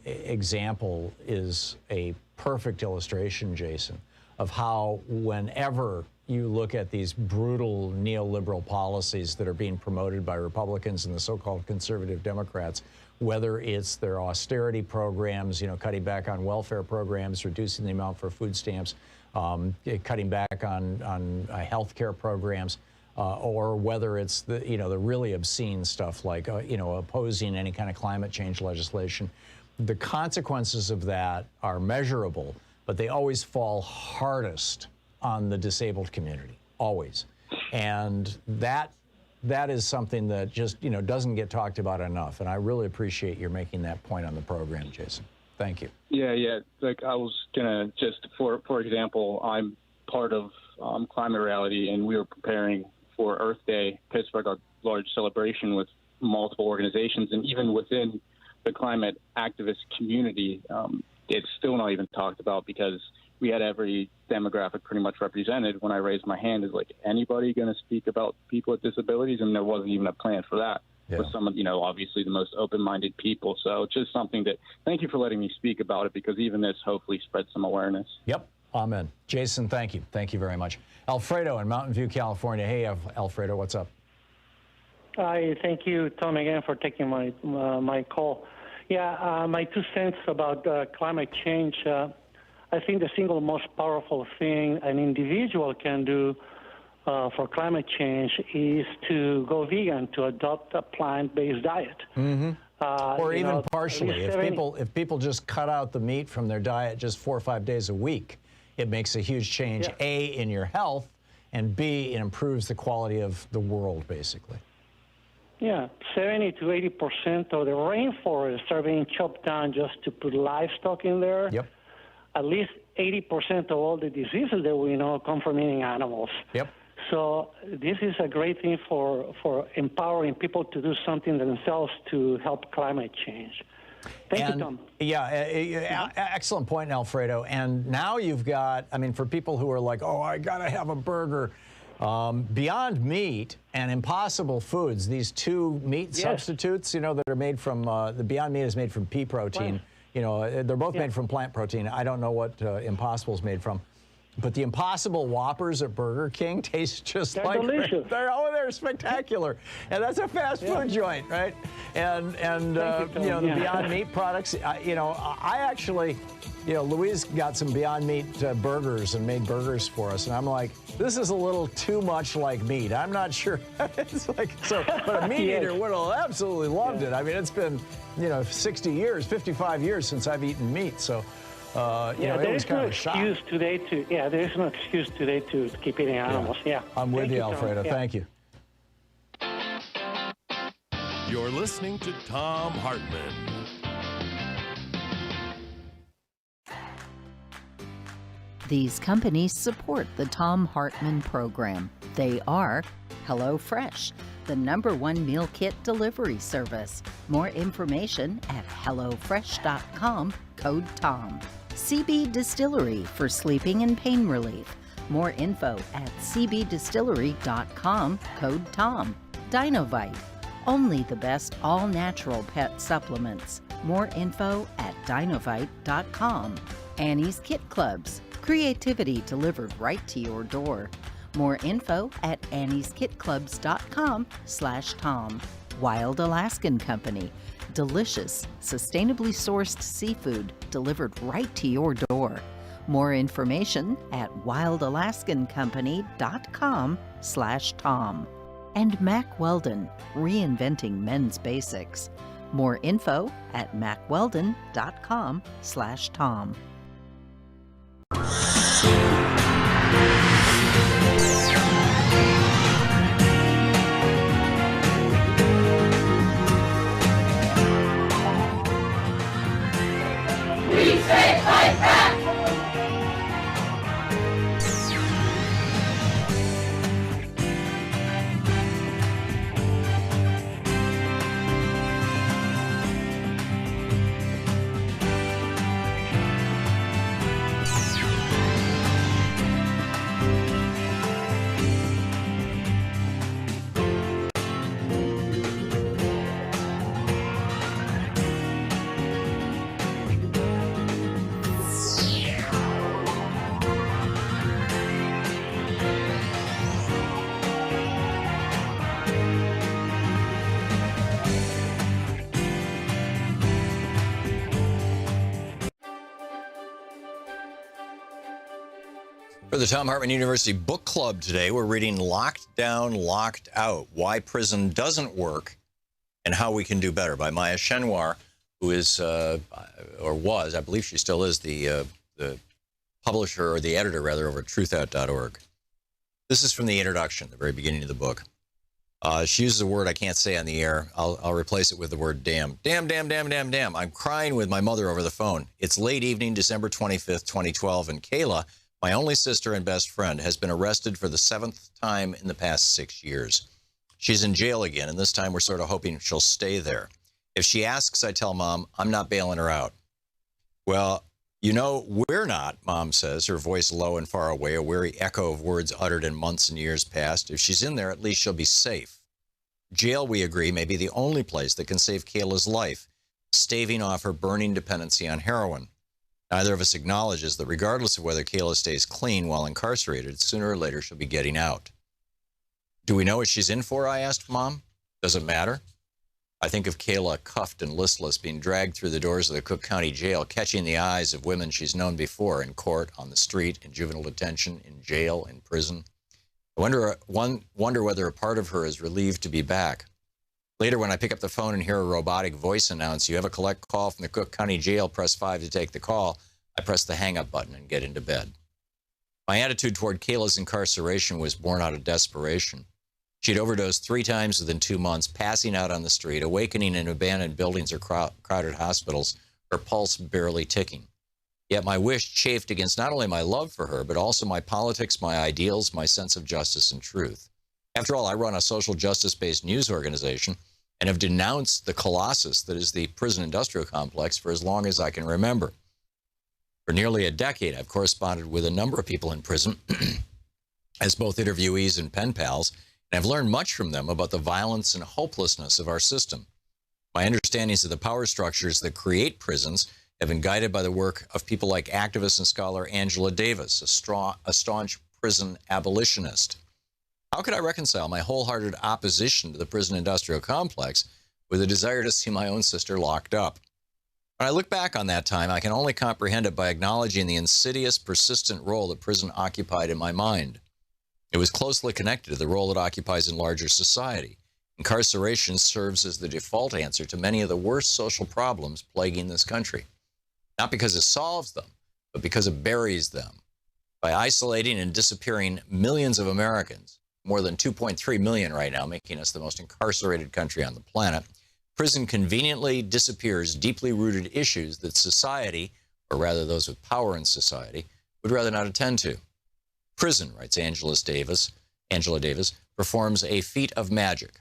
example is a perfect illustration, Jason, of how whenever you look at these brutal neoliberal policies that are being promoted by Republicans and the so-called conservative Democrats, whether it's their austerity programs, cutting back on welfare programs, reducing the amount for food stamps, cutting back on health care programs, or whether it's the really obscene stuff like opposing any kind of climate change legislation. The consequences of that are measurable, but they always fall hardest on the disabled community, always. And that is something that just doesn't get talked about enough. And I really appreciate your making that point on the program, Jason. Thank you. Yeah. Like I was gonna just for example, I'm part of Climate Reality, and we were preparing for Earth Day, Pittsburgh, a large celebration with multiple organizations, and even within the climate activist community, it's still not even talked about because we had every demographic pretty much represented. When I raised my hand, is like, anybody going to speak about people with disabilities? And there wasn't even a plan for that. For some of, obviously the most open-minded people. So it's just something that, thank you for letting me speak about it, because even this hopefully spreads some awareness. Yep. Amen. Jason, thank you. Thank you very much. Alfredo in Mountain View, California. Hey, Alfredo, what's up? Hi, thank you, Tom, again, for taking my call. Yeah, my 2 cents about climate change. I think the single most powerful thing an individual can do for climate change is to go vegan, to adopt a plant-based diet. Or even partially. If people just cut out the meat from their diet just 4 or 5 days a week, it makes a huge change, A, in your health, and B, it improves the quality of the world, basically. Yeah, 70 to 80% of the rainforests are being chopped down just to put livestock in there. Yep. At least 80% of all the diseases that we know come from eating animals. Yep. So this is a great thing for empowering people to do something themselves to help climate change. Thank you, Tom. Yeah, excellent point, Alfredo. And now you've got, for people who are like, oh, I got to have a burger, Beyond Meat and Impossible Foods, these two meat substitutes, that are made from, the Beyond Meat is made from pea protein. They're both made from plant protein. I don't know what Impossible is made from. But the Impossible Whoppers at Burger King taste just They're like delicious. they're spectacular, and that's a fast food joint, right? And you know, the Beyond Meat products. I actually, Louise got some Beyond Meat burgers and made burgers for us, and I'm like, this is a little too much like meat. I'm not sure. It's like so, but a meat eater would have absolutely loved it. I mean, it's been 60 years, 55 years since I've eaten meat, so. There is no excuse today to keep eating animals. I'm with you, Alfredo. Thank you. You're listening to Thom Hartmann. These companies support the Thom Hartmann Program. They are HelloFresh, the #1 meal kit delivery service. More information at hellofresh.com, code TOM. CB Distillery for sleeping and pain relief. More info at cbdistillery.com, code TOM. Dinovite, only the best all-natural pet supplements. More info at dinovite.com. Annie's Kit Clubs, creativity delivered right to your door. More info at annieskitclubs.com/Tom. Wild Alaskan Company, delicious, sustainably sourced seafood delivered right to your door. More information at wildalaskancompany.com/Tom. And Mack Weldon, reinventing men's basics. More info at mackweldon.com/Tom. We say fight back! For the Thom Hartmann University Book Club today, we're reading Locked Down, Locked Out, Why Prison Doesn't Work and How We Can Do Better by Maya Chenwar, who is, or was, I believe she still is, the publisher, or the editor, rather, over at truthout.org. This is from the introduction, the very beginning of the book. She uses a word I can't say on the air. I'll replace it with the word damn. Damn, damn, damn, damn, damn. I'm crying with my mother over the phone. It's late evening, December 25th, 2012, and Kayla, my only sister and best friend, has been arrested for the 7th time in the past 6 years. She's in jail again, and this time we're sort of hoping she'll stay there. If she asks, I tell Mom, I'm not bailing her out. Well, we're not, Mom says, her voice low and far away, a weary echo of words uttered in months and years past. If she's in there, at least she'll be safe. Jail, we agree, may be the only place that can save Kayla's life, staving off her burning dependency on heroin. Neither of us acknowledges that regardless of whether Kayla stays clean while incarcerated, sooner or later she'll be getting out. Do we know what she's in for, I asked Mom. Does it matter? I think of Kayla cuffed and listless, being dragged through the doors of the Cook County Jail, catching the eyes of women she's known before in court, on the street, in juvenile detention, in jail, in prison. I wonder whether a part of her is relieved to be back. Later, when I pick up the phone and hear a robotic voice announce, you have a collect call from the Cook County Jail, press 5 to take the call, I press the hang-up button and get into bed. My attitude toward Kayla's incarceration was born out of desperation. She'd overdosed 3 times within 2 months, passing out on the street, awakening in abandoned buildings or crowded hospitals, her pulse barely ticking. Yet my wish chafed against not only my love for her, but also my politics, my ideals, my sense of justice and truth. After all, I run a social justice-based news organization and have denounced the colossus that is the prison industrial complex for as long as I can remember. For nearly a decade, I've corresponded with a number of people in prison as both interviewees and pen pals, and I've learned much from them about the violence and hopelessness of our system. My understandings of the power structures that create prisons have been guided by the work of people like activist and scholar Angela Davis, a staunch prison abolitionist. How could I reconcile my wholehearted opposition to the prison industrial complex with a desire to see my own sister locked up? When I look back on that time, I can only comprehend it by acknowledging the insidious, persistent role that prison occupied in my mind. It was closely connected to the role it occupies in larger society. Incarceration serves as the default answer to many of the worst social problems plaguing this country. Not because it solves them, but because it buries them. By isolating and disappearing millions of Americans, more than 2.3 million right now, making us the most incarcerated country on the planet, prison conveniently disappears deeply rooted issues that society, or rather those with power in society, would rather not attend to. Prison, writes Angela Davis, performs a feat of magic.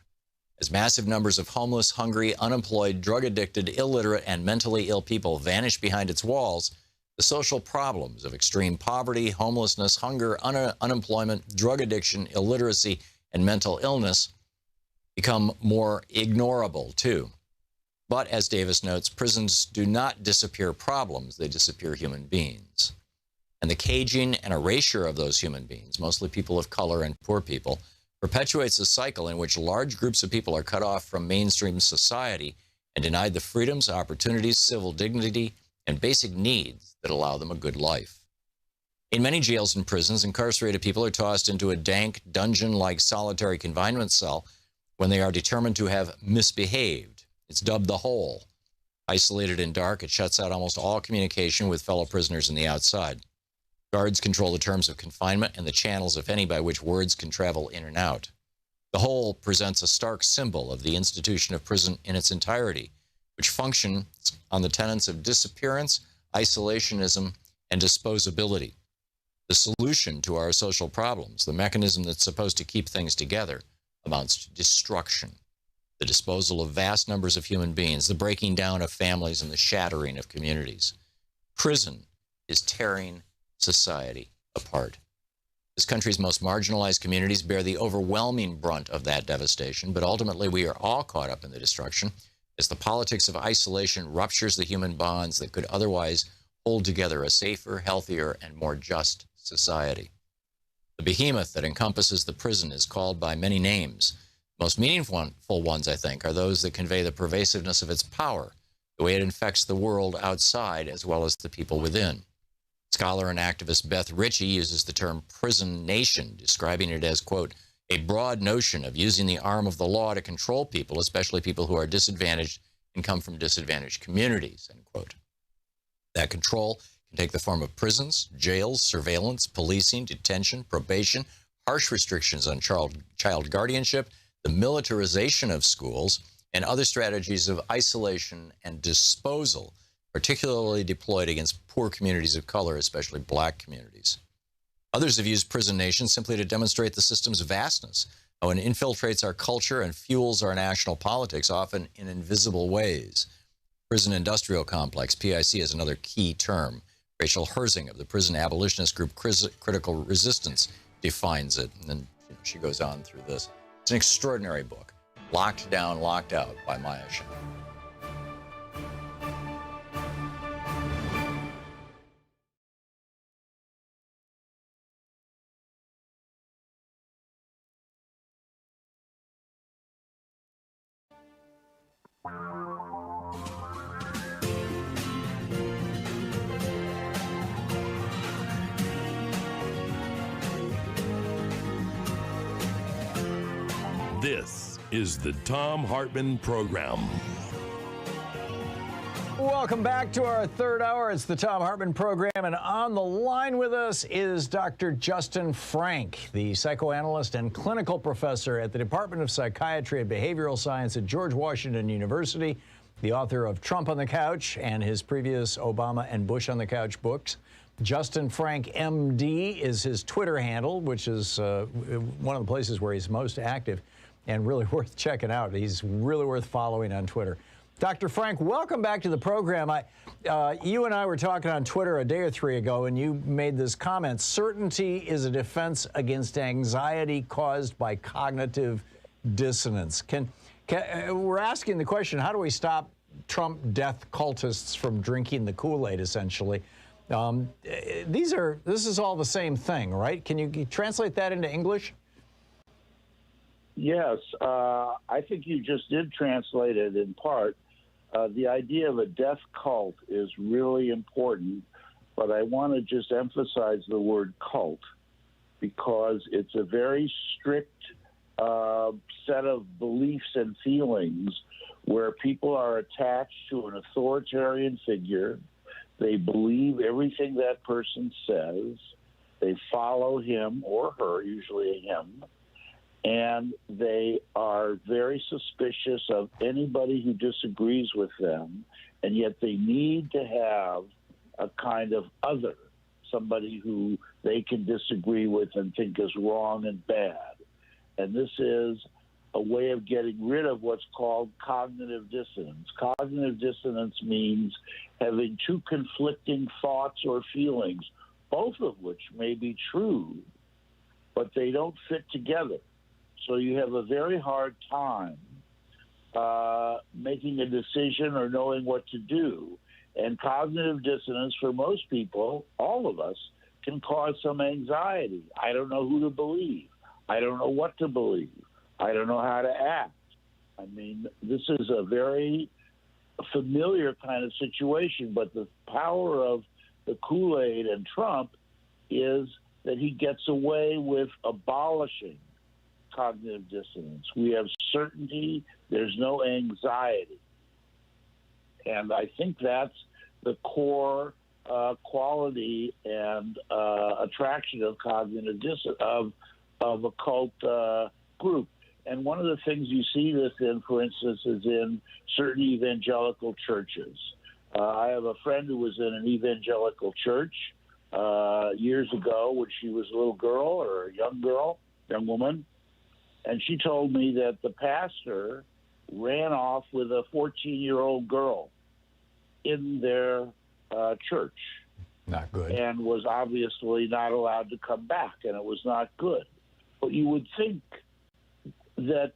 As massive numbers of homeless, hungry, unemployed, drug-addicted, illiterate, and mentally ill people vanish behind its walls, the social problems of extreme poverty, homelessness, hunger, unemployment, drug addiction, illiteracy, and mental illness become more ignorable, too. But, as Davis notes, prisons do not disappear problems, they disappear human beings. And the caging and erasure of those human beings, mostly people of color and poor people, perpetuates a cycle in which large groups of people are cut off from mainstream society and denied the freedoms, opportunities, civil dignity, and basic needs that allow them a good life. In many jails and prisons, incarcerated people are tossed into a dank, dungeon-like solitary confinement cell when they are determined to have misbehaved. It's dubbed the hole. Isolated and dark, it shuts out almost all communication with fellow prisoners in the outside. Guards control the terms of confinement and the channels, if any, by which words can travel in and out. The hole presents a stark symbol of the institution of prison in its entirety, which functions on the tenets of disappearance, isolationism, and disposability. The solution to our social problems, the mechanism that's supposed to keep things together, amounts to destruction, the disposal of vast numbers of human beings, the breaking down of families, and the shattering of communities. Prison is tearing society apart. This country's most marginalized communities bear the overwhelming brunt of that devastation, but ultimately we are all caught up in the destruction as the politics of isolation ruptures the human bonds that could otherwise hold together a safer, healthier, and more just society. The behemoth that encompasses the prison is called by many names. The most meaningful ones, I think, are those that convey the pervasiveness of its power, the way it infects the world outside as well as the people within. Scholar and activist Beth Ritchie uses the term prison nation, describing it as, quote, a broad notion of using the arm of the law to control people, especially people who are disadvantaged and come from disadvantaged communities, end quote. That control can take the form of prisons, jails, surveillance, policing, detention, probation, harsh restrictions on child guardianship, the militarization of schools, and other strategies of isolation and disposal, particularly deployed against poor communities of color, especially black communities. Others have used prison nation simply to demonstrate the system's vastness, how it infiltrates our culture and fuels our national politics, often in invisible ways. Prison industrial complex, PIC, is another key term. Rachel Herzing of the prison abolitionist group Critical Resistance defines it, and then she goes on through this. It's an extraordinary book, Locked Down, Locked Out by Maya Shen. This is the Thom Hartmann Program. Welcome back to our third hour. It's the Thom Hartmann Program, and on the line with us is Dr. Justin Frank, the psychoanalyst and clinical professor at the Department of Psychiatry and Behavioral Science at George Washington University, the author of Trump on the Couch and his previous Obama and Bush on the Couch books. Justin Frank, MD, is his Twitter handle, which is one of the places where he's most active and really worth checking out. He's really worth following on Twitter. Dr. Frank, welcome back to the program. You and I were talking on Twitter a day or three ago, and you made this comment: certainty is a defense against anxiety caused by cognitive dissonance. We're asking the question, how do we stop Trump death cultists from drinking the Kool-aide, essentially. This is all the same thing, right? Can you translate that into English? Yes, I think you just did translate it in part. The idea of a death cult is really important, but I want to just emphasize the word cult because it's a very strict set of beliefs and feelings where people are attached to an authoritarian figure. They believe everything that person says. They follow him or her, usually him, and they are very suspicious of anybody who disagrees with them, and yet they need to have a kind of other, somebody who they can disagree with and think is wrong and bad. And this is a way of getting rid of what's called cognitive dissonance. Cognitive dissonance means having two conflicting thoughts or feelings, both of which may be true, but they don't fit together. So you have a very hard time making a decision or knowing what to do. And cognitive dissonance for most people, all of us, can cause some anxiety. I don't know who to believe. I don't know what to believe. I don't know how to act. I mean, this is a very familiar kind of situation, but the power of the Kool-Aide and Trump is that he gets away with abolishing cognitive dissonance. We have certainty. There's no anxiety. And I think that's the core quality and attraction of cognitive dissonance, of a cult group. And one of the things you see this in, for instance, is in certain evangelical churches. I have a friend who was in an evangelical church years ago when she was a little girl or a young woman, and she told me that the pastor ran off with a 14-year-old girl in their church. Not good. And was obviously not allowed to come back, and it was not good. But you would think that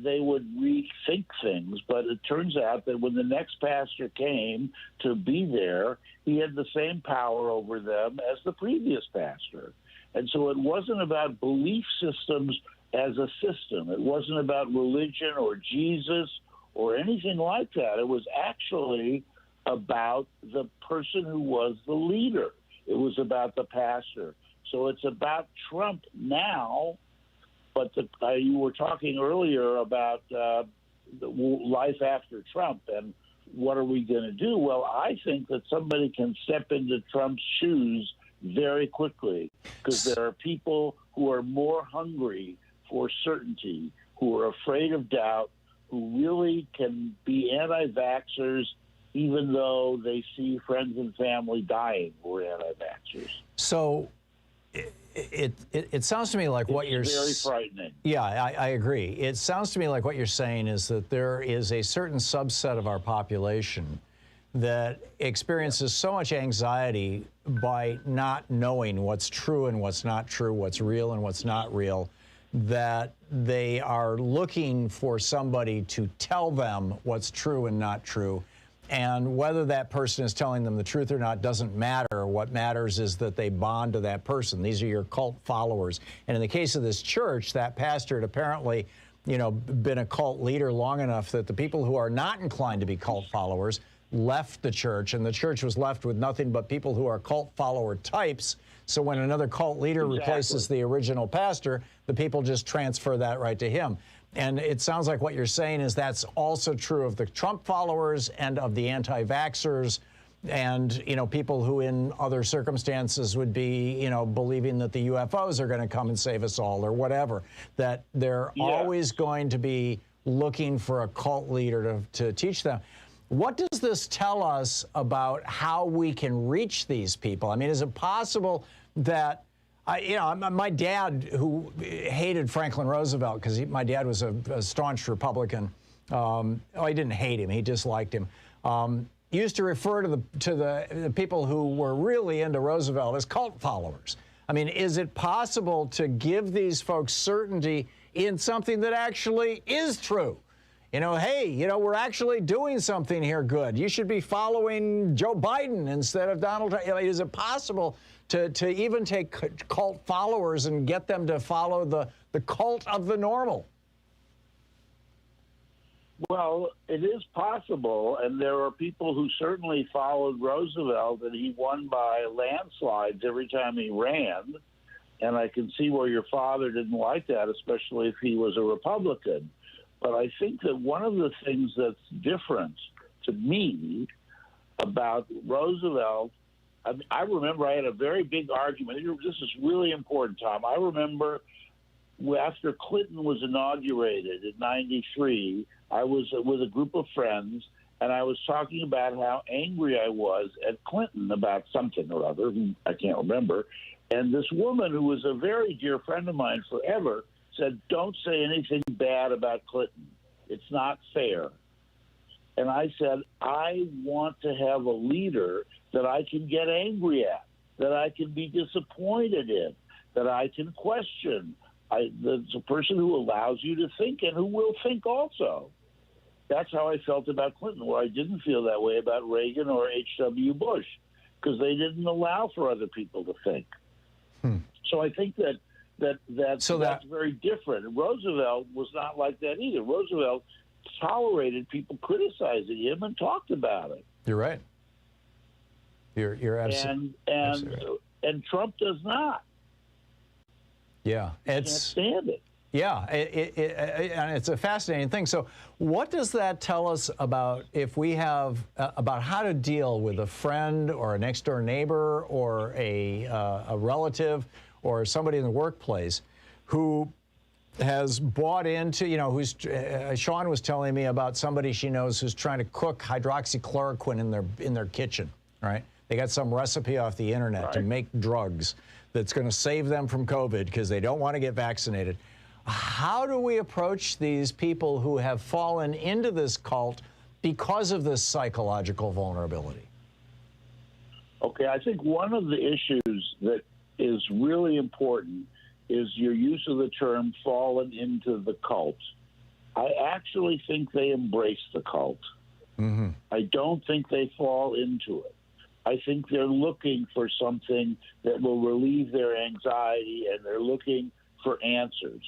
they would rethink things, but it turns out that when the next pastor came to be there, he had the same power over them as the previous pastor. And so it wasn't about belief systems as a system. It wasn't about religion or Jesus or anything like that. It was actually about the person who was the leader. It was about the pastor. So it's about Trump now, but you were talking earlier about the life after Trump and what are we going to do? Well, I think that somebody can step into Trump's shoes very quickly because there are people who are more hungry for certainty, who are afraid of doubt, who really can be anti-vaxxers even though they see friends and family dying who are anti-vaxxers. So it sounds to me like what you're... It's very frightening. Yeah, I agree. It sounds to me like what you're saying is that there is a certain subset of our population that experiences so much anxiety by not knowing what's true and what's not true, what's real and what's not real, that they are looking for somebody to tell them what's true and not true. And whether that person is telling them the truth or not doesn't matter. What matters is that they bond to that person. These are your cult followers. And in the case of this church, that pastor had apparently, been a cult leader long enough that the people who are not inclined to be cult followers left the church, and the church was left with nothing but people who are cult follower types. So when another cult leader replaces the original pastor, the people just transfer that right to him. And it sounds like what you're saying is that's also true of the Trump followers and of the anti-vaxxers and, people who in other circumstances would be, believing that the UFOs are going to come and save us all or whatever, that they're always going to be looking for a cult leader to teach them. What does this tell us about how we can reach these people? I mean, is it possible that my dad, who hated Franklin Roosevelt because my dad was a staunch Republican. He didn't hate him; he disliked him. Used to refer to the people who were really into Roosevelt as cult followers. I mean, is it possible to give these folks certainty in something that actually is true? hey, we're actually doing something here good. You should be following Joe Biden instead of Donald Trump. Is it possible to even take cult followers and get them to follow the cult of the normal? Well, it is possible, and there are people who certainly followed Roosevelt, and he won by landslides every time he ran. And I can see where your father didn't like that, especially if he was a Republican. But I think that one of the things that's different to me about Roosevelt, I remember I had a very big argument. This is really important, Tom. I remember after Clinton was inaugurated in '93, I was with a group of friends, and I was talking about how angry I was at Clinton about something or other. I can't remember. And this woman, who was a very dear friend of mine forever, said, "Don't say anything bad about Clinton. It's not fair." And I said, I want to have a leader that I can get angry at, that I can be disappointed in, that I can question. There's a person who allows you to think and who will think also. That's how I felt about Clinton, where I didn't feel that way about Reagan or H.W. Bush, because they didn't allow for other people to think. So I think that's very different. And Roosevelt was not like that either. Roosevelt tolerated people criticizing him and talked about it. You're right. You're absolutely right. And Trump does not. Yeah, can't stand it. Yeah, and it's a fascinating thing. So what does that tell us about if we have about how to deal with a friend or a next door neighbor or a relative or somebody in the workplace who has bought into, who's Sean was telling me about somebody she knows who's trying to cook hydroxychloroquine in their kitchen, right? They got some recipe off the internet to make drugs that's going to save them from COVID because they don't want to get vaccinated. How do we approach these people who have fallen into this cult because of this psychological vulnerability? Okay, I think one of the issues that is really important is your use of the term fallen into the cult. I actually think they embrace the cult. Mm-hmm. I don't think they fall into it. I think they're looking for something that will relieve their anxiety, and they're looking for answers.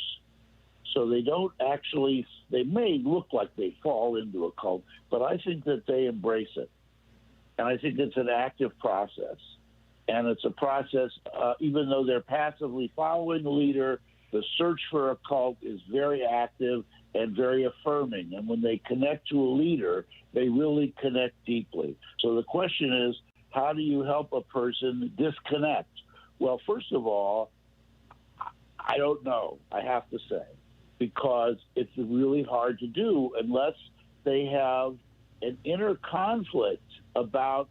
So they don't actually, they may look like they fall into a cult, but I think that they embrace it. And I think it's an active process. And it's a process, even though they're passively following the leader, the search for a cult is very active and very affirming. And when they connect to a leader, they really connect deeply. So the question is, how do you help a person disconnect? Well, first of all, I don't know, I have to say, because it's really hard to do unless they have an inner conflict about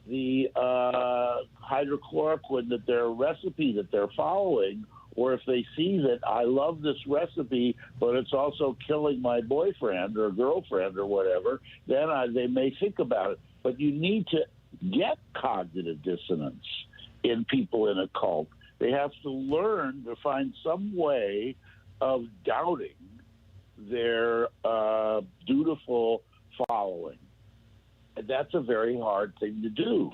the hydrochloroquine, that their recipe that they're following, or if they see that I love this recipe, but it's also killing my boyfriend or girlfriend or whatever, then they may think about it. But you need to get cognitive dissonance in people in a cult. They have to learn to find some way of doubting their dutiful following. And that's a very hard thing to do,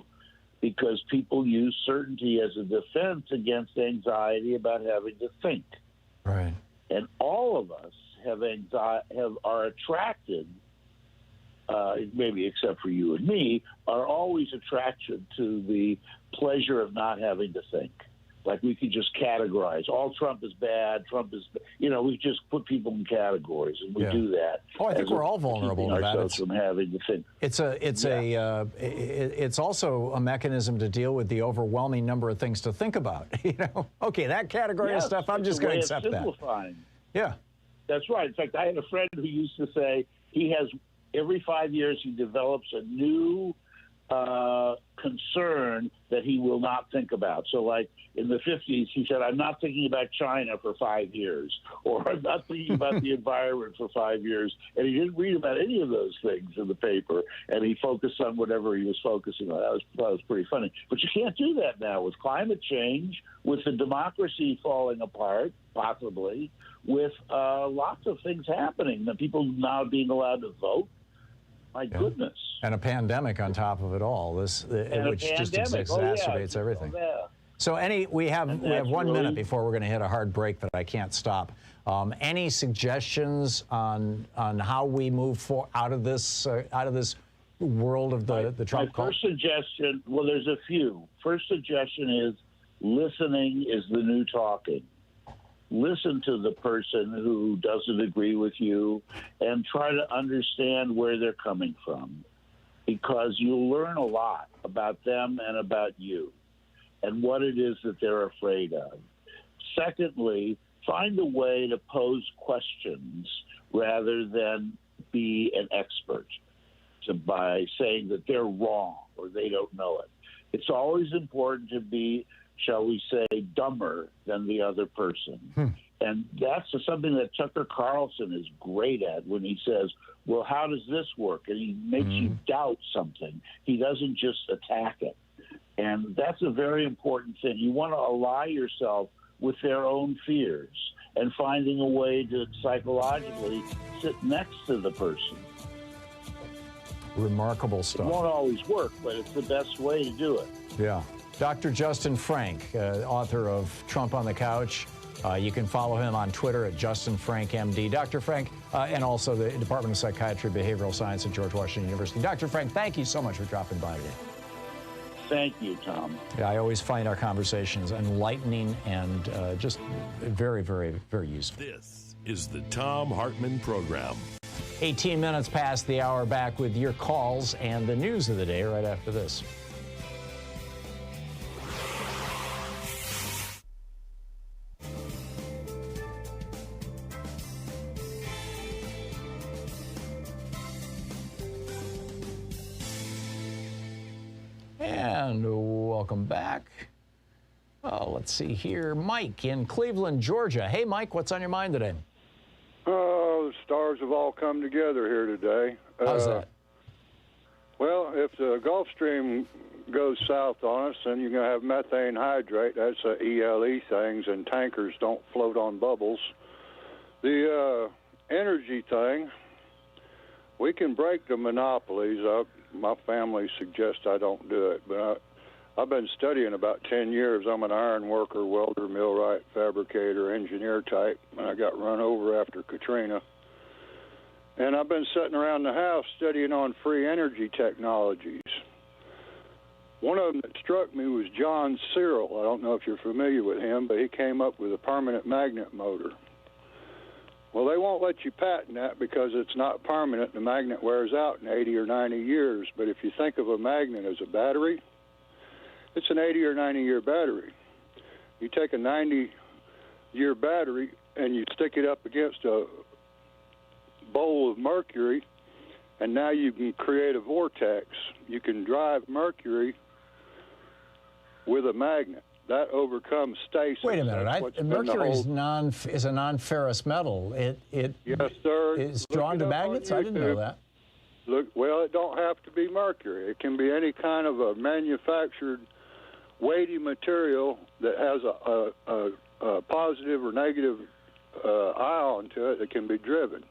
because people use certainty as a defense against anxiety about having to think. Right. And all of us are attracted, maybe except for you and me, are always attracted to the pleasure of not having to think. Like, we could just categorize. All Trump is bad. Trump is, we just put people in categories, and we do that. Oh, I think we're all vulnerable to that. From having to think. It's also a mechanism to deal with the overwhelming number of things to think about. Okay, that category of stuff, I'm just going to accept simplifying. that. Yeah, that's right. In fact, I had a friend who used to say he has every 5 years he develops a new concern that he will not think about. So, like in the 50s, he said, I'm not thinking about China for 5 years, or I'm not thinking about the environment for 5 years. And he didn't read about any of those things in the paper, and he focused on whatever he was focusing on. That was pretty funny. But you can't do that now with climate change, with the democracy falling apart, possibly, with lots of things happening, the people now being allowed to vote. My goodness. And a pandemic on top of it all, which just exacerbates everything. So we have 1 minute before we're going to hit a hard break that I can't stop. Any suggestions on how we move out of this world of the Trump cult? First suggestion, well, there's a few. First suggestion is listening is the new talking. Listen to the person who doesn't agree with you and try to understand where they're coming from, because you'll learn a lot about them and about you and what it is that they're afraid of. Secondly, find a way to pose questions rather than be an expert by saying that they're wrong or they don't know it. It's always important to be, shall we say, dumber than the other person. And that's something that Tucker Carlson is great at when he says, well, how does this work? And he makes you doubt something. He doesn't just attack it. And that's a very important thing. You want to ally yourself with their own fears and finding a way to psychologically sit next to the person. Remarkable stuff. It won't always work, but it's the best way to do it. Yeah. Dr. Justin Frank, author of Trump on the Couch. You can follow him on Twitter at JustinFrankMD. Dr. Frank, and also the Department of Psychiatry and Behavioral Science at George Washington University. Dr. Frank, thank you so much for dropping by today. Thank you, Tom. Yeah, I always find our conversations enlightening and just very, very, very useful. This is the Thom Hartmann Program. 18 minutes past the hour, back with your calls and the news of the day right after this. And welcome back. Let's see here. Mike in Cleveland, Georgia. Hey, Mike, what's on your mind today? Oh, the stars have all come together here today. How's that? Well, if the Gulf Stream goes south on us, then you're going to have methane hydrate. That's ELE things, and tankers don't float on bubbles. The energy thing, we can break the monopolies up. My family suggests I don't do it, but I've been studying about 10 years. I'm an iron worker, welder, millwright, fabricator, engineer type, and I got run over after Katrina. And I've been sitting around the house studying on free energy technologies. One of them that struck me was John Searle. I don't know if you're familiar with him, but he came up with a permanent magnet motor. Well, they won't let you patent that because it's not permanent. The magnet wears out in 80 or 90 years. But if you think of a magnet as a battery, it's an 80 or 90-year battery. You take a 90-year battery and you stick it up against a bowl of mercury, and now you can create a vortex. You can drive mercury with a magnet. That overcomes stasis. Wait a minute. Mercury is a non-ferrous metal. Yes, sir. Is drawn to magnets? I didn't know that. Look, well, it don't have to be mercury. It can be any kind of a manufactured weighty material that has a positive or negative ion to it that can be driven.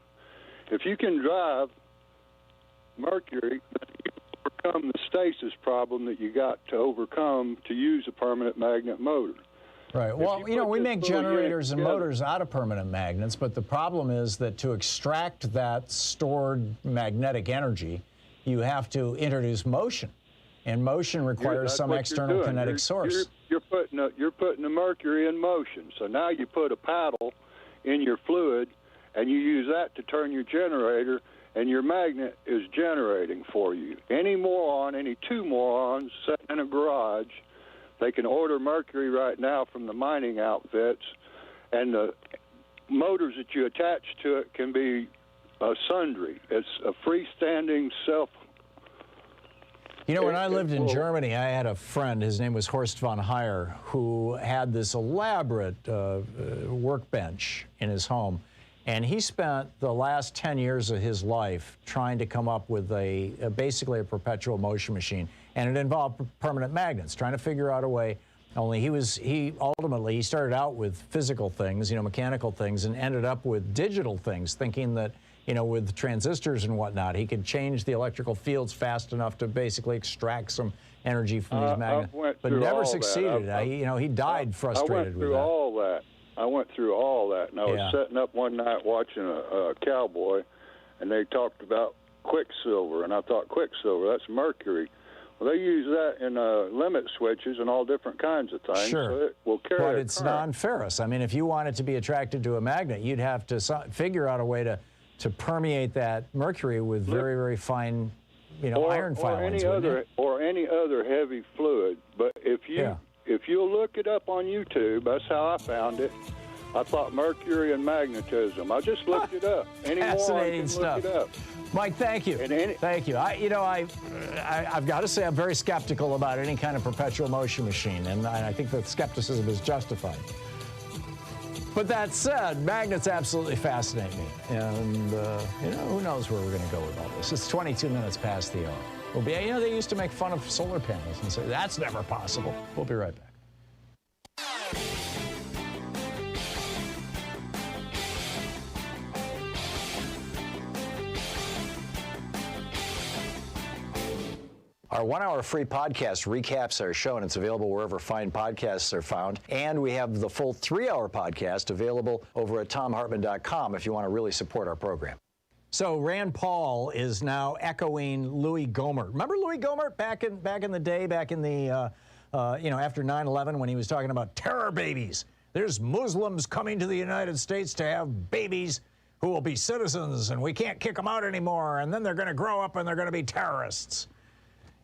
If you can drive mercury, you overcome the stasis problem that you got to overcome to use a permanent magnet motor. Right. Well, we make generators and motors out of permanent magnets, but the problem is that to extract that stored magnetic energy, you have to introduce motion, and motion requires some external kinetic source. You're putting the mercury in motion. So now you put a paddle in your fluid, and you use that to turn your generator, and your magnet is generating for you. Any two morons sitting in a garage, they can order mercury right now from the mining outfits, and the motors that you attach to it can be sundry. It's a freestanding You know, when I lived in Germany, I had a friend, his name was Horst von Heyer, who had this elaborate workbench in his home. And he spent the last 10 years of his life trying to come up with basically a perpetual motion machine. And it involved permanent magnets, trying to figure out a way. Only he ultimately started out with physical things, mechanical things, and ended up with digital things, thinking that, with transistors and whatnot, he could change the electrical fields fast enough to basically extract some energy from these magnets. But never succeeded. He died frustrated with that. I went through all that, and I was sitting up one night watching a cowboy, and they talked about quicksilver, and I thought, quicksilver, that's mercury. Well, they use that in limit switches and all different kinds of things. Sure. So it will carry But it's non-ferrous. I mean, if you wanted to be attracted to a magnet, you'd have to figure out a way to permeate that mercury with very, very fine, iron filings. Or any other heavy fluid. But if you'll look it up on YouTube, that's how I found it. I thought mercury and magnetism. I just looked it up. Fascinating stuff. Look it up. Mike, thank you. Thank you. I've got to say I'm very skeptical about any kind of perpetual motion machine, and I think that skepticism is justified. But that said, magnets absolutely fascinate me, and who knows where we're going to go with all this. It's 22 minutes past the hour. We'll be, they used to make fun of solar panels and say that's never possible. We'll be right back. Our 1-hour free podcast recaps our show, and it's available wherever fine podcasts are found. And we have the full 3-hour podcast available over at thomhartmann.com if you want to really support our program. So Rand Paul is now echoing Louis Gohmert. Remember Louis Gohmert back in the day, back in the after 9/11, when he was talking about terror babies. There's Muslims coming to the United States to have babies who will be citizens, and we can't kick them out anymore. And then they're going to grow up and they're going to be terrorists.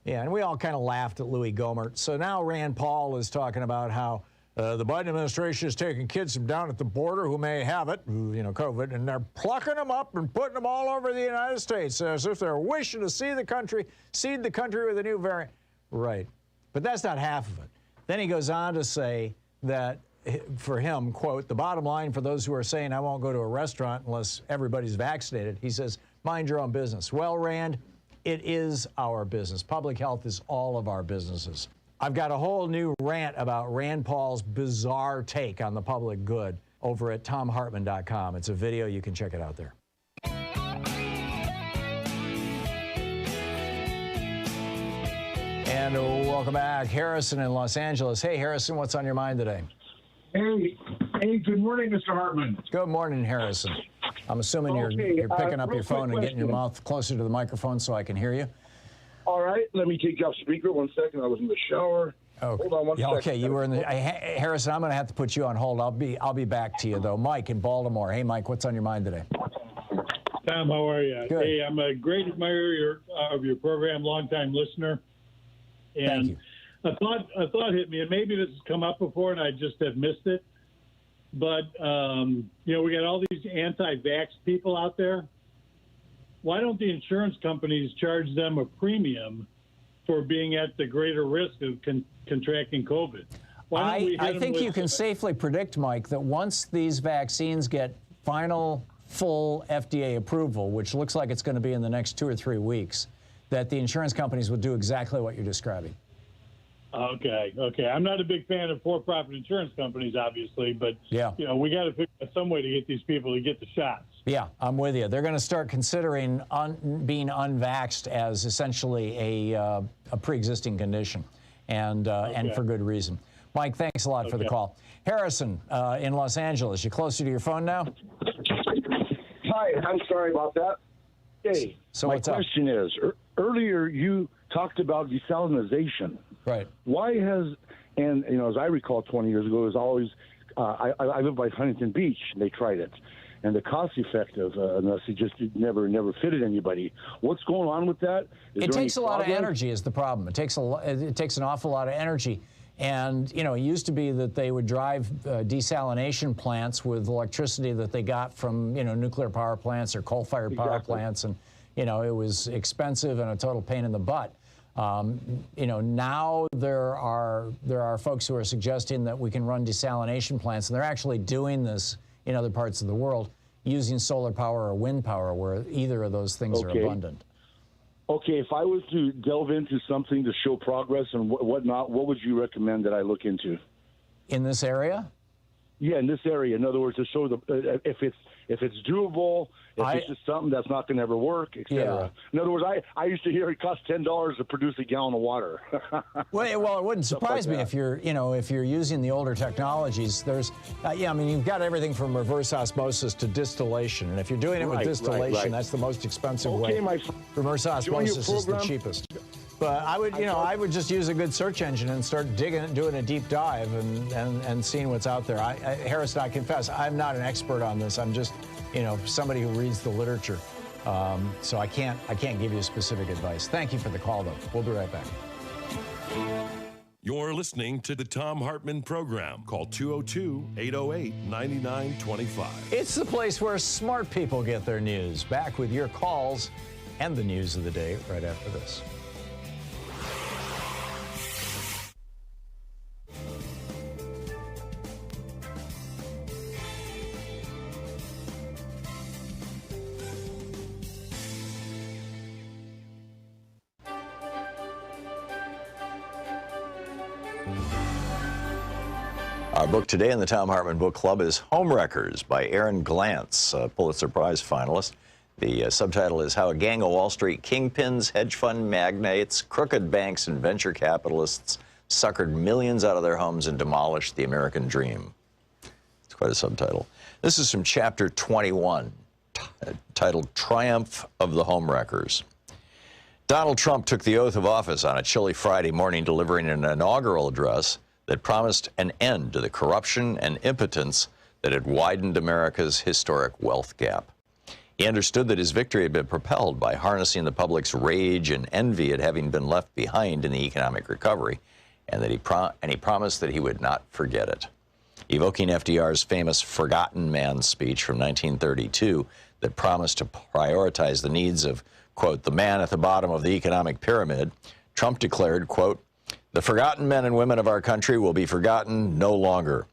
Yeah, and we all kind of laughed at Louis Gohmert. So now Rand Paul is talking about how the Biden administration is taking kids from down at the border who may have it, COVID, and they're plucking them up and putting them all over the United States as if they're wishing to seed the country with a new variant. Right. But that's not half of it. Then he goes on to say that, for him, quote, the bottom line for those who are saying I won't go to a restaurant unless everybody's vaccinated, he says, mind your own business. Well, Rand, it is our business. Public health is all of our businesses. I've got a whole new rant about Rand Paul's bizarre take on the public good over at thomhartmann.com. It's a video. You can check it out there. And welcome back. Harrison in Los Angeles. Hey, Harrison, what's on your mind today? Hey, good morning, Mr. Hartmann. Good morning, Harrison. I'm assuming you're picking up your phone and getting your mouth closer to the microphone so I can hear you. All right, let me take you off speaker 1 second. I was in the shower. Okay. Hold on one second. Okay, you were in the Harrison. I'm going to have to put you on hold. I'll be back to you though. Mike in Baltimore. Hey, Mike, what's on your mind today? Tom, how are you? Good. Hey, I'm a great admirer of your program, longtime listener. And thank you. A thought hit me, and maybe this has come up before, and I just have missed it. But we got all these anti-vax people out there. Why don't the insurance companies charge them a premium for being at the greater risk of contracting COVID? I think you can safely predict, Mike, that once these vaccines get final, full FDA approval, which looks like it's going to be in the next 2 or 3 weeks, that the insurance companies will do exactly what you're describing. Okay. I'm not a big fan of for-profit insurance companies, obviously, but we got to figure out some way to get these people to get the shots. Yeah, I'm with you. They're going to start considering being unvaxxed as essentially a pre-existing condition, and for good reason. Mike, thanks a lot for the call. Harrison in Los Angeles, you closer to your phone now? Hi, I'm sorry about that. Hey, so my question is, earlier you talked about desalinization. Right. Why has, as I recall 20 years ago, it was always, I live by Huntington Beach, and they tried it. And the cost effective, unless it just never fitted anybody. What's going on with that? It takes a lot of energy is the problem. It takes an awful lot of energy. And, it used to be that they would drive desalination plants with electricity that they got from, nuclear power plants or coal-fired power plants. And, it was expensive and a total pain in the butt. You know, now there are folks who are suggesting that we can run desalination plants, and they're actually doing this in other parts of the world using solar power or wind power, where either of those things are abundant. Okay, if I was to delve into something to show progress and whatnot, what would you recommend that I look into? In this area? Yeah, in this area. In other words, to show if it's doable, if it's just something that's not going to ever work, etc. Yeah. In other words, I used to hear it costs $10 to produce a gallon of water. Well, it wouldn't surprise me if you're using the older technologies. There's, I mean, you've got everything from reverse osmosis to distillation, and if you're doing it with distillation, that's the most expensive way. Reverse osmosis is the cheapest. But I would just use a good search engine and start doing a deep dive and seeing what's out there. Harris, I confess, I'm not an expert on this. I'm just, somebody who reads the literature. So I can't give you specific advice. Thank you for the call, though. We'll be right back. You're listening to the Thom Hartmann Program. Call 202-808-9925. It's the place where smart people get their news. Back with your calls and the news of the day right after this. Our book today in the Thom Hartmann Book Club is Homewreckers by Aaron Glantz, a Pulitzer Prize finalist. The subtitle is How a Gang of Wall Street Kingpins, Hedge Fund Magnates, Crooked Banks, and Venture Capitalists Suckered Millions Out of Their Homes and Demolished the American Dream. It's quite a subtitle. This is from Chapter 21, titled Triumph of the Homewreckers. Donald Trump took the oath of office on a chilly Friday morning, delivering an inaugural address that promised an end to the corruption and impotence that had widened America's historic wealth gap. He understood that his victory had been propelled by harnessing the public's rage and envy at having been left behind in the economic recovery, and that he promised that he would not forget it. Evoking FDR's famous Forgotten Man speech from 1932 that promised to prioritize the needs of, quote, the man at the bottom of the economic pyramid, Trump declared, quote, the forgotten men and women of our country will be forgotten no longer.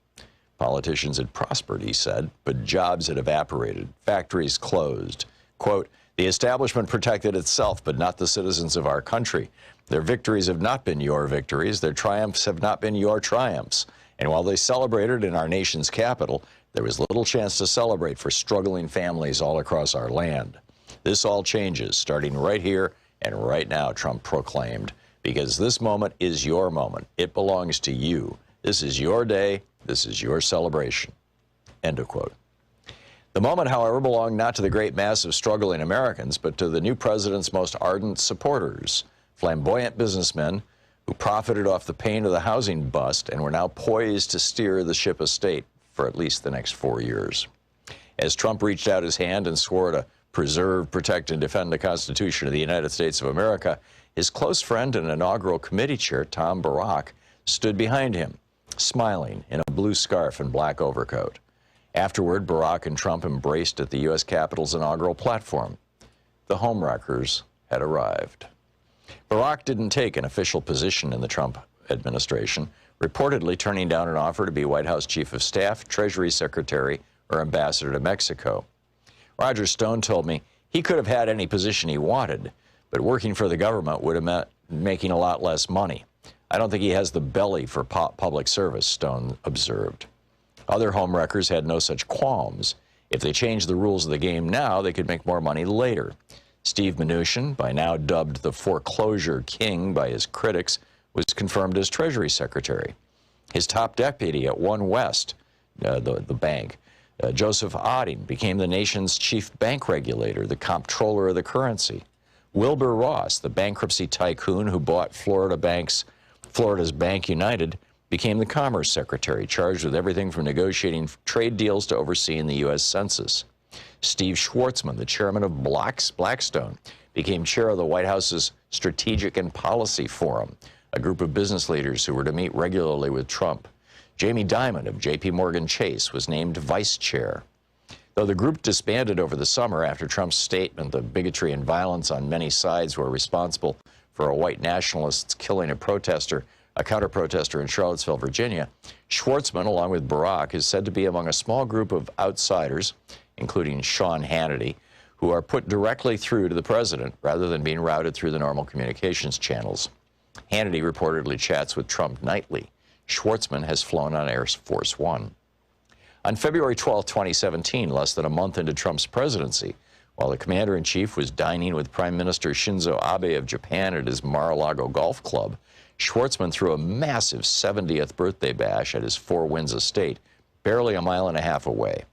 Politicians had prospered, he said, but jobs had evaporated, factories closed. Quote, the establishment protected itself, but not the citizens of our country. Their victories have not been your victories. Their triumphs have not been your triumphs. And while they celebrated in our nation's capital, there was little chance to celebrate for struggling families all across our land. This all changes, starting right here and right now, Trump proclaimed. Because this moment is your moment. It belongs to you. This is your day. This is your celebration. End of quote. The moment, however, belonged not to the great mass of struggling Americans, but to the new president's most ardent supporters, flamboyant businessmen who profited off the pain of the housing bust and were now poised to steer the ship of state for at least the next 4 years. As Trump reached out his hand and swore to preserve, protect, and defend the Constitution of the United States of America, his close friend and inaugural committee chair, Tom Barack, stood behind him, smiling in a blue scarf and black overcoat. Afterward, Barack and Trump embraced at the U.S. Capitol's inaugural platform. The homewreckers had arrived. Barack didn't take an official position in the Trump administration, reportedly turning down an offer to be White House Chief of Staff, Treasury Secretary, or Ambassador to Mexico. Roger Stone told me he could have had any position he wanted, but working for the government would have meant making a lot less money. I don't think he has the belly for public service, Stone observed. Other homewreckers had no such qualms. If they changed the rules of the game now, they could make more money later. Steve Mnuchin, by now dubbed the foreclosure king by his critics, was confirmed as Treasury Secretary. His top deputy at One West, the bank, Joseph Otting, became the nation's chief bank regulator, the comptroller of the currency. Wilbur Ross, the bankruptcy tycoon who bought Florida's Bank United, became the Commerce Secretary, charged with everything from negotiating trade deals to overseeing the U.S. Census. Steve Schwarzman, the chairman of Blackstone, became chair of the White House's Strategic and Policy Forum, a group of business leaders who were to meet regularly with Trump. Jamie Dimon of J.P. Morgan Chase was named vice chair. Though the group disbanded over the summer after Trump's statement that bigotry and violence on many sides were responsible for a white nationalist killing a counter-protester in Charlottesville, Virginia, Schwartzman, along with Barack, is said to be among a small group of outsiders, including Sean Hannity, who are put directly through to the president rather than being routed through the normal communications channels. Hannity reportedly chats with Trump nightly. Schwartzman has flown on Air Force One. On February 12, 2017, less than a month into Trump's presidency, while the commander-in-chief was dining with Prime Minister Shinzo Abe of Japan at his Mar-a-Lago golf club, Schwartzman threw a massive 70th birthday bash at his Four Winds estate, barely a mile and a half away.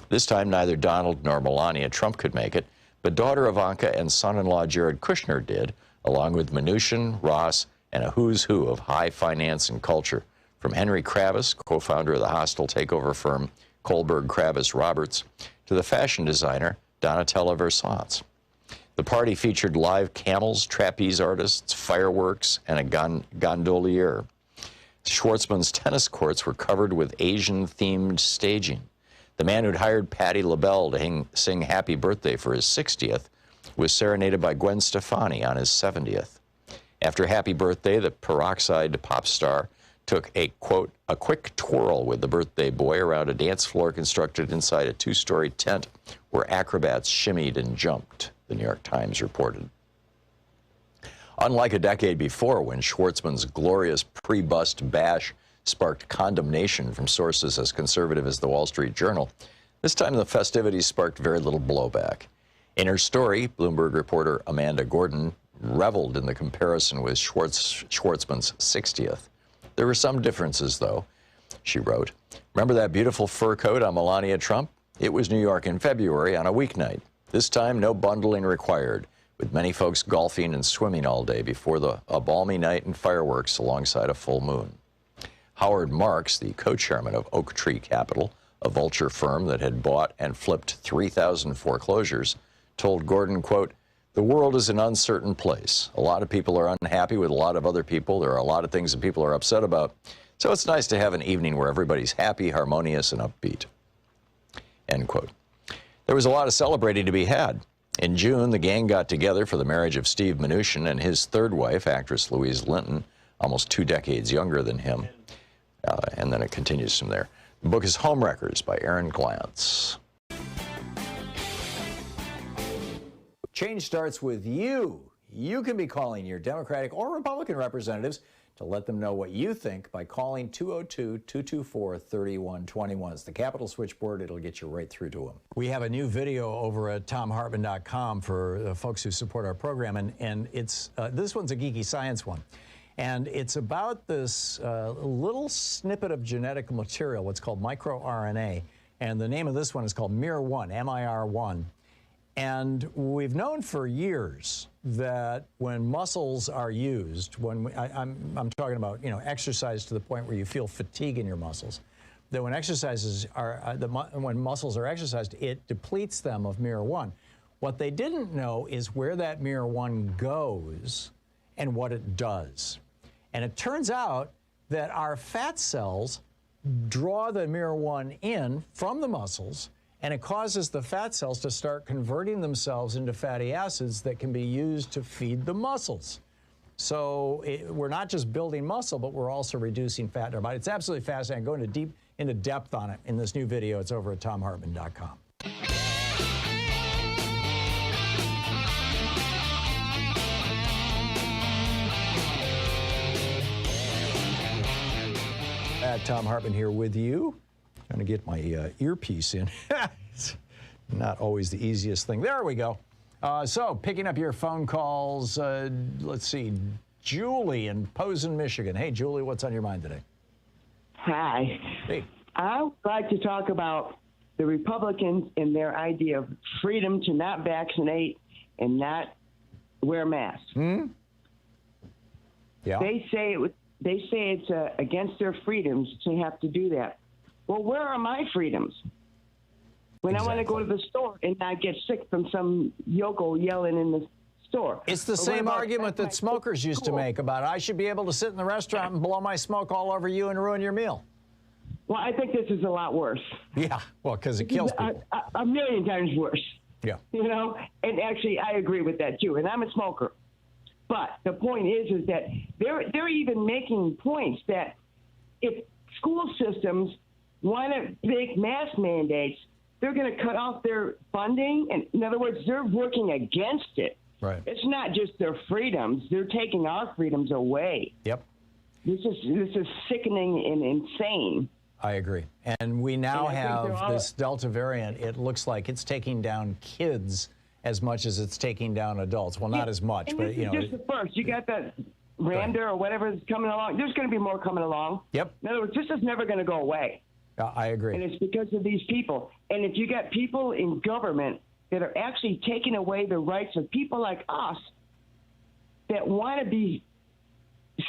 This time, neither Donald nor Melania Trump could make it, but daughter Ivanka and son-in-law Jared Kushner did, along with Mnuchin, Ross, and a who's who of high finance and culture, from Henry Kravis, co-founder of the hostile takeover firm Kohlberg Kravis Roberts, to the fashion designer Donatella Versace. The party featured live camels, trapeze artists, fireworks, and a gondolier. Schwartzman's tennis courts were covered with Asian-themed staging. The man who'd hired Patti LaBelle to sing Happy Birthday for his 60th was serenaded by Gwen Stefani on his 70th. After Happy Birthday, the peroxide pop star took a, quote, a quick twirl with the birthday boy around a dance floor constructed inside a two-story tent where acrobats shimmied and jumped, the New York Times reported. Unlike a decade before, when Schwartzman's glorious pre-bust bash sparked condemnation from sources as conservative as the Wall Street Journal, this time the festivities sparked very little blowback. In her story, Bloomberg reporter Amanda Gordon reveled in the comparison with Schwartzman's 60th. There were some differences, though, she wrote. Remember that beautiful fur coat on Melania Trump? It was New York in February on a weeknight. This time, no bundling required, with many folks golfing and swimming all day before a balmy night and fireworks alongside a full moon. Howard Marks, the co-chairman of Oak Tree Capital, a vulture firm that had bought and flipped 3,000 foreclosures, told Gordon, quote, "The world is an uncertain place. A lot of people are unhappy with a lot of other people. There are a lot of things that people are upset about. So it's nice to have an evening where everybody's happy, harmonious, and upbeat." End quote. There was a lot of celebrating to be had. In June, the gang got together for the marriage of Steve Mnuchin and his third wife, actress Louise Linton, almost 2 decades younger than him. And then it continues from there. The book is Homewreckers by Aaron Glantz. Change starts with you. You can be calling your Democratic or Republican representatives to let them know what you think by calling 202-224-3121. It's the Capitol switchboard. It'll get you right through to them. We have a new video over at ThomHartmann.com for folks who support our program, and it's this one's a Geeky Science one. And it's about this little snippet of genetic material, what's called microRNA. And the name of this one is called MIR1, M-I-R-1. And we've known for years that when muscles are used, when I'm talking about, you know, exercise to the point where you feel fatigue in your muscles, that when when muscles are exercised, it depletes them of MIR1. What they didn't know is where that MIR1 goes and what it does. And it turns out that our fat cells draw the MIR1 in from the muscles, and it causes the fat cells to start converting themselves into fatty acids that can be used to feed the muscles. So we're not just building muscle, but we're also reducing fat in our body. It's absolutely fascinating. I'm going into depth on it in this new video. It's over at ThomHartmann.com. Thom Hartmann here with you. Trying to get my earpiece in. It's not always the easiest thing. There we go. So, picking up your phone calls, let's see, Julie in Posen, Michigan. Hey, Julie, what's on your mind today? Hi. Hey. I would like to talk about the Republicans and their idea of freedom to not vaccinate and not wear masks. Hmm? Yeah. They say it's against their freedoms to have to do that. Well, where are my freedoms? When I want to go to the store and not get sick from some yokel yelling in the store. It's the same argument that smokers used to make about I should be able to sit in the restaurant and blow my smoke all over you and ruin your meal. Well, I think this is a lot worse. Yeah, well, because it kills people. A million times worse. Yeah. You know, and actually I agree with that too. And I'm a smoker. But the point is that they're even making points that if school systems want to make mask mandates, they're going to cut off their funding. And in other words, they're working against it. Right. It's not just their freedoms; they're taking our freedoms away. Yep. This is sickening and insane. I agree. And we now have this Delta variant. It looks like it's taking down kids as much as it's taking down adults. Well, not as much, and but this you is know. just the first. You got that Randa or whatever is coming along. There's going to be more coming along. Yep. In other words, this is never going to go away. I agree. And it's because of these people. And if you got people in government that are actually taking away the rights of people like us that want to be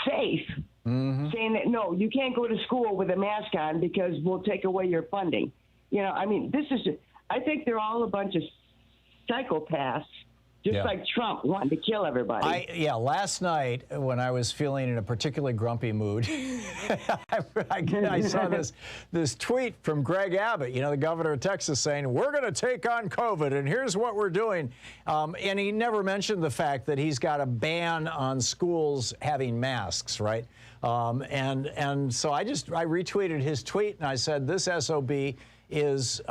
safe, saying that, no, you can't go to school with a mask on because we'll take away your funding. You know, I mean, I think they're all a bunch of psychopaths, just like Trump wanting to kill everybody. Last night when I was feeling in a particularly grumpy mood, I saw this tweet from Greg Abbott, you know, the governor of Texas, saying, we're going to take on COVID, and here's what we're doing. And he never mentioned the fact that he's got a ban on schools having masks, right? And so I retweeted his tweet, and I said, this SOB is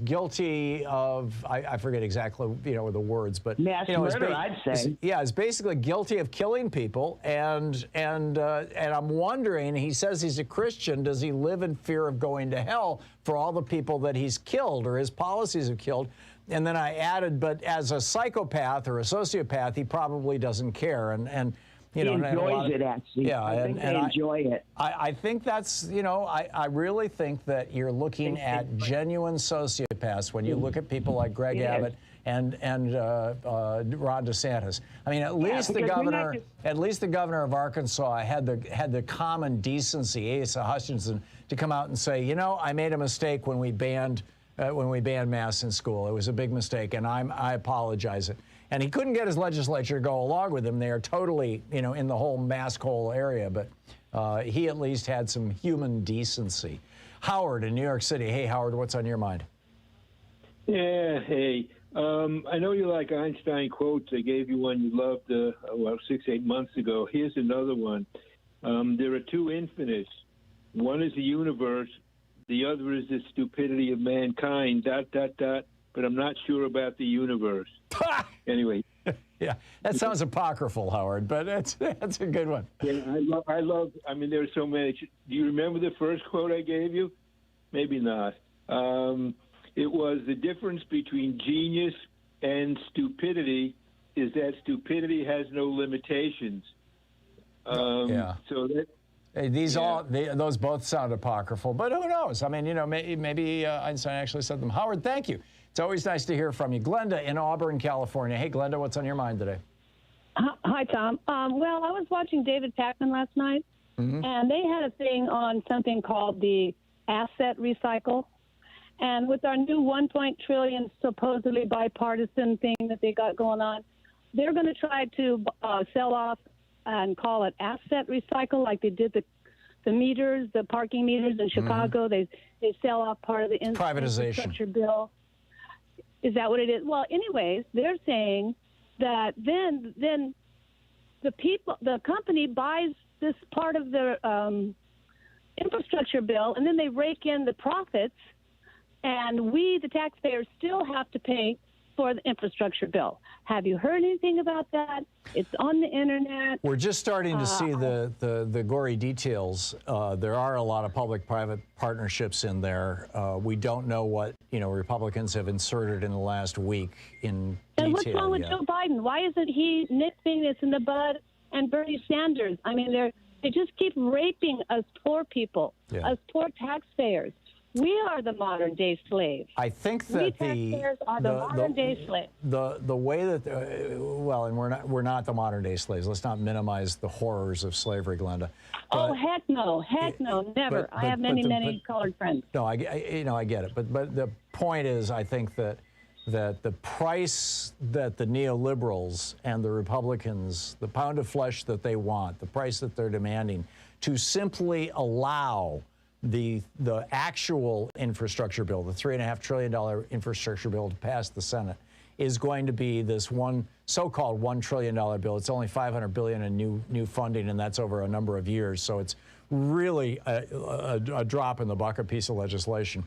guilty of, I forget exactly, you know, the words, but mass murder, I'd say. Is basically guilty of killing people, and I'm wondering. He says he's a Christian. Does he live in fear of going to hell for all the people that he's killed or his policies have killed? And then I added, but as a psychopath or a sociopath, he probably doesn't care. And you know, he enjoys it, actually. Yeah, I think they enjoy it. I think that's, you know, I really think that you're looking at genuine sociopaths when you look at people like Greg Abbott and Ron DeSantis. I mean, at least the governor of Arkansas had the common decency, Asa Hutchinson, to come out and say, you know, I made a mistake when we banned masks in school. It was a big mistake, and I apologize. And he couldn't get his legislature to go along with him. They are totally, you know, in the whole mask hole area. But he at least had some human decency. Howard in New York City. Hey, Howard, what's on your mind? Yeah, hey. I know you like Einstein quotes. I gave you one you loved, 6-8 months ago. Here's another one. There are two infinites. One is the universe. The other is the stupidity of mankind, ... But I'm not sure about the universe. Anyway. Yeah, that sounds apocryphal, Howard, but that's a good one. Yeah, I love, I mean, there's so many. Do you remember the first quote I gave you? Maybe not. It was the difference between genius and stupidity is that stupidity has no limitations. So that. Those both sound apocryphal, but who knows? I mean, you know, maybe Einstein actually said them. Howard, thank you. It's always nice to hear from you. Glenda in Auburn, California. Hey, Glenda, what's on your mind today? Hi, Tom. Well, I was watching David Pakman last night, and they had a thing on something called the asset recycle. And with our new $1 trillion supposedly bipartisan thing that they got going on, they're going to try to sell off and call it asset recycle, like they did the meters, the parking meters in Chicago. They sell off part of the infrastructure bill. Is that what it is? Well, anyways, they're saying that then the company buys this part of the infrastructure bill, and then they rake in the profits, and we, the taxpayers, still have to pay for the infrastructure bill. Have you heard anything about that? It's on the internet. We're just starting to see the gory details. There are a lot of public-private partnerships in there. We don't know what, you know, Republicans have inserted in the last week in detail. And what's wrong with Joe Biden? Why isn't he nipping this in the bud? And Bernie Sanders? I mean, they just keep raping us poor people, us poor taxpayers. We are the modern-day slaves. I think that we taxpayers are the modern-day slaves. The way that, and we're not the modern-day slaves. Let's not minimize the horrors of slavery, Glenda. But, heck no, never. I have many colored friends. No, I get it. But the point is, I think that the price that the neoliberals and the Republicans, the pound of flesh that they want, the price that they're demanding, to simply allow the actual infrastructure bill, the $3.5 trillion infrastructure bill, to pass the Senate, is going to be this so-called $1 trillion bill. It's only $500 billion in new funding, and that's over a number of years. So it's really a drop in the bucket piece of legislation.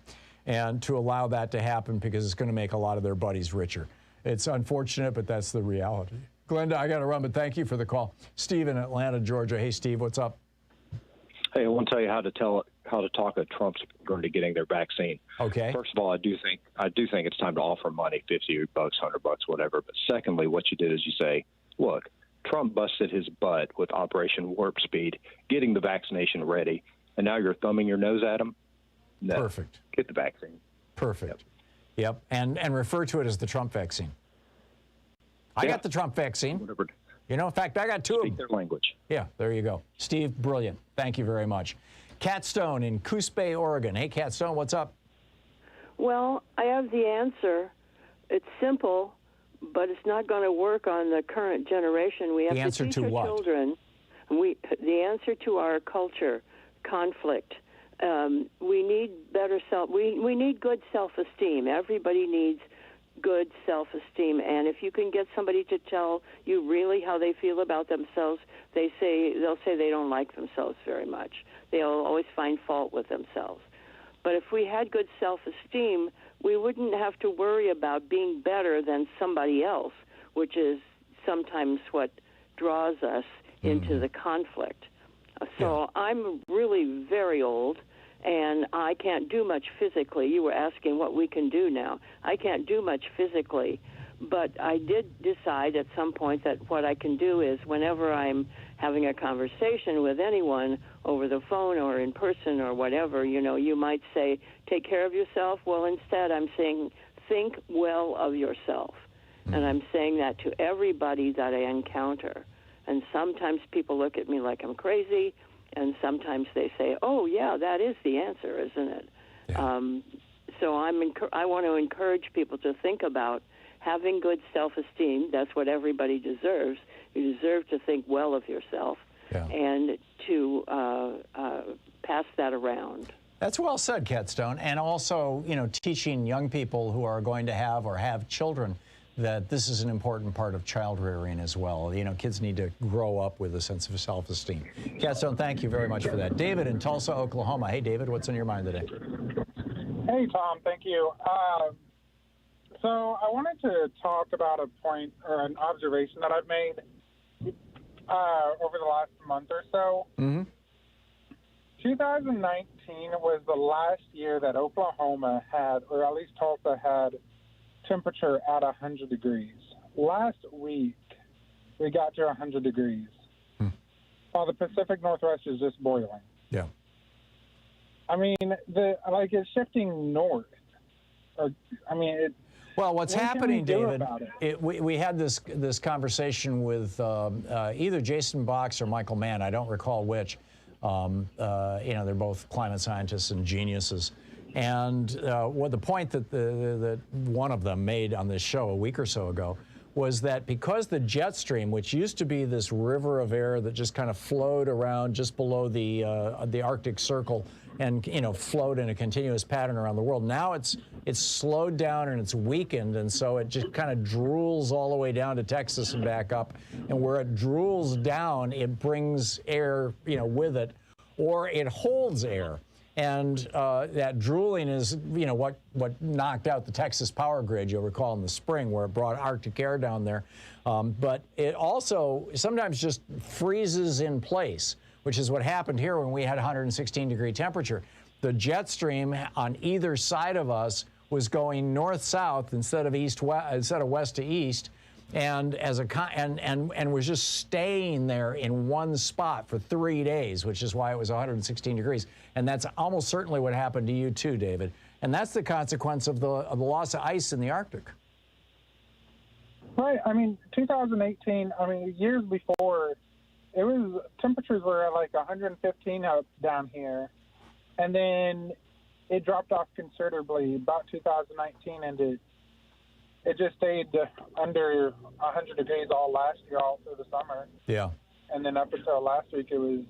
And to allow that to happen because it's going to make a lot of their buddies richer. It's unfortunate, but that's the reality. Glenda, I got to run, but thank you for the call. Steve in Atlanta, Georgia. Hey, Steve, what's up? Hey, I want to tell you how to talk a Trump's going to getting their vaccine. Okay. First of all, I do think it's time to offer money, $50, $100, whatever. But secondly, what you did is you say, look, Trump busted his butt with Operation Warp Speed, getting the vaccination ready, and now you're thumbing your nose at him. No. Perfect. Get the vaccine. Perfect. Yep. And refer to it as the Trump vaccine. I got the Trump vaccine. Whatever. You know, in fact, I got two of them. Speak their language. Yeah, there you go. Steve, brilliant. Thank you very much. Cat Stone in Coos Bay, Oregon. Hey, Cat Stone, what's up? Well, I have the answer. It's simple, but it's not going to work on the current generation. We have the answer to teach to our what? Children. The answer to our culture, conflict. We need better we need good self-esteem. Everybody needs good self-esteem, and if you can get somebody to tell you really how they feel about themselves, they'll say they don't like themselves very much. They'll always find fault with themselves. But if we had good self-esteem, we wouldn't have to worry about being better than somebody else, which is sometimes what draws us into the conflict. So I'm really very old, and I can't do much physically. You were asking what we can do now. I can't do much physically, but I did decide at some point that what I can do is whenever I'm having a conversation with anyone over the phone or in person or whatever, you might say, take care of yourself. Well, instead I'm saying, think well of yourself. And I'm saying that to everybody that I encounter. And sometimes people look at me like I'm crazy, and sometimes they say, oh, yeah, that is the answer, isn't it? Yeah. So I want to encourage people to think about having good self-esteem. That's what everybody deserves. You deserve to think well of yourself and to pass that around. That's well said, Cat Stone. And also, teaching young people who are going to have or have children that this is an important part of child rearing as well. Kids need to grow up with a sense of self-esteem. Cat Stone, thank you very much for that. David in Tulsa, Oklahoma. Hey, David, what's on your mind today? Hey, Tom, thank you. So I wanted to talk about a point or an observation that I've made over the last month or so. 2019 was the last year that Oklahoma had, or at least Tulsa had, temperature at 100 degrees. Last week, we got to 100 degrees, while the Pacific Northwest is just boiling. Yeah. I mean, it's shifting north. Well, what's happening, David? We had this conversation with either Jason Box or Michael Mann. I don't recall which. They're both climate scientists and geniuses. And what the point that one of them made on this show a week or so ago was that because the jet stream, which used to be this river of air that just kind of flowed around just below the Arctic Circle and flowed in a continuous pattern around the world, now it's slowed down and it's weakened, and so it just kind of drools all the way down to Texas and back up. And where it drools down, it brings air with it, or it holds air. And that drooling is, what knocked out the Texas power grid, you'll recall, in the spring, where it brought Arctic air down there. But it also sometimes just freezes in place, which is what happened here when we had 116-degree temperature. The jet stream on either side of us was going north-south instead of west to east. And and was just staying there in one spot for 3 days, which is why it was 116 degrees. And that's almost certainly what happened to you too, David. And that's the consequence of the loss of ice in the Arctic. Right. 2018. Years before, temperatures were at like 115 up down here, and then it dropped off considerably about 2019, and it just stayed under 100 degrees all through the summer. Yeah. And then up until last week, it was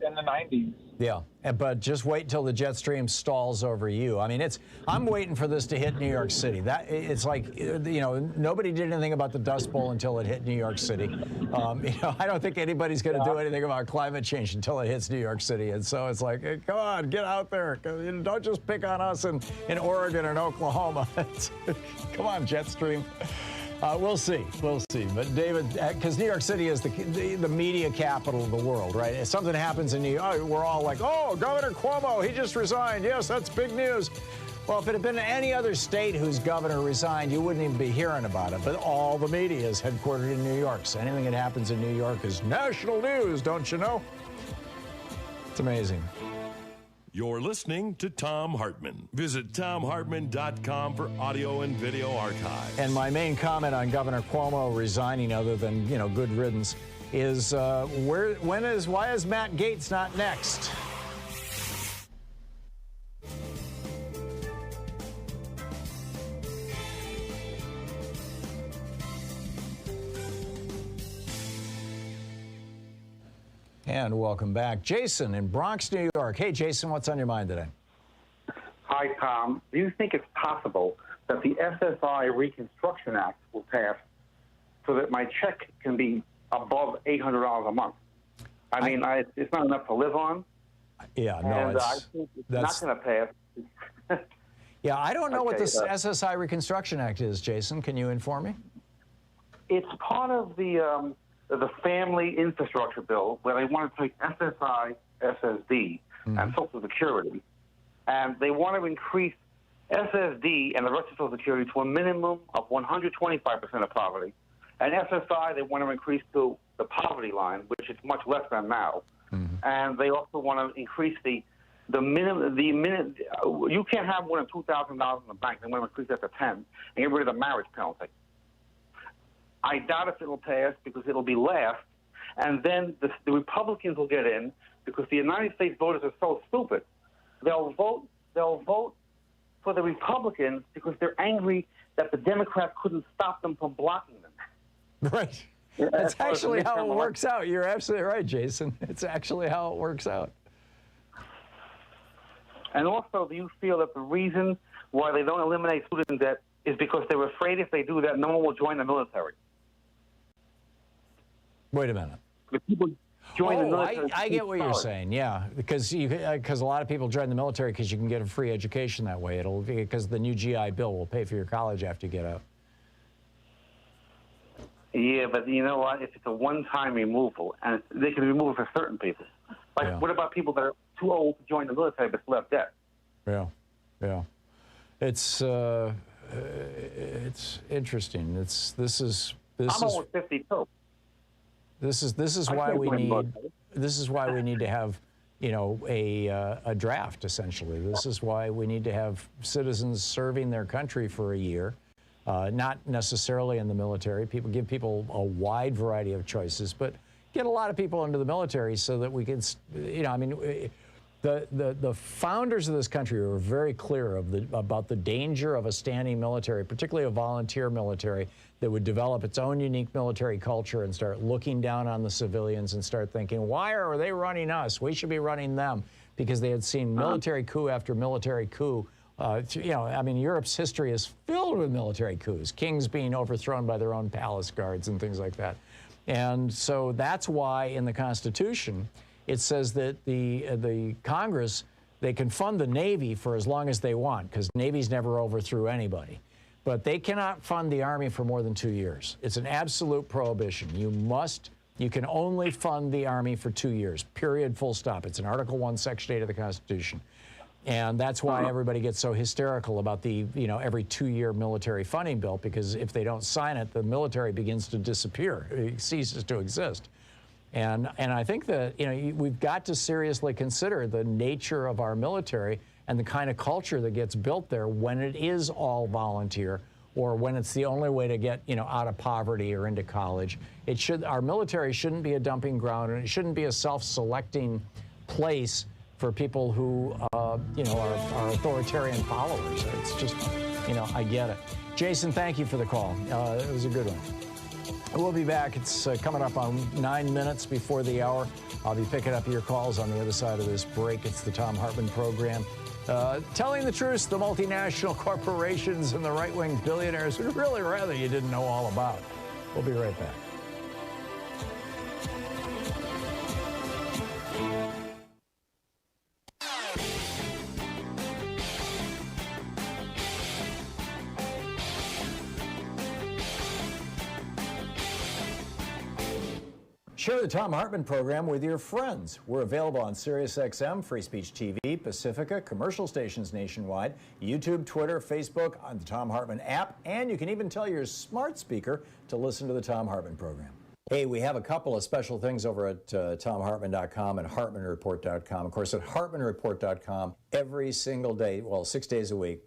in the 90s. Yeah, but just wait till the jet stream stalls over you. I mean, I'm waiting for this to hit New York City. It's like, nobody did anything about the Dust Bowl until it hit New York City. I don't think anybody's going to do anything about climate change until it hits New York City. And so it's like, hey, come on, get out there. Don't just pick on us in Oregon and Oklahoma. Come on, jet stream. We'll see. But David, because New York City is the media capital of the world, right? If something happens in New York, we're all like, oh, Governor Cuomo, he just resigned. Yes, that's big news. Well, if it had been any other state whose governor resigned, you wouldn't even be hearing about it. But all the media is headquartered in New York. So anything that happens in New York is national news, don't you know? It's amazing. You're listening to Thom Hartmann. Visit thomhartmann.com for audio and video archives. And my main comment on Governor Cuomo resigning, other than, good riddance, is why is Matt Gaetz not next? And welcome back. Jason in Bronx, New York. Hey, Jason, what's on your mind today? Hi, Tom. Do you think it's possible that the SSI Reconstruction Act will pass so that my check can be above $800 a month? I mean, it's not enough to live on. Yeah, no, and I think it's not going to pass. Yeah, I don't know what the SSI Reconstruction Act is, Jason. Can you inform me? It's part of the family infrastructure bill where they want to take SSI, SSD, and Social Security, and they want to increase SSD and the rest of Social Security to a minimum of 125% of poverty, and SSI they want to increase to the poverty line, which is much less than now, and they also want to increase the minimum. You can't have more than $2,000 in the bank. They want to increase that to 10 and get rid of the marriage penalty. I doubt if it will pass because it will be last, and then the Republicans will get in because the United States voters are so stupid. They'll vote for the Republicans because they're angry that the Democrats couldn't stop them from blocking them. Right. That's actually how it works out. You're absolutely right, Jason. It's actually how it works out. And also, do you feel that the reason why they don't eliminate student debt is because they're afraid if they do that, no one will join the military? Wait a minute. If people join the military, I get what you're saying. Yeah, because a lot of people join the military because you can get a free education that way. Because the new GI Bill will pay for your college after you get out. Yeah, but you know what? If it's a one-time removal, and they can remove it for certain people. Like, what about people that are too old to join the military but still have debt? Yeah. It's interesting. This is I'm almost 52. This is why we need to have a draft, essentially. This is why we need to have citizens serving their country for a year, not necessarily in the military. Give people a wide variety of choices, but get a lot of people into the military so that we can, the founders of this country were very clear about the danger of a standing military, particularly a volunteer military that would develop its own unique military culture and start looking down on the civilians and start thinking, why are they running us? We should be running them, because they had seen military coup after military coup. Europe's history is filled with military coups, kings being overthrown by their own palace guards and things like that. And so that's why in the Constitution, it says that the Congress, they can fund the Navy for as long as they want, because Navy's never overthrew anybody. But they cannot fund the Army for more than 2 years. It's an absolute prohibition. You can only fund the Army for 2 years, period, full stop. It's in Article I, Section 8 of the Constitution. And that's why everybody gets so hysterical about the, every 2-year military funding bill, because if they don't sign it, the military begins to disappear. It ceases to exist. And I think that, we've got to seriously consider the nature of our military and the kind of culture that gets built there when it is all volunteer, or when it's the only way to get, out of poverty or into college. Our military shouldn't be a dumping ground, and it shouldn't be a self-selecting place for people who, are authoritarian followers. It's just, I get it. Jason, thank you for the call. It was a good one. We'll be back. It's coming up on 9 minutes before the hour. I'll be picking up your calls on the other side of this break. It's the Thom Hartmann Program. Telling the truth, the multinational corporations and the right-wing billionaires would really rather you didn't know all about. We'll be right back. Share the Thom Hartmann Program with your friends. We're available on SiriusXM, Free Speech TV, Pacifica, commercial stations nationwide, YouTube, Twitter, Facebook, on the Thom Hartmann app, and you can even tell your smart speaker to listen to the Thom Hartmann Program. Hey, we have a couple of special things over at ThomHartmann.com and HartmannReport.com. Of course, at HartmannReport.com, every single day, well, 6 days a week,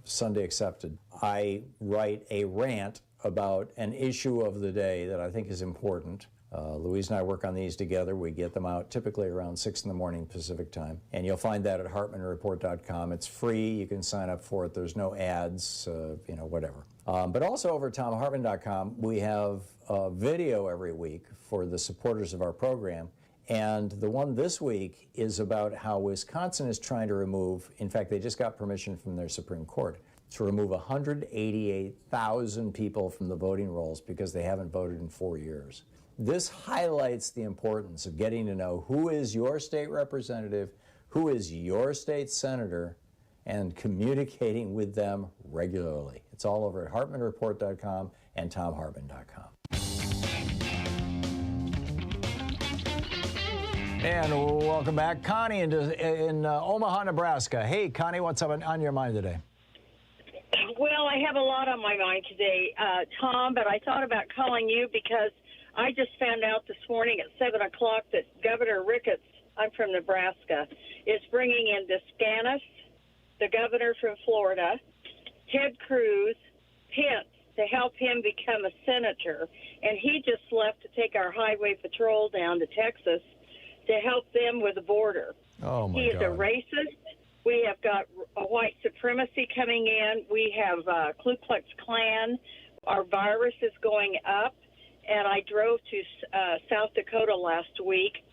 Sunday accepted, I write a rant about an issue of the day that I think is important. Louise and I work on these together. We get them out typically around 6 in the morning Pacific time. And you'll find that at HartmannReport.com. It's free. You can sign up for it. There's no ads, whatever. But also over at ThomHartmann.com, we have a video every week for the supporters of our program. And the one this week is about how Wisconsin is trying to remove, in fact, they just got permission from their Supreme Court to remove 188,000 people from the voting rolls because they haven't voted in 4 years. This highlights the importance of getting to know who is your state representative, who is your state senator, and communicating with them regularly. It's all over at HartmannReport.com and ThomHartmann.com. And welcome back. Connie in Omaha, Nebraska. Hey, Connie, what's up on your mind today? Well, I have a lot on my mind today, Tom, but I thought about calling you because I just found out this morning at 7 o'clock that Governor Ricketts, I'm from Nebraska, is bringing in Descanis, the governor from Florida, Ted Cruz, Pence, to help him become a senator. And he just left to take our highway patrol down to Texas to help them with the border. Oh, my God. He is a racist. We have got a white supremacy coming in. We have Ku Klux Klan. Our virus is going up. And I drove to South Dakota last week,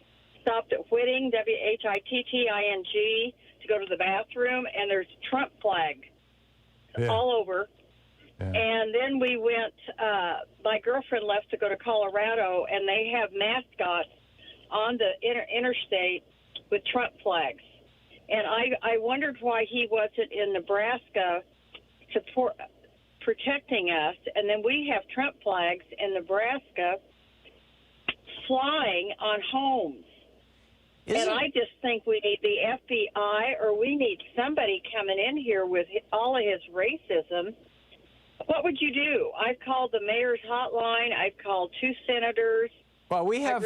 stopped at Whitting, WHITTING, to go to the bathroom, and there's Trump flag all over. Yeah. And then we went, my girlfriend left to go to Colorado, and they have mascots on the interstate with Trump flags. And I wondered why he wasn't in Nebraska protecting us. And then we have Trump flags in Nebraska flying on homes. And I just think we need the FBI, or we need somebody coming in here with all of his racism. What would you do? I've called the mayor's hotline. I've called 2 senators. Well, we have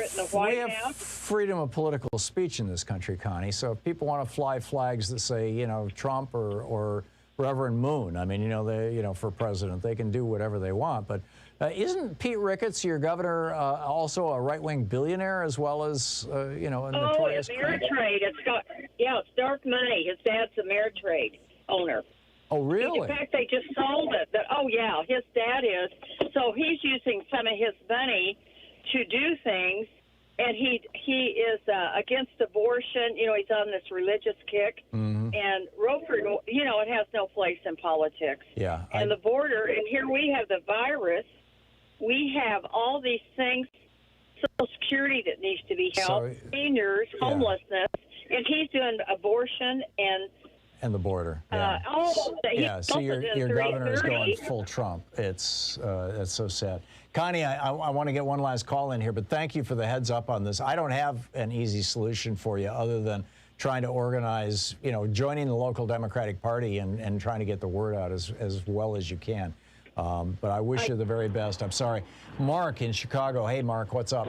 freedom of political speech in this country, Connie. So if people want to fly flags that say, Trump or Reverend Moon, I mean, for president, they can do whatever they want. But isn't Pete Ricketts, your governor, also a right-wing billionaire as well as, a notorious Ameritrade. It's dark money. His dad's a Ameritrade owner. Oh, really? In fact, they just sold it. His dad is. So he's using some of his money to do things, and he is against abortion. He's on this religious kick. Mm-hmm. And Roper, it has no place in politics. Yeah. And the border, and here we have the virus. We have all these things, Social Security that needs to be held, seniors, homelessness, and he's doing abortion and the border. Yeah. So your governor is going full Trump. It's so sad. Connie, I want to get one last call in here, but thank you for the heads up on this. I don't have an easy solution for you other than trying to organize, joining the local Democratic Party and trying to get the word out as well as you can. But I wish you the very best. I'm sorry. Mark in Chicago. Hey, Mark, what's up?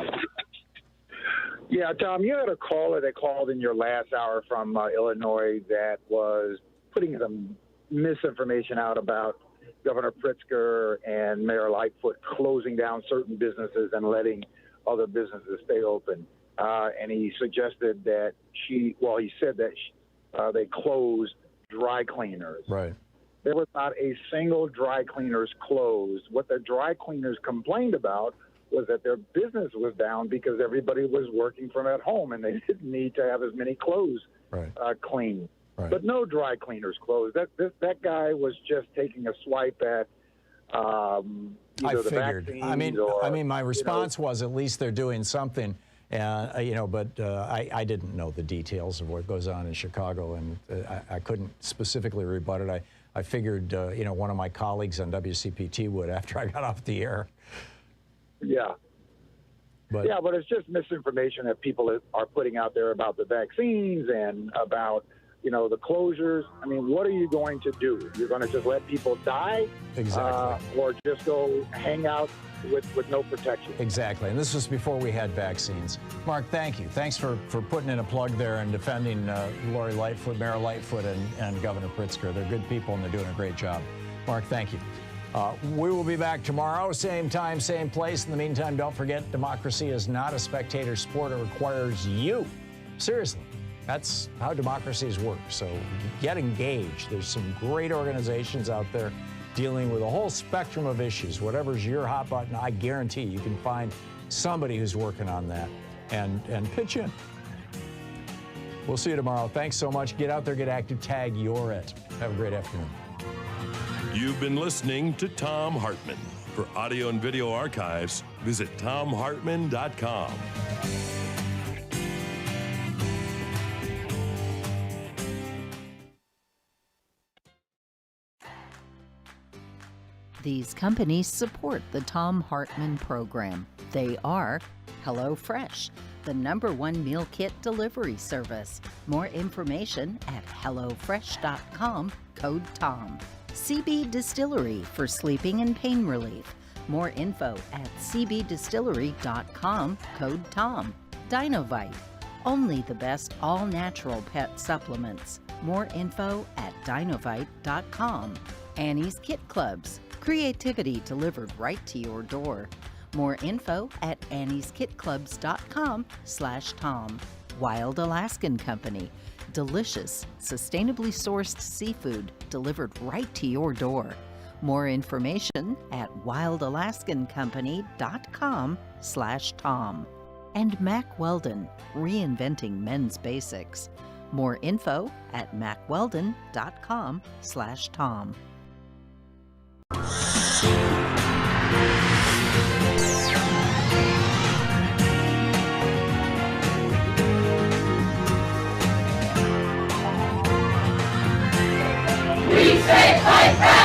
Yeah, Tom, you had a caller that called in your last hour from Illinois that was putting some misinformation out about Governor Pritzker and Mayor Lightfoot closing down certain businesses and letting other businesses stay open. And he suggested that he said that they closed dry cleaners. Right. there was not a single dry cleaners closed. What the dry cleaners complained about was that their business was down because everybody was working from at home and they didn't need to have as many clothes cleaned. Right. But no dry cleaners closed. That guy was just taking a swipe at I either the figured. vaccines or, my response was at least they're doing something. But I didn't know the details of what goes on in Chicago, and I couldn't specifically rebut it. I figured, one of my colleagues on WCPT would after I got off the air. Yeah. But it's just misinformation that people are putting out there about the vaccines and about, the closures. I mean, what are you going to do? You're going to just let people die? Exactly. Or just go hang out with no protection? Exactly. And this was before we had vaccines. Mark, thank you. Thanks for putting in a plug there and defending Lori Lightfoot, Mayor Lightfoot, and Governor Pritzker. They're good people, and they're doing a great job. Mark, thank you. We will be back tomorrow, same time, same place. In the meantime, don't forget, democracy is not a spectator sport. It requires you. Seriously. That's how democracies work. So get engaged. There's some great organizations out there dealing with a whole spectrum of issues. Whatever's your hot button, I guarantee you can find somebody who's working on that and pitch in. We'll see you tomorrow. Thanks so much. Get out there, get active, tag You're It. Have a great afternoon. You've been listening to Thom Hartmann. For audio and video archives, visit thomhartmann.com. These companies support the Thom Hartmann Program. They are HelloFresh, the #1 meal kit delivery service. More information at hellofresh.com, code TOM. CB Distillery for sleeping and pain relief. More info at cbdistillery.com, code TOM. Dinovite, only the best all-natural pet supplements. More info at dinovite.com. Annie's Kit Clubs, creativity delivered right to your door. More info at annieskitclubs.com/Tom. Wild Alaskan Company, delicious, sustainably sourced seafood delivered right to your door. More information at wildalaskancompany.com/Tom. And Mack Weldon, reinventing men's basics. More info at mackweldon.com/Tom. We say fight back!